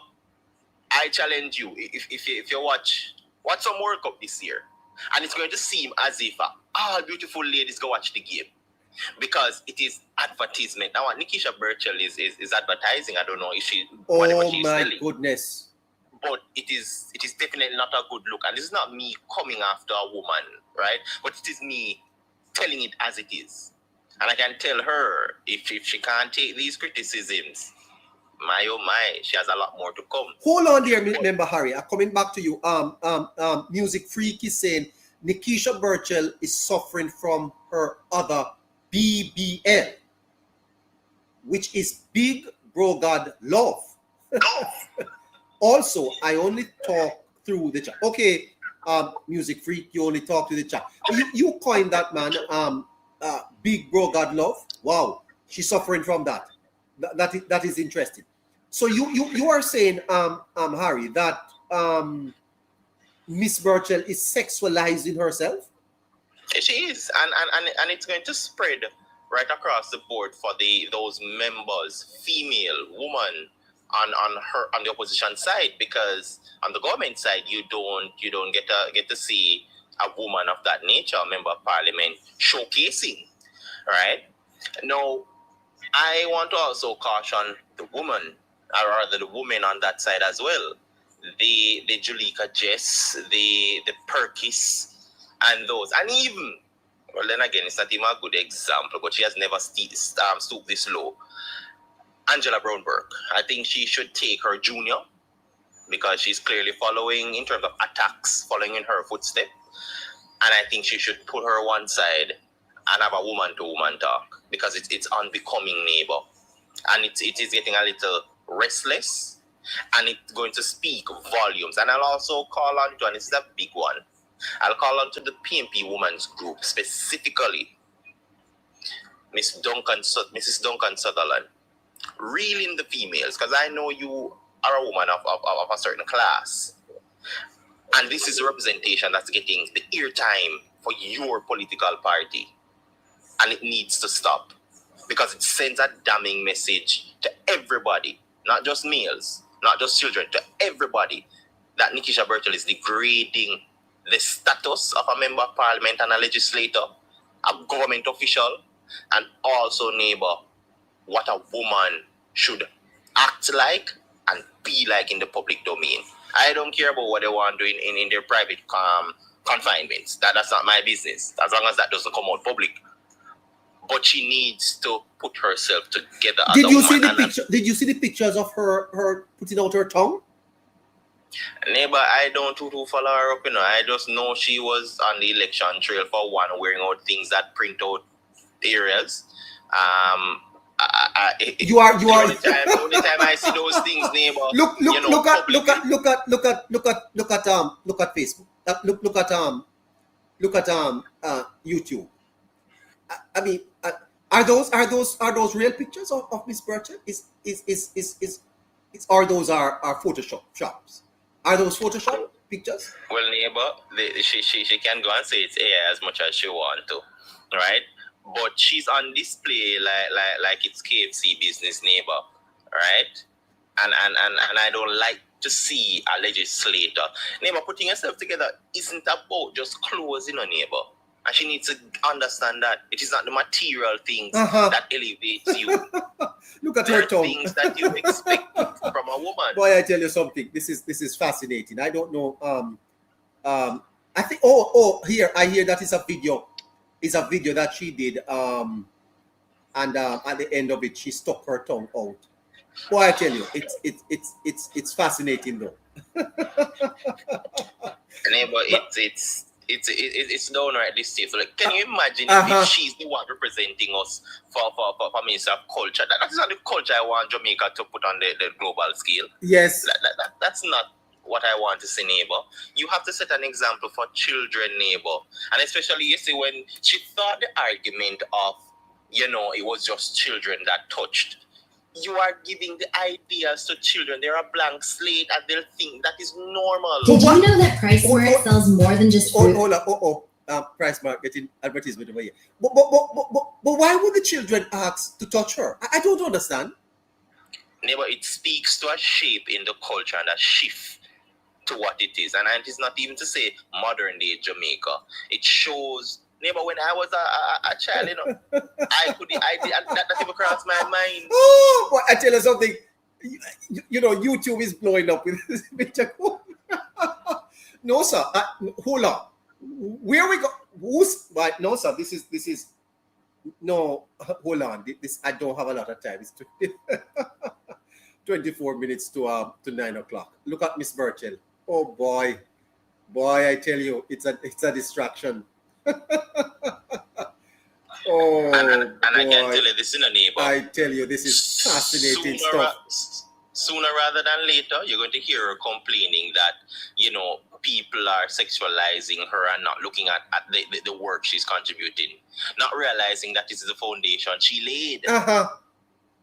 I challenge you, if you watch some World Cup this year, and it's going to seem as if all beautiful ladies go watch the game, because it is advertisement. Now, Nekeisha Burchell is advertising. I don't know if whatever she's selling. Oh my goodness! But it is definitely not a good look, and this is not me coming after a woman, right? But it is me telling it as it is, and I can tell her if she can't take these criticisms. My oh my, she has a lot more to come. Hold on there, member Harry. I'm coming back to you. Music Freak is saying Nekeisha Burchell is suffering from her other BBL, which is Big Bro God Love. Also, I only talk through the chat. Okay, Music Freak, you only talk to the chat. You coined that, man. Big Bro God Love. Wow, she's suffering from that. That is interesting. So you are saying, Harry, that Miss Burchell is sexualizing herself? She is, and it's going to spread right across the board for those members, female, woman, on the opposition side, because on the government side you don't get to see a woman of that nature, a member of parliament, showcasing, right? Now, I want to also caution the woman, or rather the women on that side as well. The Juliet Jess, the Perkis, and those, and even, well, then again, it's not even a good example, but she has never stooped this low. Angela Brownberg, I think she should take her junior, because she's clearly following, in terms of attacks, following in her footsteps. And I think she should put her one side and have a woman-to-woman talk, because it's unbecoming, neighbor. And it is getting a little restless, and it's going to speak volumes. And I'll also call on to, and this is a big one, I'll call on to the PMP Women's Group, specifically Mrs. Duncan Sutherland, reeling the females, because I know you are a woman of a certain class. And this is a representation that's getting the eartime for your political party. And it needs to stop, because it sends a damning message to everybody, not just males, not just children, to everybody, that Nekeisha Burchell is degrading the status of a member of parliament and a legislator, a government official, and also, neighbor, what a woman should act like and be like in the public domain. I don't care about what they want to do in their private confinements. That's not my business, as long as that doesn't come out public. But she needs to put herself together. Did you see the picture? Did you see the pictures of her putting out her tongue? Neighbor, I don't too follow her up, I just know she was on the election trail for one, wearing out things that print out areas. You are. The only time I see those things, neighbor. Look at Facebook. Look at YouTube. I mean, are those real pictures of Miss Burchell? Are those Photoshop shops? Are those Photoshop pictures? Well, neighbor, she can go and say it's AI as much as she want to, right? But she's on display like it's KFC business, neighbor, right? And I don't like to see a legislator, neighbor, putting herself together isn't about just clothes, neighbor. And she needs to understand that it is not the material things that elevates you. Look at her tongue. Things that you expect from a woman. Boy, I tell you something. This is fascinating. I don't know. I think. Here I hear that is a video. It's a video that she did. And at the end of it, she stuck her tongue out. Boy, I tell you, it's fascinating though. Neighbor, it's downright distasteful. Like, can you imagine if she's the one representing us for Minister of Culture? That's not the culture I want Jamaica to put on the global scale. Yes. That's not what I want to see, neighbor. You have to set an example for children, neighbor. And especially, you see, when she thought the argument of, it was just children that touched. You are giving the ideas to children. They're a blank slate and they'll think that is normal. Did you know that Price Mart sells more than just fruit? Hold on. Price Mart getting advertisement over here. But why would the children ask to touch her? I don't understand. Neighbor, it speaks to a shape in the culture and a shift to what it is. And it is not even to say modern day Jamaica. It shows... Neighbor, when I was a child, that never crossed my mind. Oh, boy, I tell you something. YouTube is blowing up with this picture. No, sir. Hold on. Where we go? Who's right? No, sir. This is. No, hold on. This I don't have a lot of time. It's 24 minutes to 9 o'clock. Look at Miss Burchell. Oh boy, I tell you, it's a distraction. And I can tell you this in a neighbor. I tell you, this is fascinating stuff. Sooner rather than later, you're going to hear her complaining that, people are sexualizing her and not looking at the work she's contributing. Not realizing that this is the foundation she laid.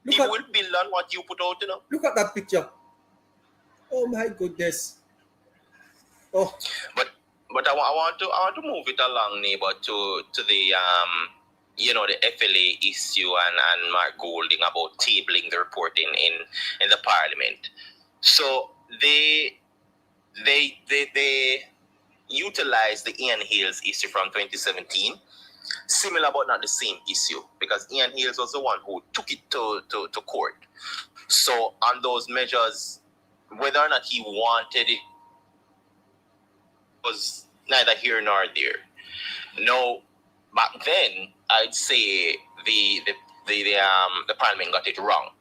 People will build on what you put out, Look at that picture. Oh my goodness. Oh. But But I want to move it along, neighbor, to the the FLA issue and Mark Golding about tabling the report in the Parliament. So they utilized the Ian Hales issue from 2017, similar but not the same issue, because Ian Hales was the one who took it to court. So on those measures, whether or not he wanted it was neither here nor there. No, back then I'd say the Parliament got it wrong,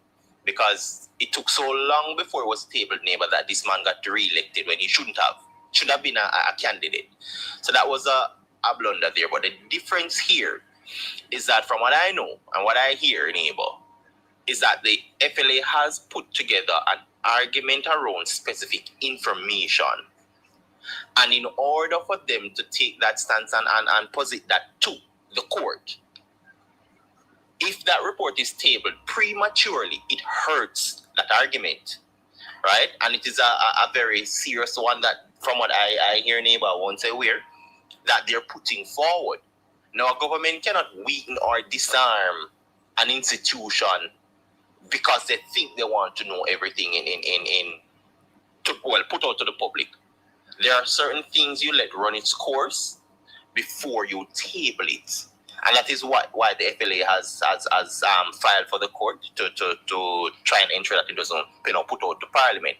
because it took so long before it was tabled, neighbor, that this man got re-elected when he shouldn't have been a candidate. So that was a blunder there. But the difference here is that from what I know and what I hear, neighbor, is that the FLA has put together an argument around specific information. And in order for them to take that stance and posit that to the court, if that report is tabled prematurely, it hurts that argument, right? And it is a very serious one that, from what I hear, neighbor, I won't say where, that they're putting forward. Now, a government cannot weaken or disarm an institution because they think they want to know everything put out to the public. There are certain things you let run its course before you table it. And that is why the FLA has filed for the court to try and ensure that it doesn't put out to Parliament.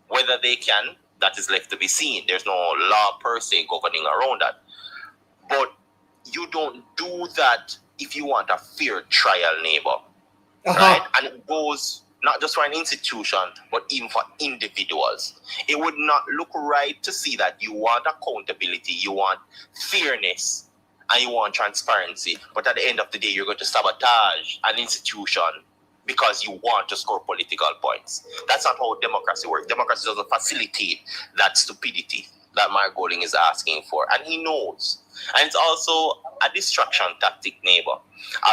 Whether they can, that is left to be seen. There's no law per se governing around that. But you don't do that if you want a fair trial, neighbor. Right? And it goes not just for an institution, but even for individuals. It would not look right to see that you want accountability, you want fairness, and you want transparency, but at the end of the day, you're going to sabotage an institution because you want to score political points. That's not how democracy works. Democracy doesn't facilitate that stupidity that Mark Golding is asking for, and he knows. And it's also a distraction tactic, neighbor.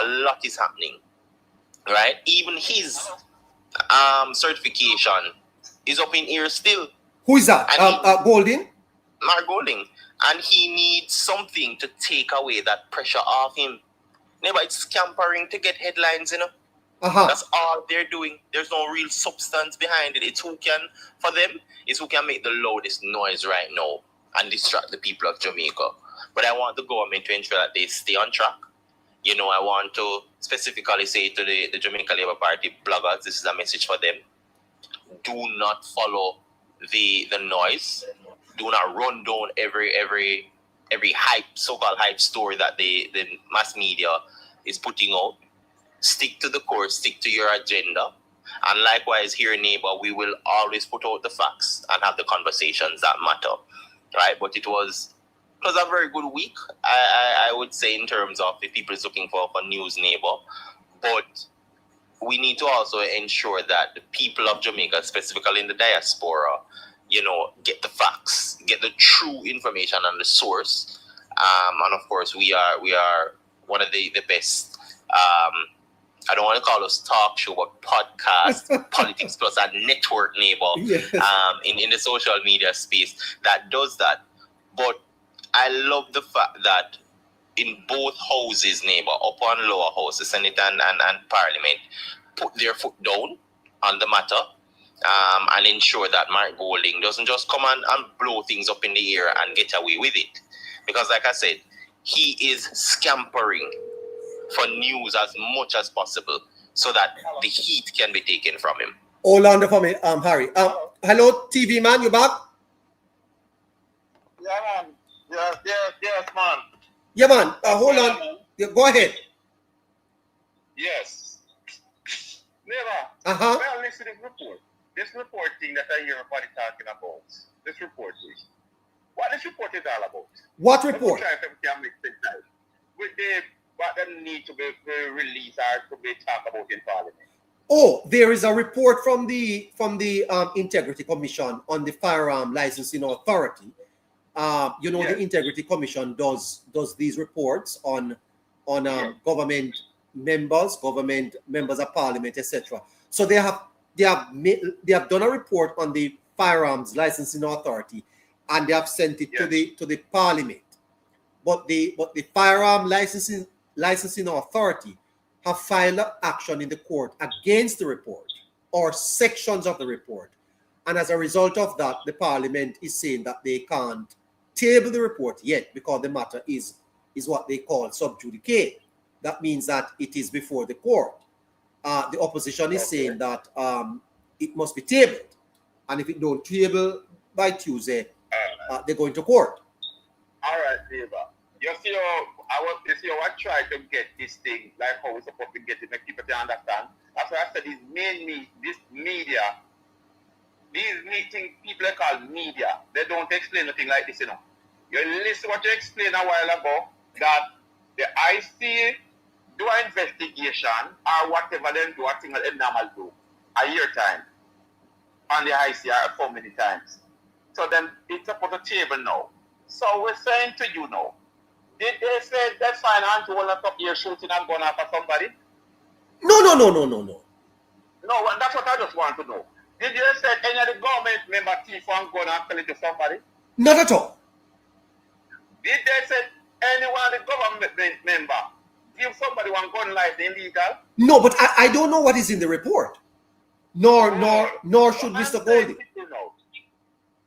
A lot is happening, right? Even his certification is up in air still. Who is that? Golding? Mark Golding. And he needs something to take away that pressure off him. Neighbor, it's scampering to get headlines, That's all they're doing. There's no real substance behind it. It's who can make the loudest noise right now and distract the people of Jamaica. But I want the government to ensure that they stay on track. I want to specifically say to the Jamaica Labour Party bloggers, this is a message for them. Do not follow the noise. Do not run down every so-called hype story that the mass media is putting out. Stick to the course, stick to your agenda. And likewise here, neighbor, we will always put out the facts and have the conversations that matter. Right? But it was a very good week, I would say, in terms of if people is looking for news, neighbor. But we need to also ensure that the people of Jamaica, specifically in the diaspora, get the facts, get the true information and the source. And of course, we are one of the best. I don't want to call us talk show, but podcast, politics plus a network, neighbor. Yes. In the social media space that does that. But I love the fact that in both houses, neighbor, upper and lower house, the Senate and Parliament, put their foot down on the matter. And ensure that Mark Golding doesn't just come and blow things up in the air and get away with it. Because like I said, he is scampering for news as much as possible so that the heat can be taken from him. Hold on for me, Harry. Hello, TV man, you back? Yeah, man. Yes, man. Yeah, man. Hold on. Yeah, go ahead. Yes. Never. Well, listen to this report. This report thing that I hear everybody talking about. This report is. What this report is all about. What report? With what they need to be released or to be talked about in Parliament. Oh, there is a report from the Integrity Commission on the Firearm Licensing Authority. The Integrity Commission does these reports on government members of Parliament, etc. So they have done a report on the Firearms Licensing Authority and they have sent it to the Parliament. But the firearm licensing authority have filed an action in the court against the report or sections of the report. And as a result of that, the Parliament is saying that they can't table the report yet because the matter is what they call sub judice. That means that it is before the court. The opposition is saying that it must be tabled. And if it don't table by Tuesday, they're going to court. All right, Neighbor. You see how I try to get this thing, like how we're supposed to get it, make people to understand. That's why I said these media, these meeting people are called media. They don't explain nothing like this, you know. You listen what you explained a while ago, that the IC do an investigation or whatever they do, a thing that they normal do, a year time. On the IC for many times. So then it's up on the table now. So we're saying to you now, did they say that's fine and to hold up here shooting and gun after somebody? No. No, that's what I just want to know. Did you say any of the government member thief and gun and tell it to somebody? Not at all. Did they say any one of the government member give somebody one gun license illegal? No, but I don't know what is in the report. Nor should Mr. Goldie.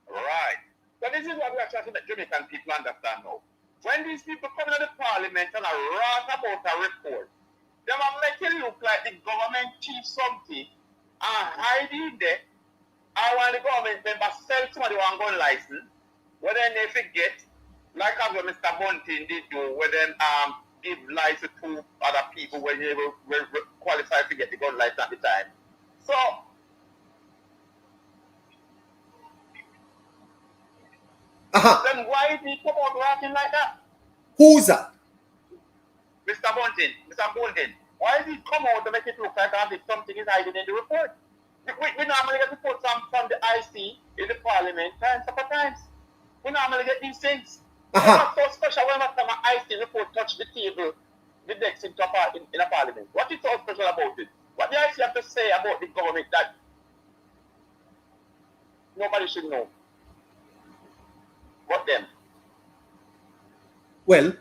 Right. So this is what we are trying to make Jamaican people understand now. When these people come to the Parliament and are wrong about a report, they will make it look like the government chief something and hide it there. And when the government member sell somebody one gun license, where then they forget, like how Mr. Bunting did do, where then give license to other people when they were qualified to get the gun license at the time. So, then why did he come out rapping like that? Who's that? Mr. Bunting, Mr. Golden. Why did he come out to make it look like as if something is hiding in the report? We normally get reports from the IC in the Parliament times upon times. We normally get these things. It's not so special when an IC report touch the table, the decks in a Parliament. What is so special about it? What do I have to say about the government that nobody should know? What them? Well,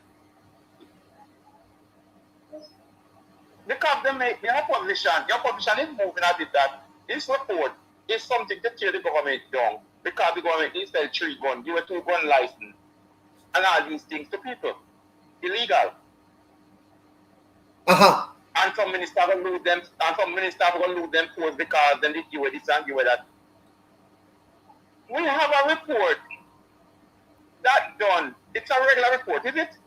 because they make your position is moving at it that this report is something to tear the government down because the government needs to sell 3 guns, give a 2-gun license, and all these things to people. Illegal. And some ministers will lose them, and some ministers will lose them posts because then they give this and give that. We have a report that done. It's a regular report, is it?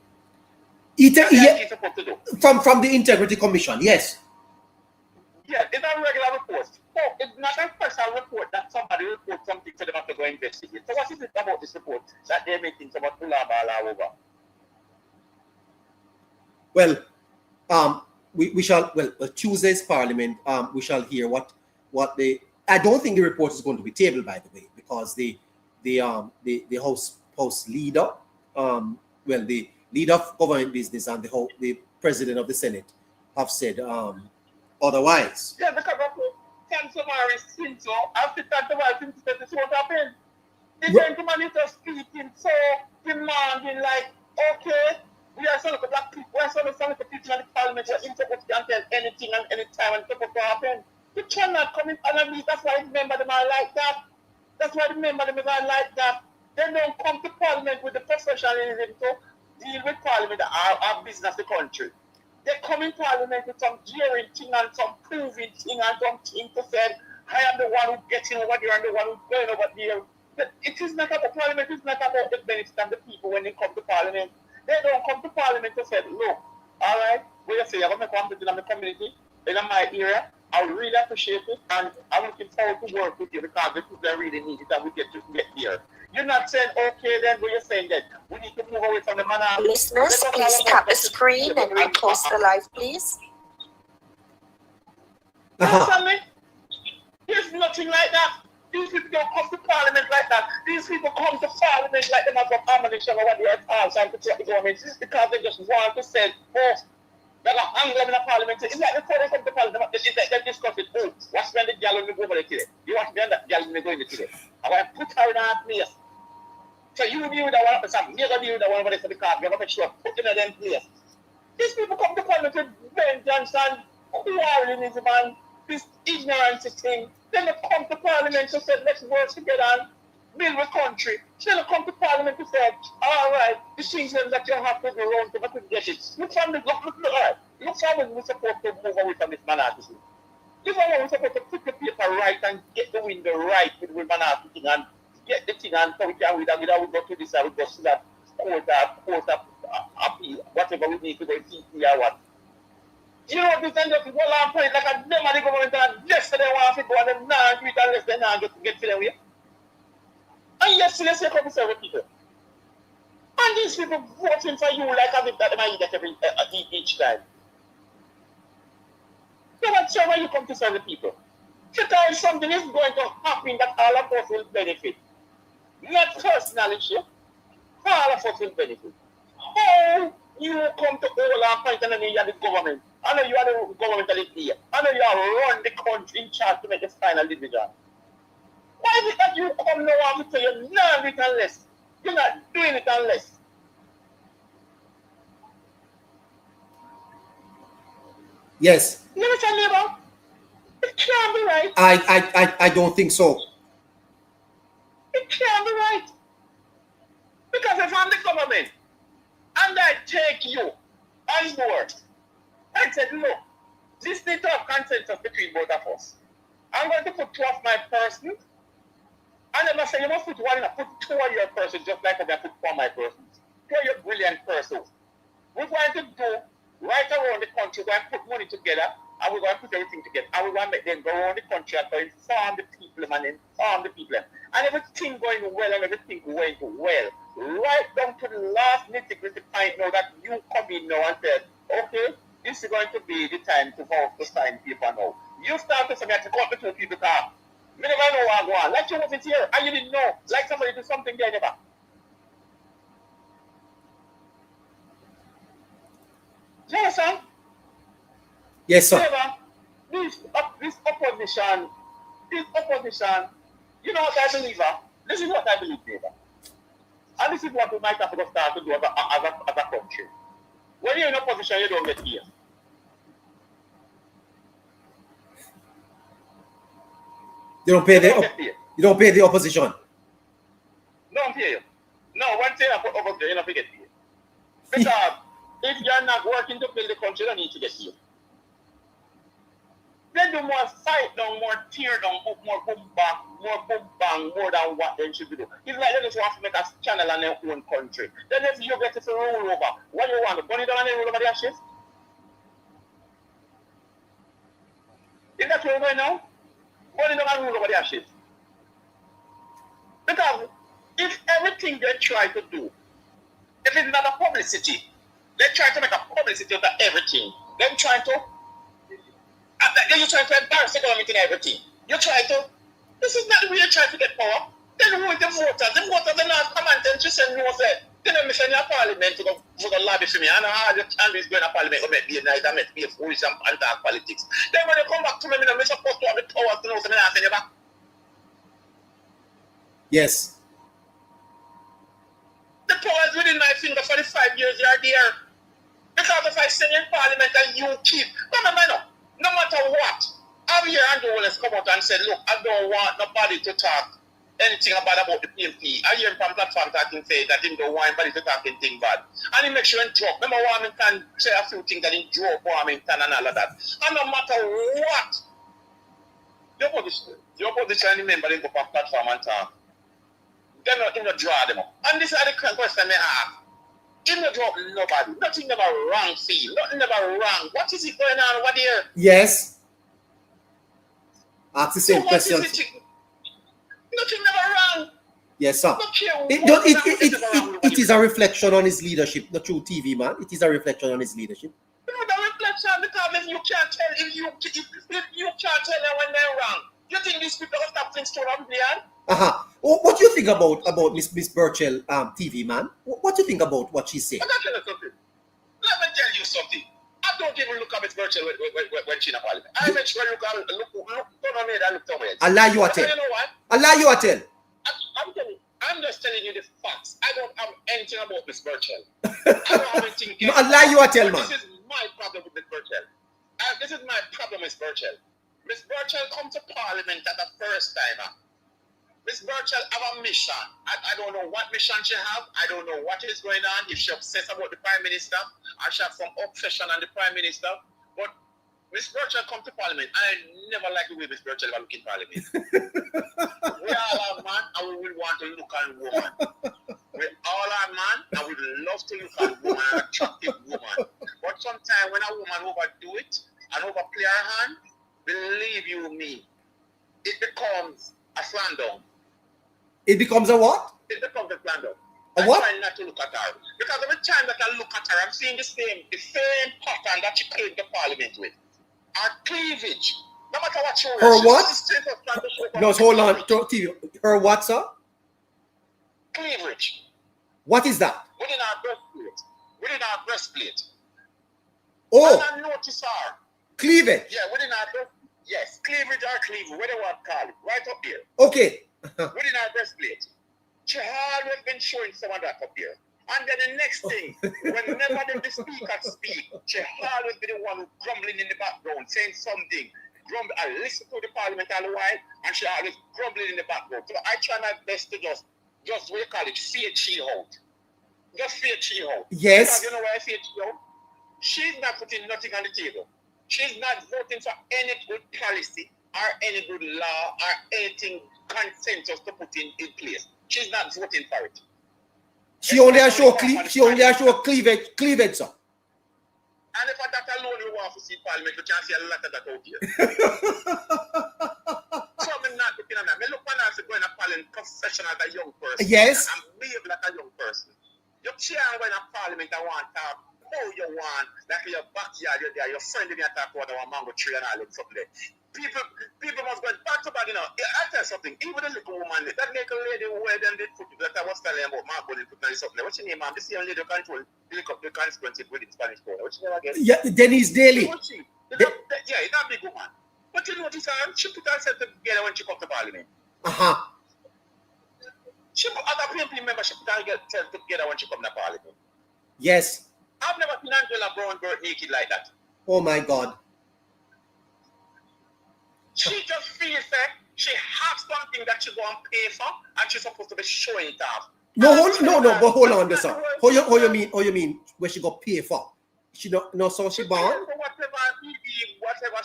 It's supposed to do. From the Integrity Commission, yes. Yeah, it's a regular report. So it's not a special report that somebody reports something to them have to go investigate. So what is it about this report that they're making so much all over? Well, we shall, Tuesday's Parliament, we shall hear what they. I don't think the report is going to be tabled, by the way, because the House leader, the leader of government business and the president of the Senate have said otherwise. Yeah, because Councilor is saying so. After that, this won't happen. The gentleman is just speaking so demanding, like, okay. We are some of the black people, we are some of the people in the Parliament who are supposed to tell anything and any time and supposed to happen. You cannot come in and me. That's why I remember them are like that. That's why I remember them are like that. They don't come to Parliament with the professionalism to deal with Parliament our business the country. They come in Parliament with some jeering thing and some proving thing and some thing to say, I am the one who gets in over there and the one who's going over there. But it is not about Parliament, it's not about the benefits of the people when they come to Parliament. They don't come to Parliament to say, look, all right, we say you're going to come in the community, in my area, I really appreciate it, and I'm looking forward to work with you because the people really need it and we get there. You're not saying, okay, then, but you're saying that we need to move away from the manner. Listeners, please tap the screen and repost the live, please. There's nothing like that. These people don't come to Parliament like that. These people come to Parliament like them as a ammunition or what they are trying to take the government because they just want to say, oh, they're going to hang them in the Parliament. It's like before they come to Parliament, it's like they discuss it. Oh, what's when the girl when we go over there today? You want to be on that girl when we go in there today? I'm going to put her in our place. So you deal with that one person, you're going to deal with that one over there for the card, you're going to make sure put in them place. These people come to Parliament with vengeance and quarrelism and this ignorance thing. Then they come to Parliament to say, let's work together and build a country. Then they come to Parliament to say, all right, the things that you have to do around to get it. Look from the look, all right. Look from when we're supposed to move away from this monarchy. Look from when we're supposed to put the paper right and get the window right with the monarchy thing and get the thing and so we can we go to this and we go to that court appeal, whatever we need to go see or what. You know this and just go along for it like a them and the government and yesterday want to go and them now do it unless they now get to the way. And yesterday they come to serve people. And these people voting for you like as if that they might get every each time. So what's why you come to serve the people? Because something is going to happen that all of us will benefit. Not personally, all of us will benefit. How you come to all our point and then you are the government. I know you are the government that is here. I know you are run the country in charge to make the final division. Why is it that you come now and say you're not doing it unless? You're not doing it unless. Yes. Never tell me about. It can't be right. I don't think so. It can't be right. Because if I'm the government and I take you on board and said, look, this needs to have consensus between both of us. I'm going to put two of my persons. And then I say, you must put one in, put two of your persons just like I put four of my persons. Two of your brilliant persons. We're going to do right around the country, we're going to put money together, and we're going to put everything together. And we're going to make them go around the country and inform the people and inform the people. And everything going well and everything going well. Right down to the last nitty-gritty point now that you come in now and said, okay, this is going to be the time to vote to sign paper now. You start to say, I have to cut the two people car. You never know what I'm going. Like you wasn't here and you didn't know. Like somebody did something there never. Yes, sir. Yes, sir. This opposition, you know what I believe, this is what I believe, neighbor. And this is what we might have to start to do as a country. When you're in opposition, you don't get here. You don't pay the opposition. Don't pay you. No, one thing I put over there, you don't get here. Because if you're not working to build the country, you don't need to get here. They do more fight down, more tear down, more boom bang, more than what they should do. It's like they just want to make a channel on their own country. Then if you get to roll over, what do you want? To burn it down and then roll over their shit? Is that where we're going now? Burn it down and roll over their shit. Because if everything they try to do, if it's not a publicity, they try to make a publicity of everything. Them trying to then you try to embarrass the government in everything. You try to, this is not the way you try to get power. Then who is the voters? The voters are not come and just say no, say, then I'm sending a parliament to go lobby for me. I know how the time is going to parliament to make me a night and make me a foolish and talk politics. Then when they come back to me, I'm supposed to have the power to know something I send you back. Yes. The power is within my finger for the 5 years you are there. Because if I send you in parliament and you keep, no matter what, I've heard Andrew Holness come out and said, look, I don't want nobody to talk anything about the PMP. I hear him from platform talking say that he don't want anybody to talk anything bad. And he makes sure he drop. Remember Warmington say a few things that he drove Warmington and all of that. And no matter what, the opposition member they go from platform and talk. They're not draw them up. And this is the question they ask. He not drop nobody. Nothing never wrong, see. Nothing never wrong. What is it going on over there? Yes. Ask the same question. Nothing never wrong. Yes, sir. It is a reflection on his leadership, not through TV, man. It is a reflection on his leadership. No, the reflection because if you can't tell if you can't tell them when they're wrong. You think these people will stop things to run there? What do you think about Miss Burchell, TV man? What do you think about what she said? Let me tell you something. I don't even look at Miss Burchell when she's in a parliament. I make sure look on me and look somewhere. Allah you are tell. You know what? Allah you are tell. I'm telling you. I I'm just telling you the facts. I don't have anything about Miss Burchell. I don't have anything. No, a lie you are telling, man. This is my problem with Miss Burchell. This is my problem with Miss Burchell. Miss Burchell come to Parliament at the first time. Miss Burchell have a mission. I don't know what mission she have. I don't know what is going on. If she obsessed about the Prime Minister, or she have some obsession on the Prime Minister. But Miss Burchell come to Parliament. I never like the way Miss Burchell look in Parliament. We all are man and we will want to look at woman. We all are man and we love to look at woman, an attractive woman. But sometimes when a woman overdo it and overplay her hand, believe you me, it becomes a slander. It becomes a what? It becomes a slander. A what? I'm trying not to look at her. Because every time that I look at her, I'm seeing the same pattern that she came to Parliament with. Her cleavage. No matter what she wears. Her what? No, hold on. Her what, sir? Cleavage. What is that? Within our breastplate. Within our breastplate. Oh. And I notice her. Cleavage. Yeah, within our breastplate. Yes, cleavage or cleavage, whatever you want to call it. Right up here. Okay. Within our breastplate. She always been showing some of that up here. And then the next thing, whenever the speaker speak, she always be the one grumbling in the background, saying something. I listen to the Parliament all the while, and she always grumbling in the background. So I try my best to just what you call it, fade she out. Just fade she out. Yes. Because you know why I fade she out? She's not putting nothing on the table. She's not voting for any good policy or any good law or anything consensus to put in place. She's not voting for it. She only has show cleavage, sir. And if that alone you want to see Parliament, you can see a lot of that out here. So I'm not looking at that. I look when I was going to Parliament professional as a young person. Yes. And behave like a young person. You can't go in a Parliament and want to talk how you want, like your backyard, you're there, your friend in your talk about our mango tree and all that stuff there. People must go back to back, you know. I'll tell you something, even a little woman, that make a lady wear them, they put that I was telling about Marco, they put something there. What's your name, ma'am? This young lady control, the consequences with the Spanish code. What's your name again? Yeah, Denise Daly. Yeah, it's not a big woman. But you notice her, she put herself together when she come to Parliament. She put other PMP members, she put herself together when she come to Parliament. Yes. I've never seen Angela Brown naked like that. Oh my God. She just feels that she has something that she's going to pay for and she's supposed to be showing it off. No, but hold on, this sir. How you mean where she got paid for? She no, so she born? Whatever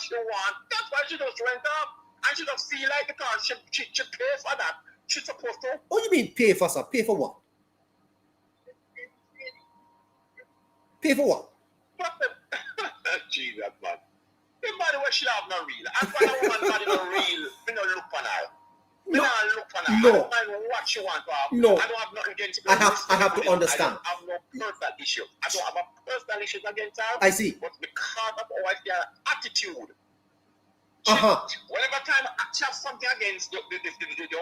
she want. That's why she just went up. And she just feel like because she pay for that. She's supposed to. What you mean pay for, sir? Pay for what? Pay for what? Jesus, man. The body what she have no real. And when a woman body no real, we don't look for her. We don't look for her. No. I don't mind what she want to have. No. I don't have nothing against her. I have to understand. I don't have no personal issue. I don't have a personal issue against her. I see. But because of our attitude. Whenever time she have something against the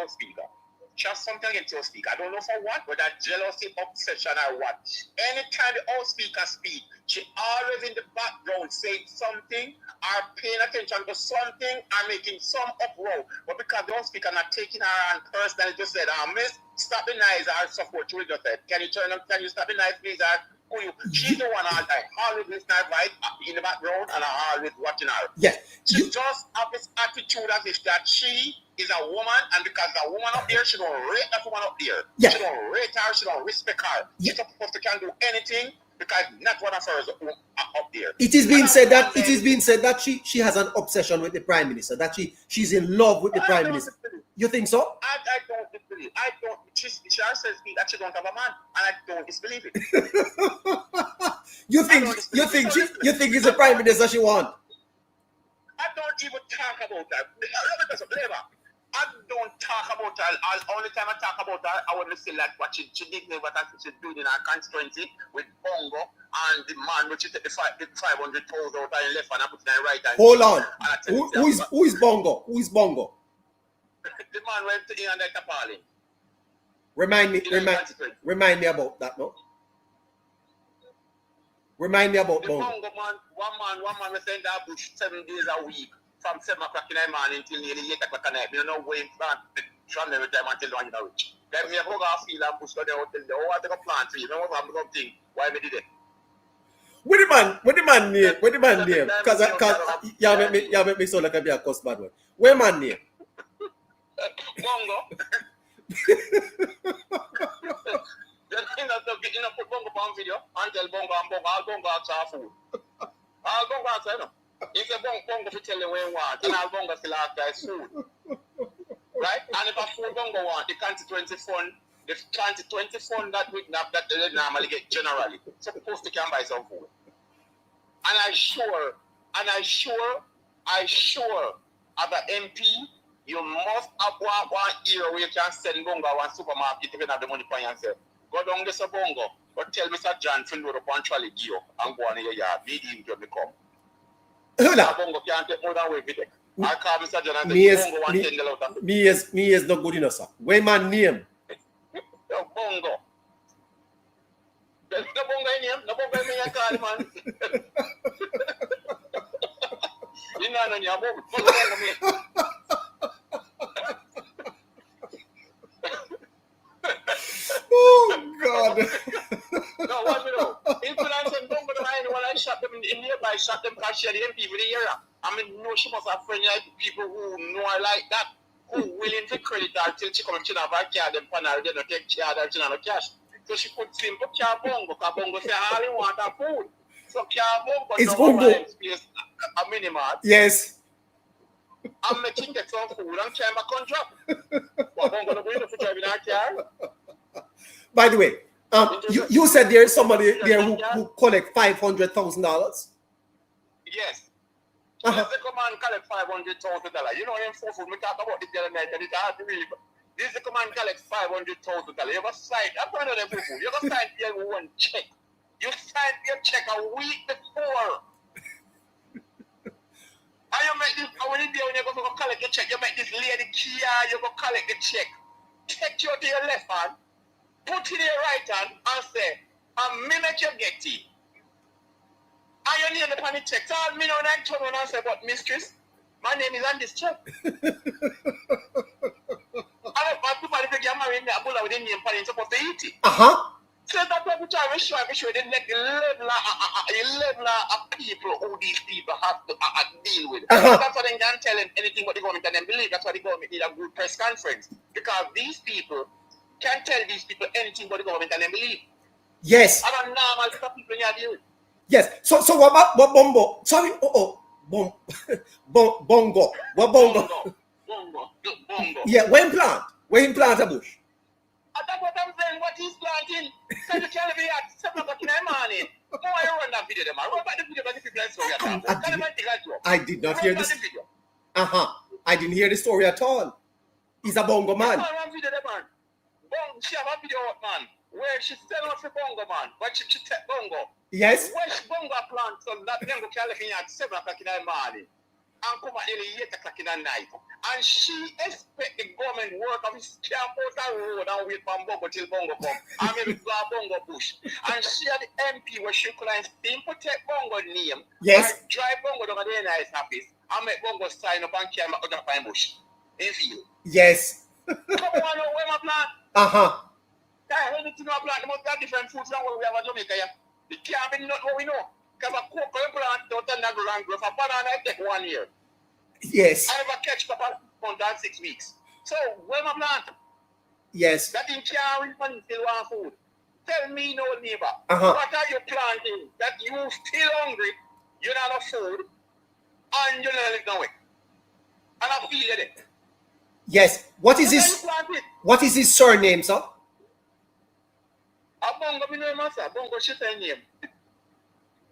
old speaker. She has something against your speaker. I don't know for what, whether jealousy, obsession, or what. Anytime the old speaker speaks, she always in the background saying something, or paying attention to something, or making some uproar. But because the old speaker not taking her on personally, just said, miss, stop the noise, or support you just said, can you stop the noise, please? She's the one all the time. Always listening right in the background, and I always watching her. Yes. She just have this attitude as if that she is a woman, and because the woman up there, she don't rate that woman up there. Yeah. She don't rate her, she don't respect her. She's supposed to can do anything because not one of her is up there. It is being said that she has an obsession with the Prime Minister, that she's in love with the Prime Minister. You think so? I don't disbelieve. She says that she don't have a man, and I don't disbelieve it. You think it's the Prime Minister she want? I don't even talk about that. I don't talk about her. Only time I talk about her, I want to say like what she did, what she's doing in her constituency with Bongo and the man which she take the 500,000 out and left and I put it in right hand. Hold on. Who is Bongo? Who is Bongo? The man went to England like a Parliament. Remind me about that, no? Remind me about the Bongo. Bongo man, one man was in that bush 7 days a week from 7 o'clock in the morning till nearly 8 o'clock at night. You know, waiting from every time until one you reach. Then we have to go field and push to the hotel. Oh, I take a plant tree. You know what I'm going to think? Why we did it? What the man name? Because you make me sound like I be a cuss bad one. Where man name? Bongo. You know, put Bongo on video and tell Bongo and Bongo, I'll Bongo outside food. I'll Bongo outside, no. If you Bongo to tell you where you want, then I'll Bongo still after his food. Right? And if a food Bongo want, the constituency fund that we that they normally get generally, supposed to can buy some food. And I sure, as an MP, you must have one year where you can send Bongo one supermarket if you have the money for yourself. Go down this Bongo, but tell Mr. John to load up one trolley gear and go on in your yard. Be the to become. Bongo can't take more than we take. I call Mr. John and say, Bongo want $10 out of it. Me is not good enough, sir. Where man name? Bongo. There's no Bongo in him. No Bongo in me, I call man. You know, no, you're Bongo. Bongo me. Oh, God. No, what we know? People are saying, Bongo, when I shot them in nearby, shot them because she had the MP for the area. I mean, no, she must have friends like people who know her like that, who willing to credit her till she come to have her car, them panel, they don't take care of her, she don't have cash. So she put simple car Bongo, because Bongo say, all you want are food. So car Bongo, it's Bongo. Space a minimum. Yes. I'm making get some food and carry my contract. What Bongo not going to put driving her car? By the way, you said there is somebody there who collect $500,000. Yes. Yes, they come and collect $500,000. You know, in food, we talk about it the other night, and it's hard to believe. This is come and collect $500,000. You have a site, I'm going to the food. You have a site here with one check. You sign your check a week before. And you make this, when you go to collect your check, you make this lady Kia, you go collect the check. Take you to your left hand, put it in your right hand, and say, and me make you get it. And you name the panic check. So I mean, when I turn around and say, but mistress, my name is on this check. I don't want to get married, I will have the name panic supposed to eat it. So that's what we try to show the level of people who these people have to deal with. That's what they can't tell them anything what the government and then believe. That's why the government need a good press conference. Because these people can't tell these people anything but the government and then believe. Yes. I don't know how people in your deal. Yes. So what about Bongo? Sorry. Bongo. What Bongo? Bongo. Yeah. When plant a bush? That's what I'm saying. What he's planting? Can you tell me at 7 o'clock in the morning? Oh, I run that video, them. I run back the video, but the people I did not hear this. I didn't hear the story at all. He's a Bongo man. I run video, man. She have a video, man, where she sell out for Bongo, man. But she take Bongo. Yes. Where she Bongo plant, so that them go California at 7 o'clock in the morning. And come at nearly 8 o'clock in the night. And she expect the government work of his camp out the road and wait for Bongo till Bongo come. And maybe go a Bongo bush. And she had the MP where she could simple take Bongo name. Yes. And drive Bongo down to the nice office and make Bongo sign up and carry out the fine bush. In field. Yes. Come on, where my plant? Anything I plant, they must have different foods than what we have in Jamaica. It can't be not what we know. Because a cocoa plant out and grow and grow. For banana, it take 1 year. Yes. I never catch up on that 6 weeks. So, where my plant? Yes. That in carry money still want food. Tell me, no neighbor. What are you planting that you still hungry, you don't have food, and you don't live nowhere? And I feel it. Yes. What is his surname, sir? A Bongo, my name, sir. Bongo, she say name.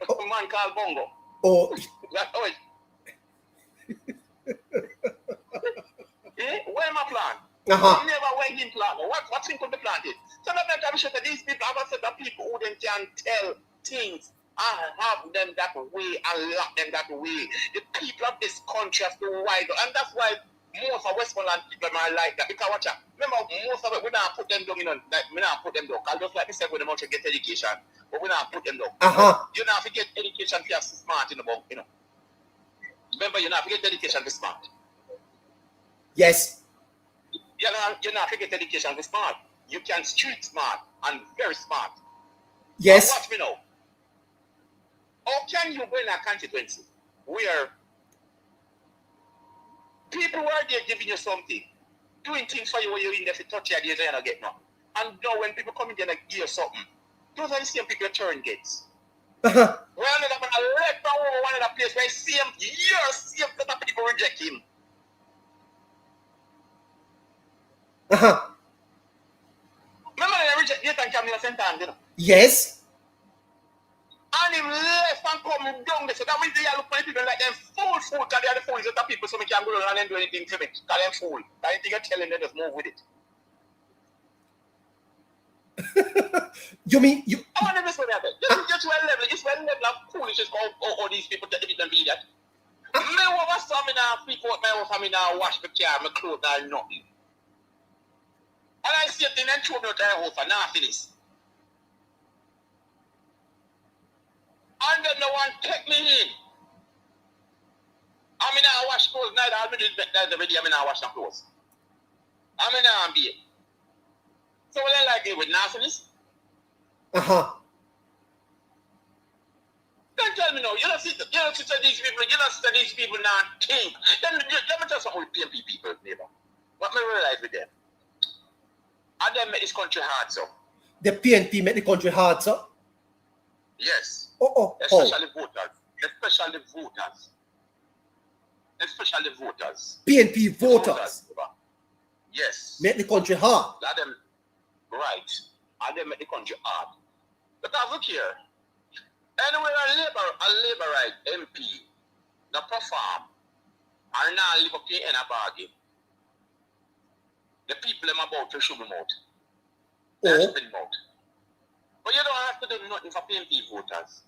A man called Bongo. Oh. That's how it. Where am I plant? Never went in plant. What's in the planted? So that I'm sure that these people have a set of people who then can tell things and have them that way and lock them that way. The people of this country have to wide up. And that's why most of Westmoreland people are like that. Because watch out. Remember, most of it, we don't put them down, you know, like, we don't put them down. Because just like we said, we don't want to get education, but we don't put them down. You don't have to get education to be smart in the book, you know. Remember, you're not forget education is smart. Yes. You're not forget education is smart. You can street smart and very smart. Yes. Now watch me now. How can you go in a constituency where people were there giving you something, doing things for you where you're in there for 30 years and you don't get nothing? And now when people come in there and give you something, those are the same people your turn gets. We're ended up in a left over one of the place where same set of people reject him. Remember they reject Nathan Camille Sentan, you know? Yes. And him left and come down there. So that means they are looking at people like them fool, because they are the fools that the people so we can't go around and do anything to me. Because they're fool. Anything you're telling them, just move with it. You mean you? I want to miss what happened. Just one level of foolishness all these people that didn't be that. Me over some in a freak out, me over some in a wash my car, my clothes, and nothing. And I see a thing and throw me out of the house and now finish. And then no one take me in. I'm in a wash clothes, neither I'll be doing that already, I'm in a wash some clothes. I'm in a beer. So what I like it with nastiness? Don't tell me no. You don't see these people now think. Let me tell something with PMP people, neighbor. What me realize with them? And them make this country hard, so. The PNP make the country hard, sir? Yes. Especially voters. PNP voters. Yes. Make the country hard. Let them, right. And they make the country hard. Because look here. Anywhere a Labourite MP that perform and now live up in a bargain, the people them about to shoot them out. That's been out. But you don't have to do nothing for PMP voters.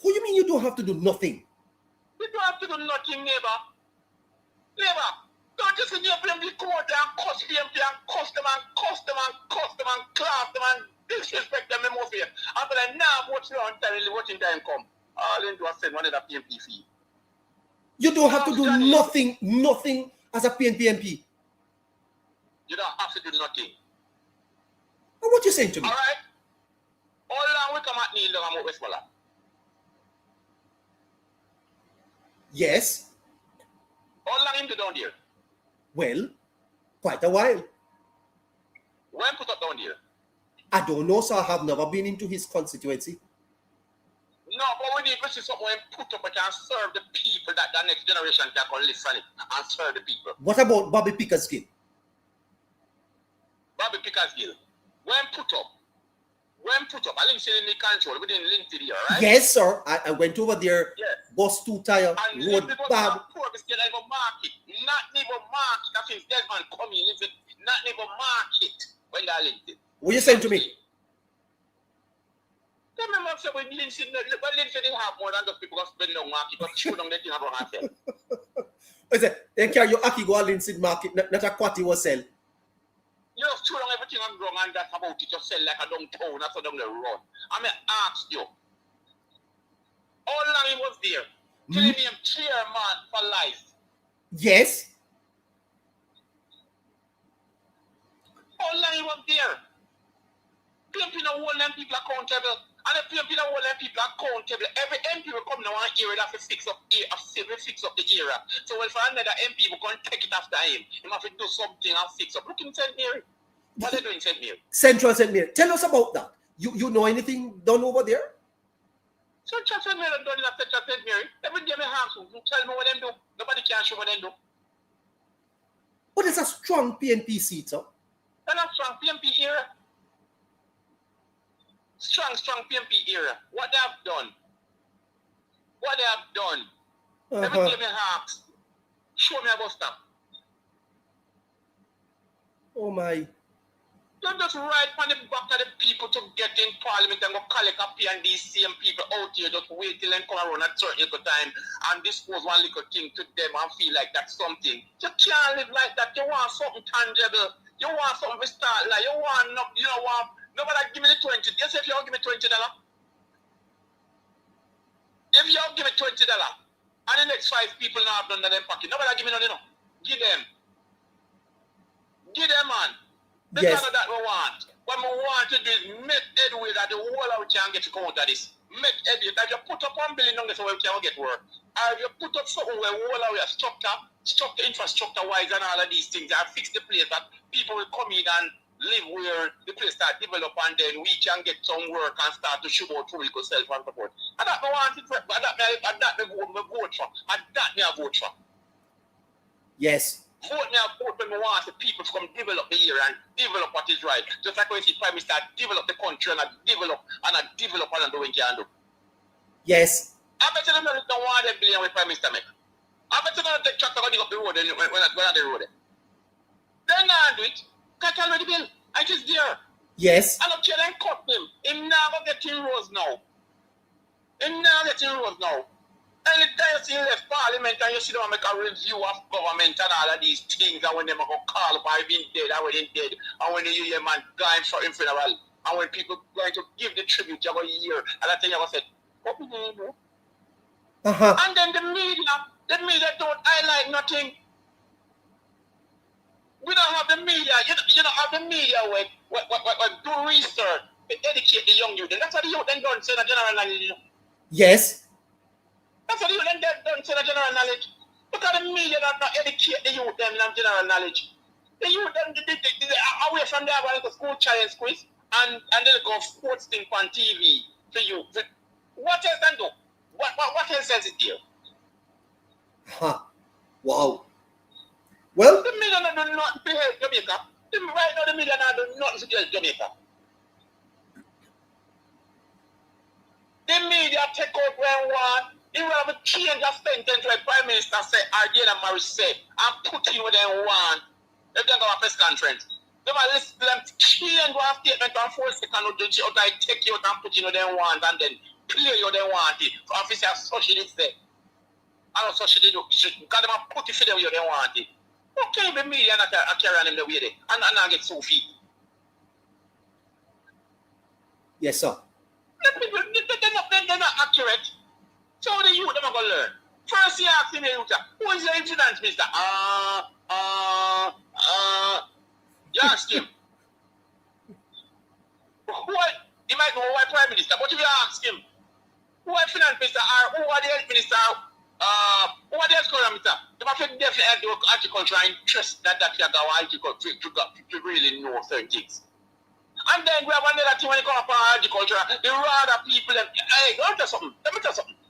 Who you mean you don't have to do nothing? You don't have to do nothing, neighbor. Neighbor, don't just in your PMP court and cuss PMP and cuss them and cuss them and cuss them and class them and disrespect them in more fear. After that, now watch your watching time come. All into a send one of the PMP fee. You don't have to do nothing as a PNP MP. You don't have to do nothing. What you saying to me? All right. All long we come at Neil down at Westmoreland. Yes. How long him to down there? Well, quite a while. When put up down there? I don't know, sir. I have never been into his constituency. No, but we need to see something put up and can serve the people that the next generation can go listen it and serve the people. What about Bobby Pickersgill? Bobby Pickersgill. When put up, I didn't see any control. We didn't link to there, right? Yes, sir. I went over there. Yes. Bus 2 tire. And road bad. Market. Not even market. That means dead man coming. Not even market when they linked it. What you saying to me? I remember saying when Lindsay didn't have more than those people who spend no market, but show them that you have a hand. I said, they carry your Aki go to Lindsay market, not a quati was sell. You know, show them everything I'm wrong and that's about it. Just sell like a downtown, that's how they run. I mean, ask you. How long he was there? Telling me I'm chairman for life. Yes. How long he was there? PMP no hold them people accountable. And the PMP no hold them people accountable. Every MP will come now and hear that to fix up the era. So if another MP will come and take it after him, he must do something and fix up. Look in St. Mary. What are they doing in St. Mary? Central St. Mary. Tell us about that. You know anything done over there? Central St. Mary done in Central St. Mary. Every day me ask you tell me what them do. Nobody can show what them do. But it's a strong PNP seat, sir. That's a strong PMP era. Strong PMP era. What they have done. Every day me ask. Show me about stuff. Oh my. Don't just ride on the back of the people to get in Parliament and go collect a pay and these same people out here just wait till them come around at certain little time and disclose one little thing to them and feel like that's something. You can't live like that. You want something tangible. You want something to start like. You want nobody give me the 20. Yes, if you don't give me $20. If you don't give me $20, And the next 5 people now have done in them pocket. Nobody give me none, you know. Give them. Give them, man. The Yes. kind of that we want. What we want to do is make headway that the whole of we can get to come out of this. Make headway that you put up $1 billion so we can get work. Or if you put up something where whole of we are structure infrastructure wise and all of these things and fix the place that people will come in and live where the place start develop and then we can get some work and start to show out who we could self and support. And that me want it for, and that me vote for. And that me I vote for. Yes. Vote me a vote when we want the people to come develop the area and develop what is right. Just like when we see Prime Minister develop the country and develop and do what we can do. Yes. I bet you don't want $1 billion with Prime Minister make. I bet you don't take tractor going up the road when on the road. Then I do it. Can't tell me the bill. I just there. Yes. And up here then cut him. Him now go get in rows now. Anytime you see left Parliament and you see them make a review of government and all of these things, and when they go call for being dead, and when they're dead, and when you hear man dying for him funeral, and when people going to give the tribute, you go hear, and I tell you what I said, what we doing, bro? And then the media don't highlight nothing. We don't have the media. You don't have the media where do research to educate the young youth. That's what the youth then don't say the general knowledge. Yes. That's what the youth then don't say the general knowledge. Look at the media that not educate the youth them in general knowledge. The youth them they away from there going to school challenge quiz and then go sports thing on TV to you. What else then do? What else is it here? Huh. Wow. Well, the media do not to help Jamaica. Right now, the media do not to help Jamaica. The media take out when one. They will have a change of sentence like Prime Minister said, Ardiana Maris said, and put in what they want. If they go to a press conference, they will listen to them change one statement and 4 seconds of the out, I take you out and put in what they want and then play what they want it. So officer socialist there. And also she did because they put it for them what they want it. Okay, the media not carry on them the way they and not get so feet. Yes, sir. The people they're not accurate. So the youth them are gonna learn. First you ask him, who is the finance minister? You ask him. You might know why prime minister, but if you ask him, who are finance minister or who are the health minister? Who are the health minister? They must definitely do agriculture and trust that you go agriculture to really know certain things. And then we have another thing when it comes up on agriculture, the rather people them, hey, go tell something. Let me tell something.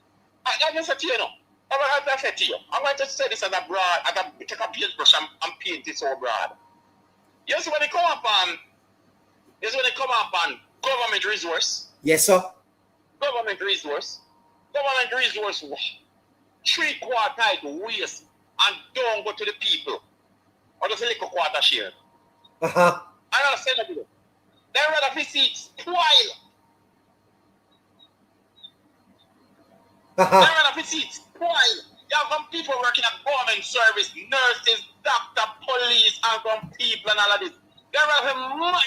I just said to you now. I'm going to say this as a broad, as a take a paintbrush and paint it so broad. Yes, when it come up on government resource. Yes, sir. Government resource 3/4 waste and don't go to the people. Or just a little quarter share. I don't say that to you. They rather see it spoil. They rather see it spoil. You have some people working at government service, nurses, doctor, police, and some people and all of this. They rather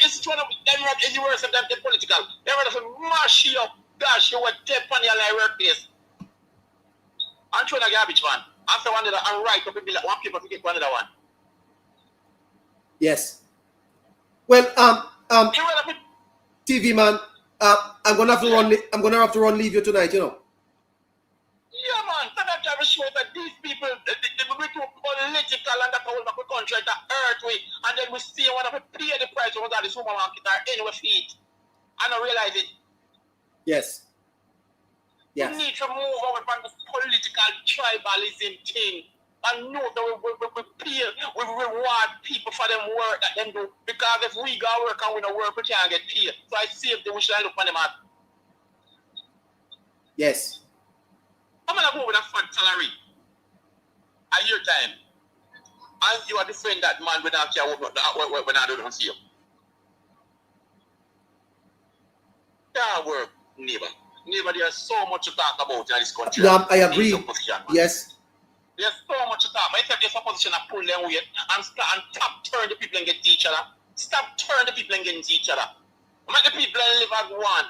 it's one of them is worse than the political. They rather mash you up, dash you with tape on your workplace. And throw the garbage man. After one another and write up people like one people to get one another one. Yes. Well, TV man, I'm gonna have to run leave you tonight, you know. Yeah man, so that I show that these people they be too political and that whole back the country that earth way and then we see one of them pay the price of that the supermarket are anywhere feet. And I realize it. Yes. Yes. We need to move away from this political tribalism thing and know that we reward people for them work that them do. Because if we go work and we don't work, we can't get paid. So I see if we should look on them at. Yes. I'm gonna go with a fat salary. A year time. And you are defend that man without care when I don't see you. That work, neighbor. Neighbor, there's so much to talk about in this country. Yeah, I agree. Yes. There's so much to talk about. If there's a position to pull them weight and stop turn the people and get each other. Stop turn the people and get each other. Make the people live as one.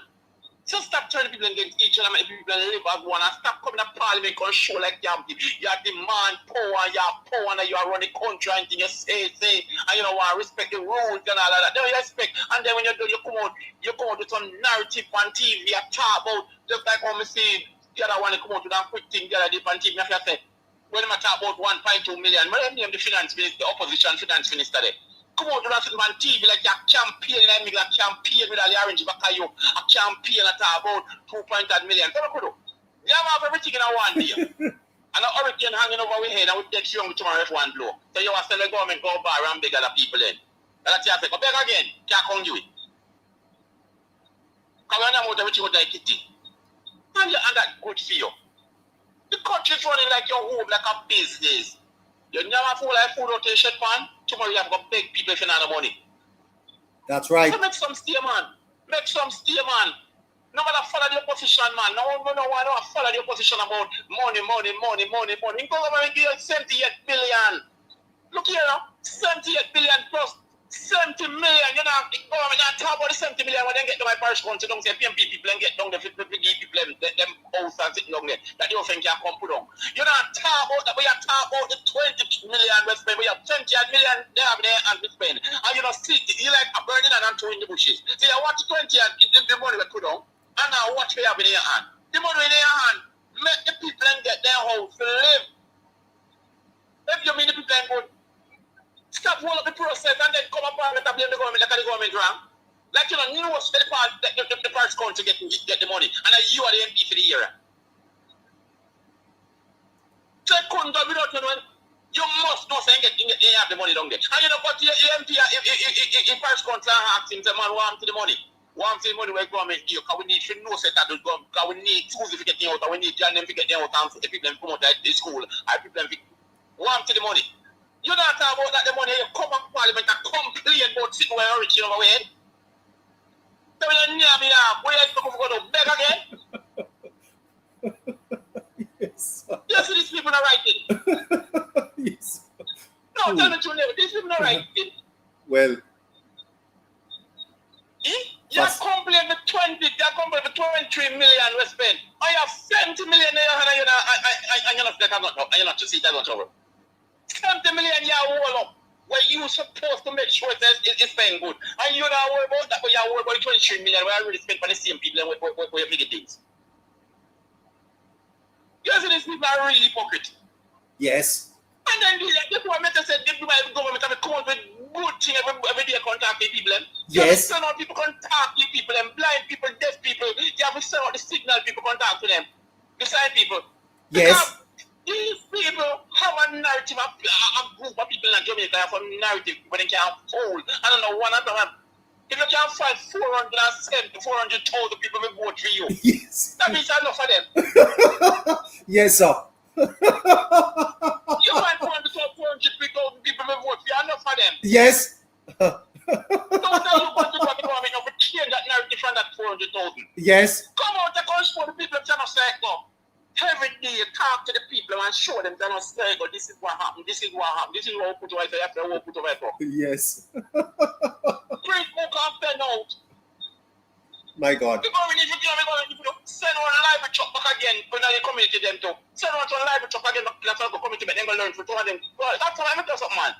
So stop turning people against each other, make people live as one, and stop coming to Parliament and show like you demand power, you have power, and you are running the country, and you say, and you don't want to respect the rules and all of that. Then you respect, and then when you do, you come out with some narrative on TV, you talk about, just like when we see the other one, you come out with that quick thing, the other day on TV, I say, when I talk about 1.2 million, what do you name the finance minister, the opposition finance minister there? Come on, do that on TV like you're campaigning, like a campaign with all the orange back of you, a campaign at about 2.8 million. So look, you have everything in a one day. And a hurricane hanging over our head, and we take you tomorrow if one blow. So you want to tell the government go bar and beg other people then. That's what you say, go beg again, can't come do it. Because we know everything with like it. And that's good for you. The country's running like your home, like a business. You never feel like food rotation pan. Tomorrow you have to beg people if you not the money. That's right. So make some stay, man. Make some stay, man. No matter follow the opposition, man. No one follow the opposition about money. In government give you 78 billion. Look here, 78 billion plus 70 million. You know, the government not talk about the 70 million when they get to my parish council. Don't say PMP people and get down there, people give people them house and sitting down there. That you think can come put down. You not talk about that, we are talk about the 20 million we spend. We have 20 million they have there and we spend. And you know, see, you like a burning and two in the bushes. See, I watch 20 and the money we put down. And now watch we have in your hand. The money in your hand, make the people and get their house to live. If you mean the people and go, stop all of the process and then come up and blame the government, like the government wrong. Like, you know, you know what's the parts going to get the money, and you are the MP for the year. So I couldn't do without you know, you must know saying you have the money down there. And you know, but the MP, if parts going to ask him, say, man, want to the money. Want to the money where government give, because we need to know that the government, because we need schools to get them out, and we need them to get them out, and the people come out of the school, and people want to the money. You don't talk about that the money, you come up Parliament and complain about sitting where you're rich in our head. So when you're near me now, where you come to beg again? Yes. You see these people are writing. Yes. No, tell me true, these people are writing. Well. You're complaining for 23 million we spend. I have 70 million in your hand and you're not to see that on trouble. 70 million you hold up where you're supposed to make sure it's paying good. And you're not worried about that, but you're worried about 23 million where I already spent for the same people and where you bigger things. You see, these people are really hypocrite. Yes. And then the government said the government have come out with good thing every day contact the people. Yes. You have to send out people contact the people and blind people, deaf people. You have to send out the signal people contact to them. The sight people. Yes. Because these people have a narrative, a group of people in Jamaica have a narrative, but they can't hold. I don't know, one of them. If you can't find 400,000 people will vote for you, yes. That means enough for them. Yes, sir. You find 400,000 people will vote for you, enough for them. Yes. Don't tell you what to do at the government, you change that narrative from that 400,000. Yes. Come out and show the people that say, no. Every day you talk to the people and show them that this is what happened, this is what happened, this is what we put away, after what we put away. Yes. Print book and pen out. My God. The government need to send one library truck back again for the community them too. Send one to a library truck again back to the community, but then go learn for two of them. That's why I'm doing something, man.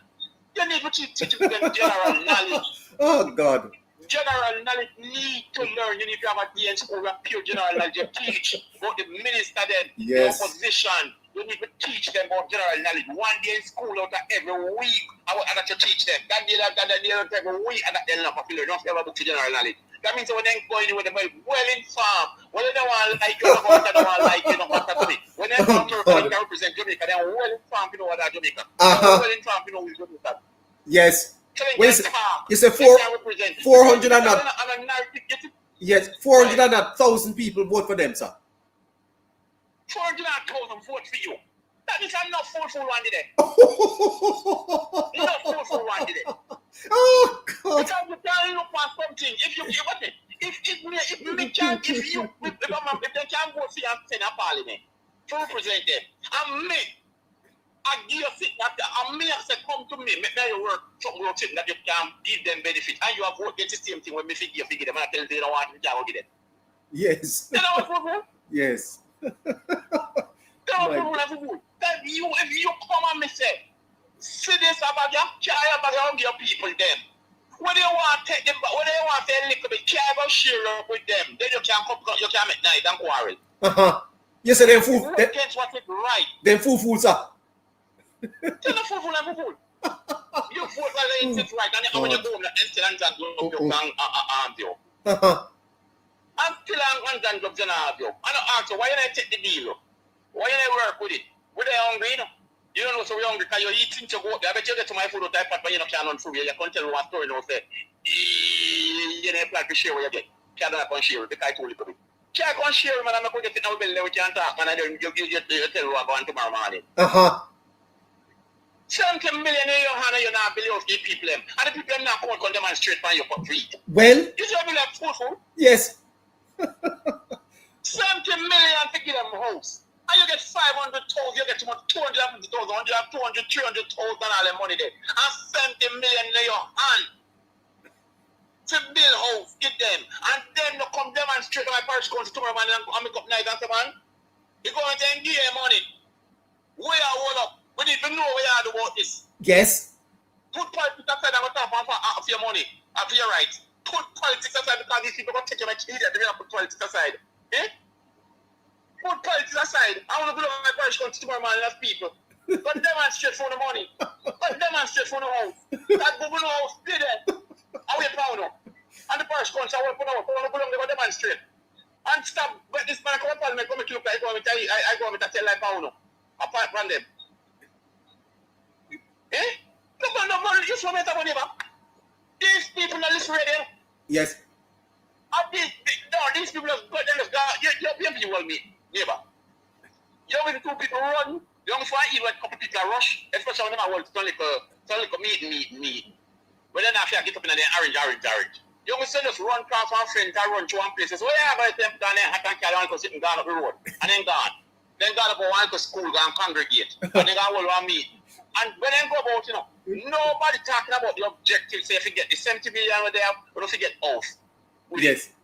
You need to teach them general knowledge. Oh God. General knowledge need to learn. You need to have a day in school where pure general knowledge. You teach about the minister then, yes. The opposition. You need to teach them about general knowledge. One day in school out of every week. I want to teach them. That day every week and that they're not popular. Don't ever book to general knowledge. That means when they go in with them well informed. When they don't want to like you, they don't want to like you, don't want to me. When they come to represent Jamaica, they're well informed, you know what that's Jamaica. Well informed, you know what Jamaica. Yes. What is it? You say 400 and not. Yes, 400 and not 1,000 people vote for them, sir. 400,000 vote for you. That means I'm not full one today. Not full one today. Oh God. Because you can't look for something. If they can't go see and send a parliament to represent them, and me. I give you sit that and me say come to me, make me work something that you can give them benefit. And you have worked the same thing when me figure them and I tell them they don't want to give them. Yes. You know what football? Yes. You know what football? That if you come and me say, see this about your child about your people them. When they want to take them, when they want to take a little bit, care about share up with them. Then you can make night and quarrel. You say them fool. Against what is right. Them fool, sir. Tell the fool and fool. You vote like it's right, and when you go home, incident and you can arm you. I'm still on and gloves and arm you. I don't ask you, why you not take the deal? Why you not work with it? Were they hungry, you know? You don't know so we're hungry because you're eating to go. I bet you get to my food type, but you know, can't run through. You can't tell what story, you know, say, you don't plan to share what you get. Can't share it because I told you to be. Can't share it, man. I'm not going to get it now, but we can't talk, man. And then you tell what going tomorrow morning. 70 million in your hand, you're not believe the people them. And the people them not come and demonstrate for your feet. Well, you should be like fool. Yes. 70 million to give them a house. And you get 500,000, you get 250,000, you have 200, 300,000 all the money there. And 70 million in your hand to build house, get them. And then you come demonstrate my parish council tomorrow morning and make up night and say, man, you go and then give them money. We are all up. We need to know where you are about this. Yes. Put politics aside and talk for your money, for your right. Put politics aside because these people are going to take your kid and they're going to put politics aside. Eh? Put politics aside. I want to go to my parish council tomorrow morning as people. But demonstrate for the money. But demonstrate for the house. That governor house, stay there. How are you proud of? And the parish council, I want to put on the demonstrate. And stop. But this man come up and come to look like I go to tell like Pauno. Apart from them. Eh? No, you saw me at money, man. These people are listening radio. Yes. And these people have got them. You're people me, neighbor. You know when two people run, you don't find even a couple people rush, especially when them are like a meat. But then after I get up in the orange. You know say just run past one friend and run to one place. So yeah, I got them down there, I can carry on to sit and down up the road. And then gone. Then got up one to school, go and congregate. And then got all one meet. And when they go about, nobody talking about the objective. Say if you get the 70 million over there, or if you get off. Yes.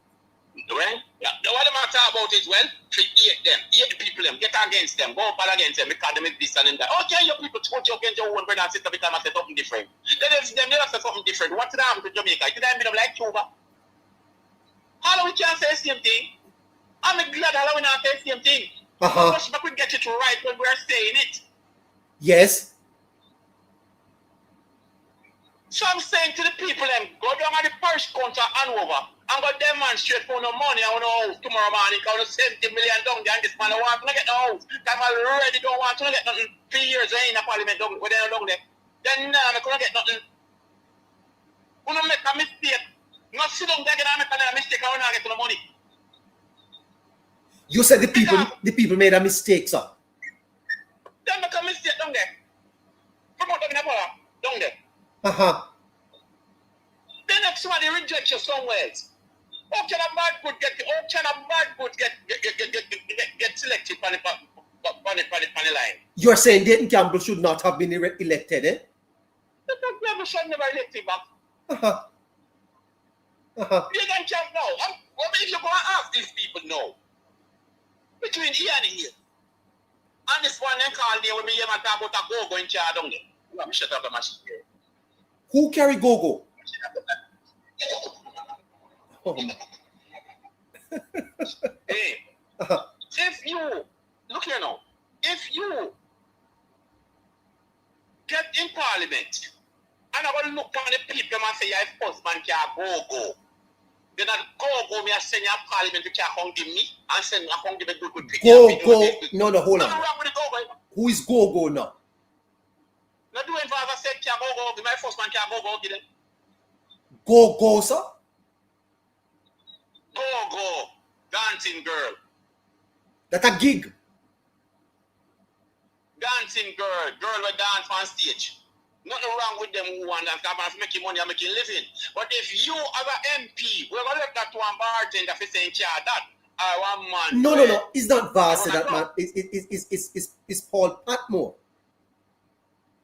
Right? Yeah. What I'm talking about is, well, to eat them, eat the people, them, get against them, go up against them, because them is this and that. Okay, your people touch you against your own brother and sister because I say something different. Then if them never say something different, what's the harm to Jamaica? Did I mean them like Cuba? How we can't say the same thing? I'm glad how we not say the same thing. Because we could get it right when we're saying it. Yes. So I'm saying to the people, go down at the parish council and over and go demonstrate for no money on no house tomorrow morning because 70 million down there and this man want to get no house. Because I already don't want to get nothing 3 years in the parliament down there. Then now I couldn't get nothing. We don't make a mistake. Not sit down there and make a mistake and we not get no money. You said the people made a mistake, sir. They make a mistake down there. Promote them in the power down there. Then if somebody rejects you somewhere else, how can a bad good get selected on the line? You're saying Dayton Campbell should not have been elected, eh? Dayton Campbell should never elected back. Dayton Campbell now. If you go and ask these people now, between here and here, and this one they call me when me hear man talk about a go-go in charge down there. Let me shut up the machine. Who carry go-go? Hey, if you look here now, if you get in parliament and I will look on the people and say your husband can go, then I go me and send your parliament to come give me and send me come give me good go. No, hold on. Nothing wrong with the go. Who is go now? Not doing father said can go, my first man can go give them. Go, sir? Go, dancing girl. That's a gig. Dancing girl will dance on stage. Nothing wrong with them who want to come and making money and making living. But if you as an MP, we're going to let that one bartender for saying, that I want man. No. It's not Vasa that man. It's Paul Patmore.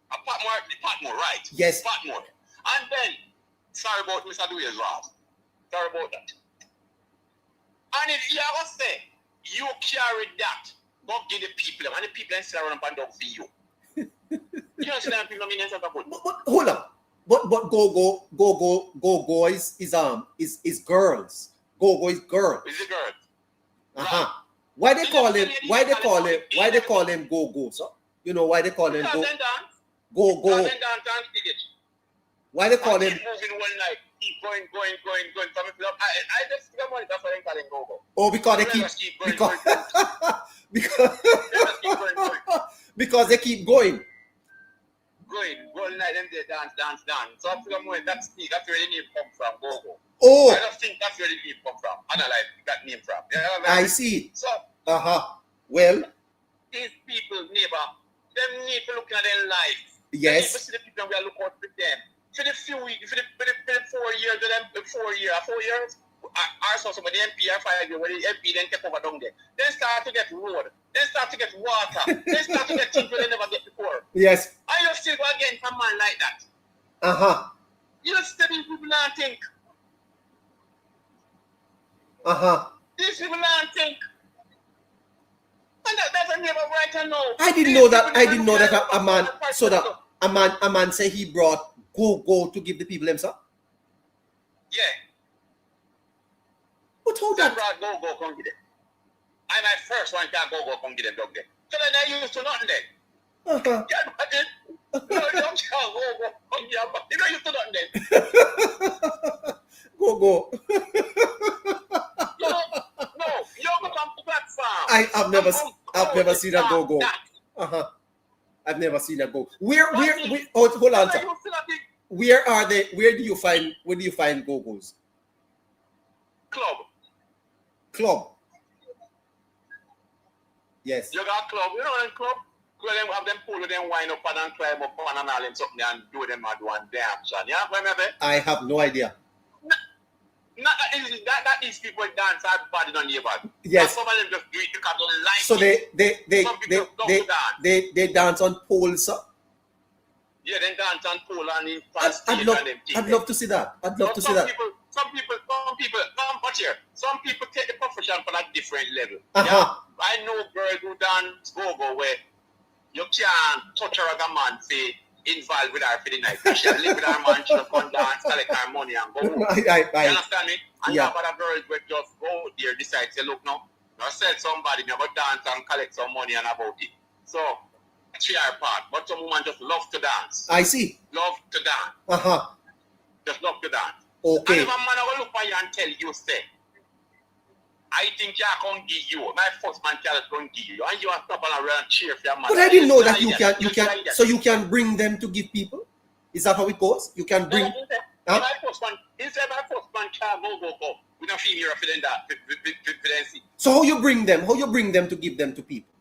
Patmore, right? Yes. Patmore. And then, sorry about Mr. Dewey's Ross. Sorry about that. And if you ever say, you carry that, go give the people, and the people then sit around and dog for you. You understand people mean something good? But hold on. But go is girls. Go is girls. Is it girls? Uh-huh. Why they call him go, sir? You know why they call him go? Why they call him? Keep moving one night, keep going. I just figure money, that's why they call him go. Oh, because they keep because they keep going. Going night, them they dance. So I figure money, that's where the name come from, go. Oh, I just think that's where the name come from. Analyze that name from. You know what I mean? I see. So well, these people, neighbor, them need to look at their life. Yes. They need to see the people we are looking out for them. For the few weeks, for the 4 years, the 4 years, I saw some of the MP or 5 years, where the MP then take over down there. They start to get road. They start to get water. They start to get things they never get before. Yes. And you still go against a man like that. You still people not think. These people not think. And that's a neighbor right and now. I didn't know that a man so that a man say he brought go to give the people them, sir. Yeah. But how that brought go come get them. I'm my first one can go come get them dog there. So then I used to nothing then. Yeah, but then you don't go come get them. You don't used to nothing then. Go. No, you go come to platform. I've never seen that go. I've never seen that go. Where hold on, sir. Where are they? Where do you find go-go's? Club. Yes. You got club. You know them club? Where them have them pull them wind up and climb up and all them something and do them and do and dance. You know what I mean? I have no idea. That is people dance bad on your body. Yes. Some of them just do it because So they like they dance on poles, sir. Yeah, then dance on pole and in I'd love to see that. Some people take the profession for that different level. Uh-huh. Yeah? I know girls who dance go where you can't touch her as a man, say, involved with her for the night. She live with her man, she'll come dance, collect her money and go home. You understand me? And you have other girls where just go there, decide, say, look, now sell somebody, now go dance and collect some money and about it. So, it's your part. But some women just love to dance. I see. Love to dance. Just love to dance. Okay. And if a man will look at you and tell you, say, I think I can give you. My first man can give you. And you are stop and cheer for your man. But I didn't know that you can so you can bring them to give people? Is that how it goes? You can bring my first man can go. We don't feel you're feeling that. So how you bring them? How you bring them to give them to people?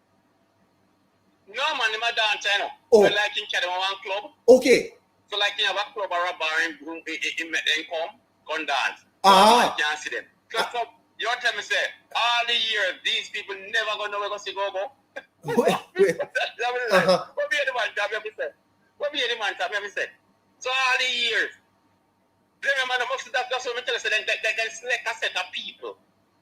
No man, in my dance, I know. Oh. But like in one club. Okay. So like you have a club or a bar in come dance. I can't see them. So you tell me say, all the years, these people never gonna know we're gonna see go. What be the man tap me say? What be the man tap me say? So all the years, remember that's what I tell you, they select a set of people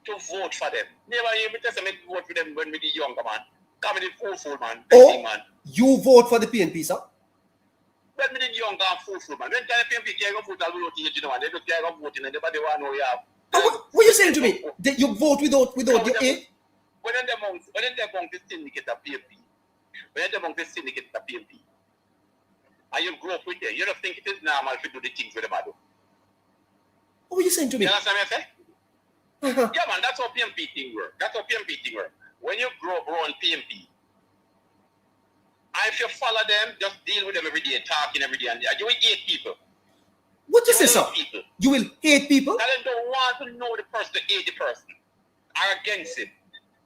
to vote for them. Never hear me tell me vote for them when we the younger man. Come in the fool man. Man. You vote for the PNP, sir? When me the younger fool man. When the PNP can't go vote, I will you know, they just can't go vote and everybody want to know you have. What are you saying to me? That you vote without your aid? When they among the syndicate of PNP, and you grow up with them, you don't think it is normal to do the things with the bad. What are you saying to me? You understand what I say? Yeah, man, that's how PNP thing work. When you grow up around PNP, and if you follow them, just deal with them every day, talking every day, and you will hate people. What you say, sir? You will hate people? And they don't want to know the person, to hate the person, are against it.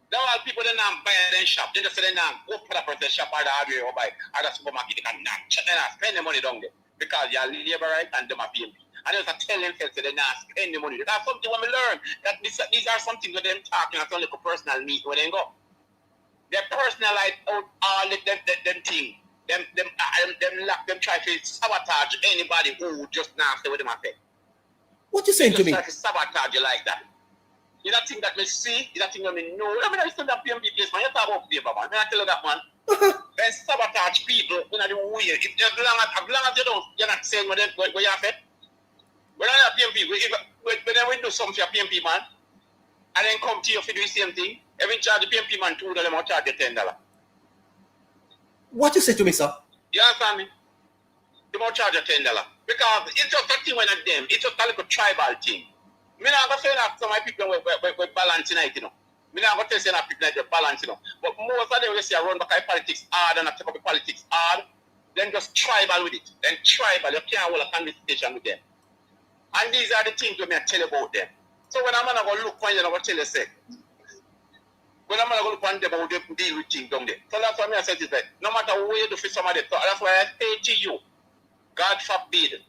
There are people that don't buy and shop. They just say they don't go for the person shop or the hardware or buy at the supermarket. They can spend the money down there because you are liberal and them are PNP. And they just tell themselves that they not spend the money. That's something when we learn. That these are some things that them talking about like a personal meet when they go. They personalize out all them things. Them try to sabotage anybody who just now say what them say. What you saying to me? Try to sabotage you like that. You don't think that me see, you don't think that me know. I mean, I still that PMP place, man. You talk about paper, man. I tell you that, man. Then sabotage people in the way. As long as you don't, you're not saying what you have it. When I have PMP, when we do something for PMP, man, and then come to you for do the same thing, every charge the PMP man $2, more charge you $10. What you say to me, sir? You understand me? You more charge you $10. Because it's just a thing when at them, it's just a little tribal thing. Me not gonna say that some of my people we balance tonight, you know. Me not gonna say that people like they balance, you know. But most of them will say I run back politics hard and I take up the politics hard, then just tribal with it. Then tribal, you can't hold a conversation with them. And these are the things we may tell about them. So when I'm gonna go look on you, I'm gonna tell you say. When I'm gonna go look on them, I'm gonna deal with things down there. So that's why I said this, no matter what you do for somebody, so that's why I say to you, God forbid.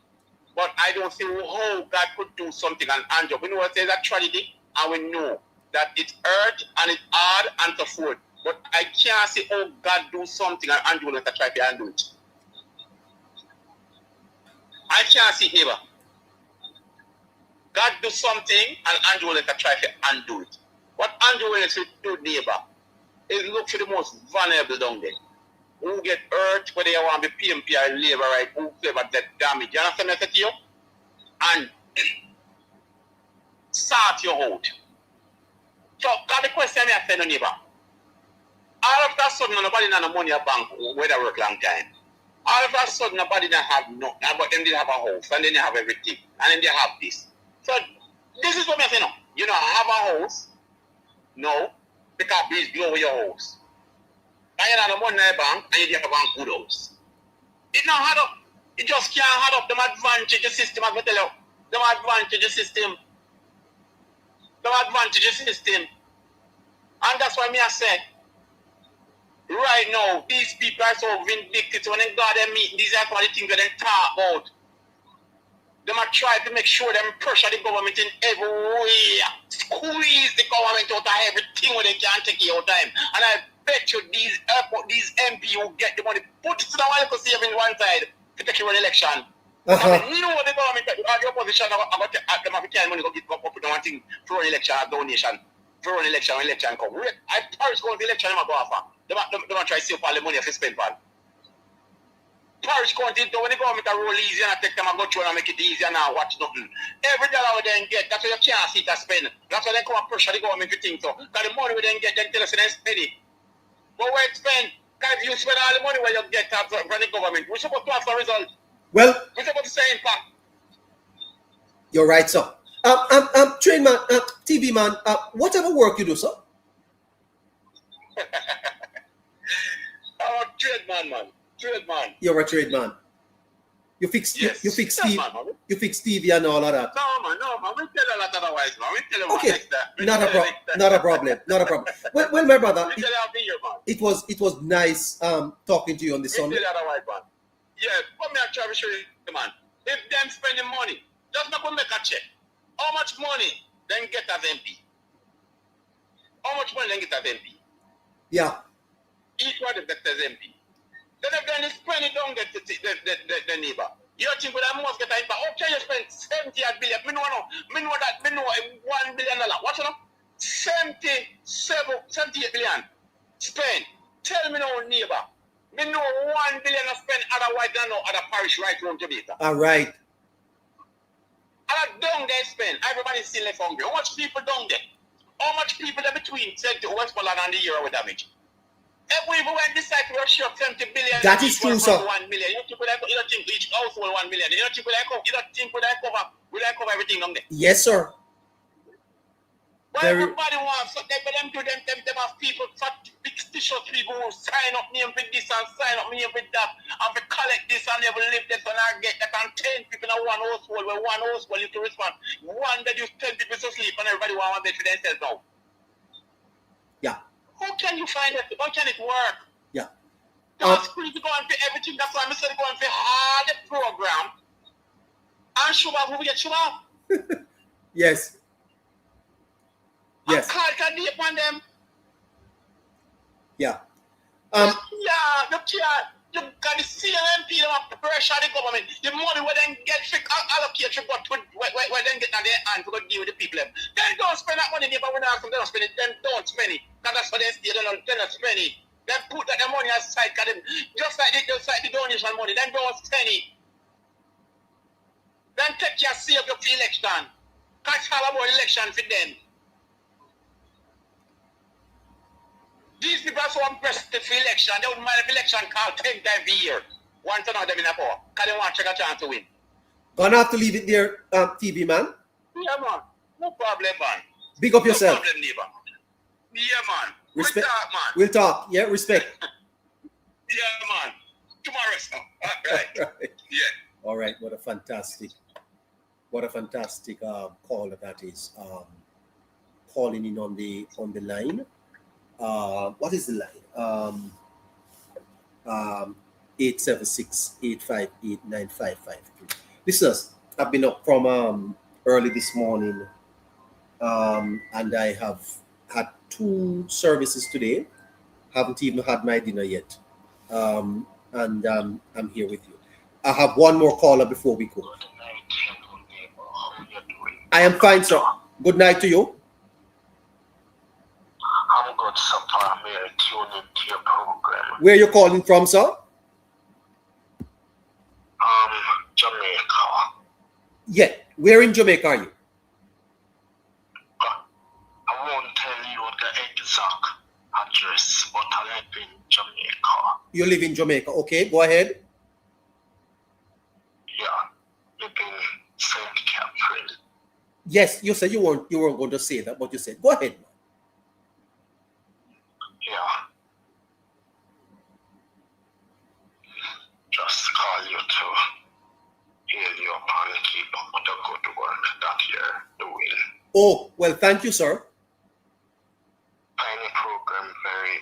But I don't see how God could do something. And Andrew, we know what says that tragedy, and we know that it's hurt and it's hard and so forth. But I can't see how God do something and Andrew will try to undo it. I can't see it never. God do something and Andrew will try to undo it. What Andrew will do, neighbor, is look for the most vulnerable down there. Who get hurt, whether you want to be PMP or labor, right? Whoever get damage. You understand what I say to you? And sort you out. So, got the question I say to neighbor. All of a sudden, nobody has no money in a bank where they work long time. All of a sudden, nobody don't have nothing, but then they have a house, and then they have everything, and then they have this. So, this is what I say now. You know, have a house. No, because please blow your house. And you have no money in the bank, and you have a good house. It not add up. It just can't add up. Them advantage the system, I tell you. Them advantage the system. Them advantage the system. And that's why I say, right now, these people are so vindictive. When they go to their meeting, these are some of the things that they talk about. They might try to make sure they pressure the government in every way. Squeeze the government out of everything where they can take your time. And I bet you these MP who get the money, put it to the while to save in one side to take your election. I mean, you know what the government, the opposition, about them have to money to get up with one thing for an election, a donation, for an election, when election come. I Paris going to the election, I'm going to go after. They might try to save all the money if they spend for. Parish County, when the government are roll easy and take them and go through and make it easy and now watch nothing. Every dollar we then get, that's why you can't see it spend. That's why they come and pressure the government to think so. Because the money we then get, then tell us they spend it. But where it spend? Because if you spend all the money where you get from the government, we're supposed to have some result. Well, we're supposed to say impact. You're right, sir. Train man, TV man, whatever work you do, sir. Trade man. Trade man. You're a trade man. You fix yes. you fix yes, Steve. Man. You fix TV and all of that. No man. We tell you that otherwise, man. We tell you okay. Not a problem. Well, my brother. It was nice talking to you on the Sunday. We tell you otherwise, man. Yeah, come here and try to show you, man. If them spending money, just not go make a check. How much money then get as MP? How much money then get as MP? Yeah. Each one of them as MP. Then again, you spend it, don't get the neighbor. You think with that most get a how can you spend 70 billion? Me know that $1 billion. What you know? 78 billion. Spend. Tell me now, neighbor. Me know $1 billion spend otherwise than no other parish right around Jamaica. All right. And down there spend. Everybody still left hungry. How much people down there? How much people there between Westmoreland and the Euro with damage? If we even went this side to share 70 billion, that is true, sir. 1 million. You don't think each household 1 million. You don't think will I cover everything on there? Yes, sir. But everybody wants so they them have people, fictitious people who sign up name with this and sign up name with that, and we collect this and they will live this and I get that and 10 people in one household where one household you to respond. One that you 10 people to sleep and everybody want one bed for themselves now. Yeah. How can you find it? How can it work? Yeah. That's crazy. Go and pay everything. That's why I said go and pay all the program. And sugar, who we get sugar? Yes. Yes. And card can be upon them. Yeah. Yeah, look here. You got the CNMP, them have pressure the government. The money where they get allocate to what where they get in their hand to go deal with the people. Then don't spend that money, neighbor. When they ask them, they don't spend it. Then don't spend it. That's what they stay. They don't spend it. Then put that the money aside. Just like the donation money. Then don't spend it. Then take your save your election. Catch all about election for them. These people are so impressed for election. They wouldn't mind if election called 10 times a year. Want to know them in a power. Because they want to take a chance to win. Gonna have to leave it there, TV man. Yeah, man. No problem, man. Big up yourself. No problem, neighbor. Yeah, man. Respect. We'll talk, man. We'll talk. Yeah, respect. Yeah, man. Tomorrow, sir. All right. Right. Yeah. All right. What a fantastic caller that is. Calling in on the line. What is the line? 876-858-9553. Listeners, I've been up from early this morning, and I have had 2 services today. Haven't even had my dinner yet, and I'm here with you. I have one more caller before we go. I am fine, sir. Good night to you. I'm good, sir. I'm here tuning to your program. Where are you calling from, sir? Jamaica. Yeah. Where in Jamaica are you? I won't tell you the exact address, but I live in Jamaica. You live in Jamaica. Okay, go ahead. Yeah, live in St. Catherine. Yes, you said you weren't going to say that, but you said go ahead. Yeah. Just call you to hail you up and keep up with the good work that you're doing. Oh, well, thank you, sir. Tiny program, very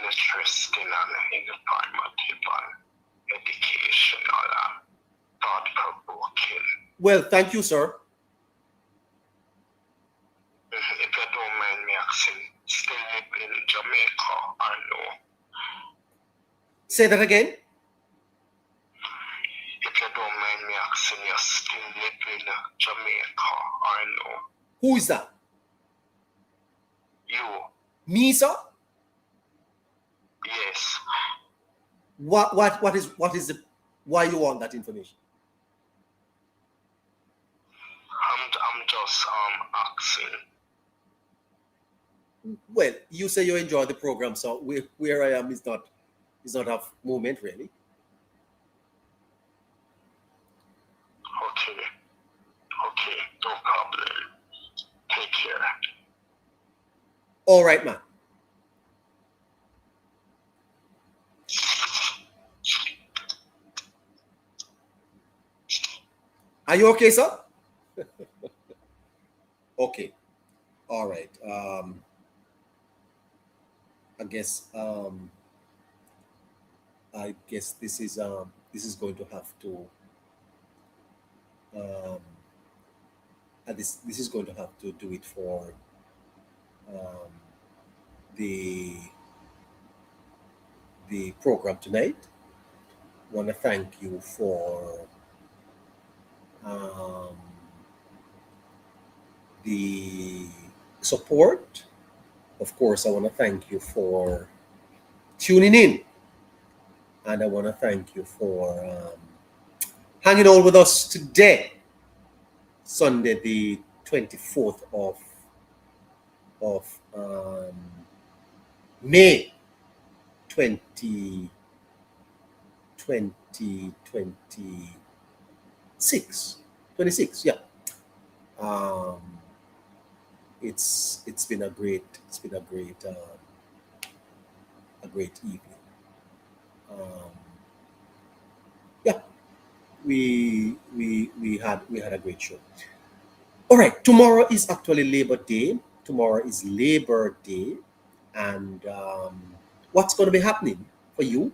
interesting and informative and educational and thought-provoking. Well, thank you, sir. If you don't mind me asking, still live in Jamaica or no? Say that again. If you don't mind me asking, you still live in Jamaica or no? Who is that? You. Me, sir? Yes. What is the why you want that information? I'm just asking. Well, you say you enjoy the program, so where I am is not of moment really. Okay, no problem. Take care. All right, man. Are you okay, sir? Okay. All right. I guess this is going to have to this is going to have to do it for the program tonight. I want to thank you for the support. Of course, I want to thank you for tuning in, and I want to thank you for hanging on with us today, Sunday, the 24th of May 26, yeah. It's been a great evening. Yeah, we had a great show. All right, tomorrow is actually Labor Day. And what's going to be happening for you?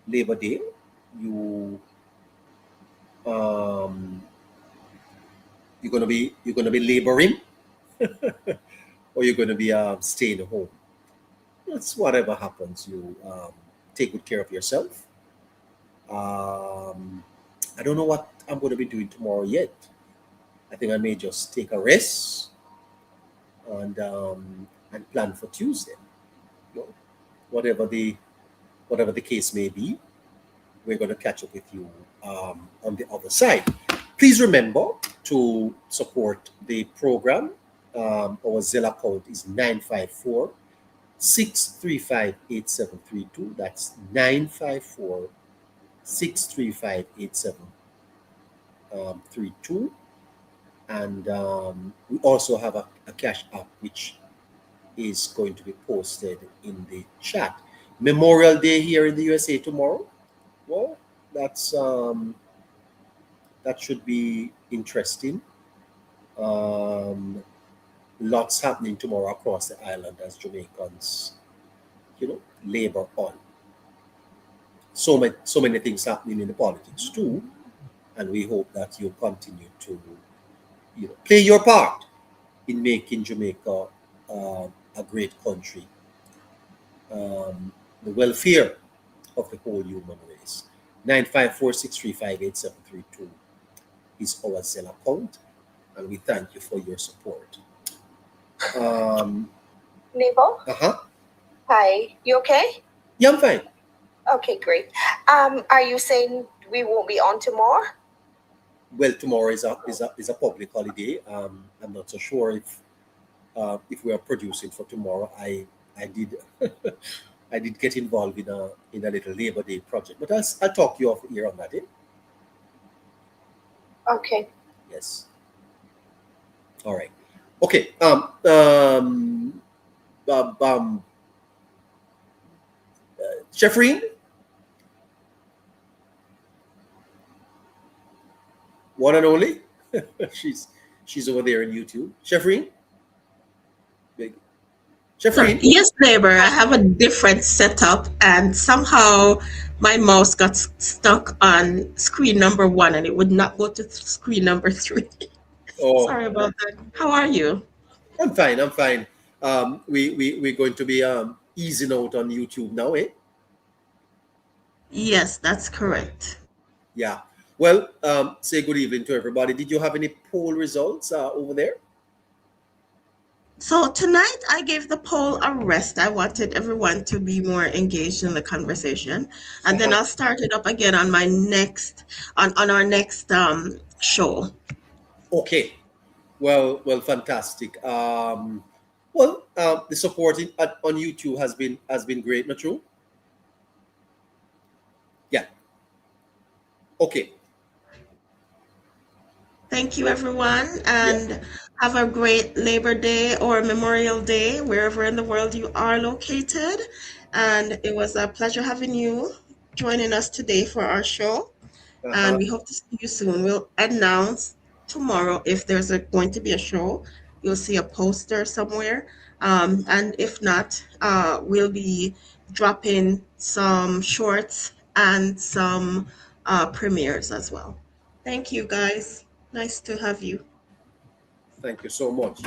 Labor Day, you're gonna be laboring, or you're gonna be staying home. That's whatever happens. You take good care of yourself, I don't know what I'm going to be doing tomorrow yet. I think I may just take a rest and plan for Tuesday. You know, whatever the case may be, we're going to catch up with you on the other side. Please remember to support the program. Our Zelle account is 954-635-8732. That's 954-635-8732. And we also have a cash app which is going to be posted in the chat. Memorial Day here in the USA tomorrow. Well, that's that should be interesting. Lots happening tomorrow across the island as Jamaicans, labor on. So many things happening in the politics too, and we hope that you continue to, play your part in making Jamaica a great country. The welfare of the whole human race. 954-635-8732 is our Zelle account, and we thank you for your support. Neighbor? Hi, you okay? Yeah, I'm fine. Okay, great. Are you saying we won't be on tomorrow? Well, tomorrow is a public holiday. I'm not so sure if we are producing for tomorrow. I did I did get involved in a little Labor Day project, but I'll talk you off the air on that. Okay. Yes. All right. Okay. Sheffreen, one and only. she's over there on YouTube. Sheffreen. Yes, neighbor. I have a different setup, and somehow my mouse got stuck on screen number 1, and it would not go to screen number 3. Oh, sorry about that. How are you? I'm fine. We're going to be easing out on YouTube now, eh? Yes, that's correct. Yeah. Well, say good evening to everybody. Did you have any poll results over there? So tonight I gave the poll a rest. I wanted everyone to be more engaged in the conversation, and then I'll start it up again on my next on our next show. Okay. Well, fantastic. The support on YouTube has been great, not true? Yeah. Okay. Thank you, everyone, and have a great Labor Day or Memorial Day, wherever in the world you are located. And it was a pleasure having you joining us today for our show. And we hope to see you soon. We'll announce tomorrow if there's going to be a show. You'll see a poster somewhere. And if not, we'll be dropping some shorts and some premieres as well. Thank you, guys. Nice to have you. Thank you so much.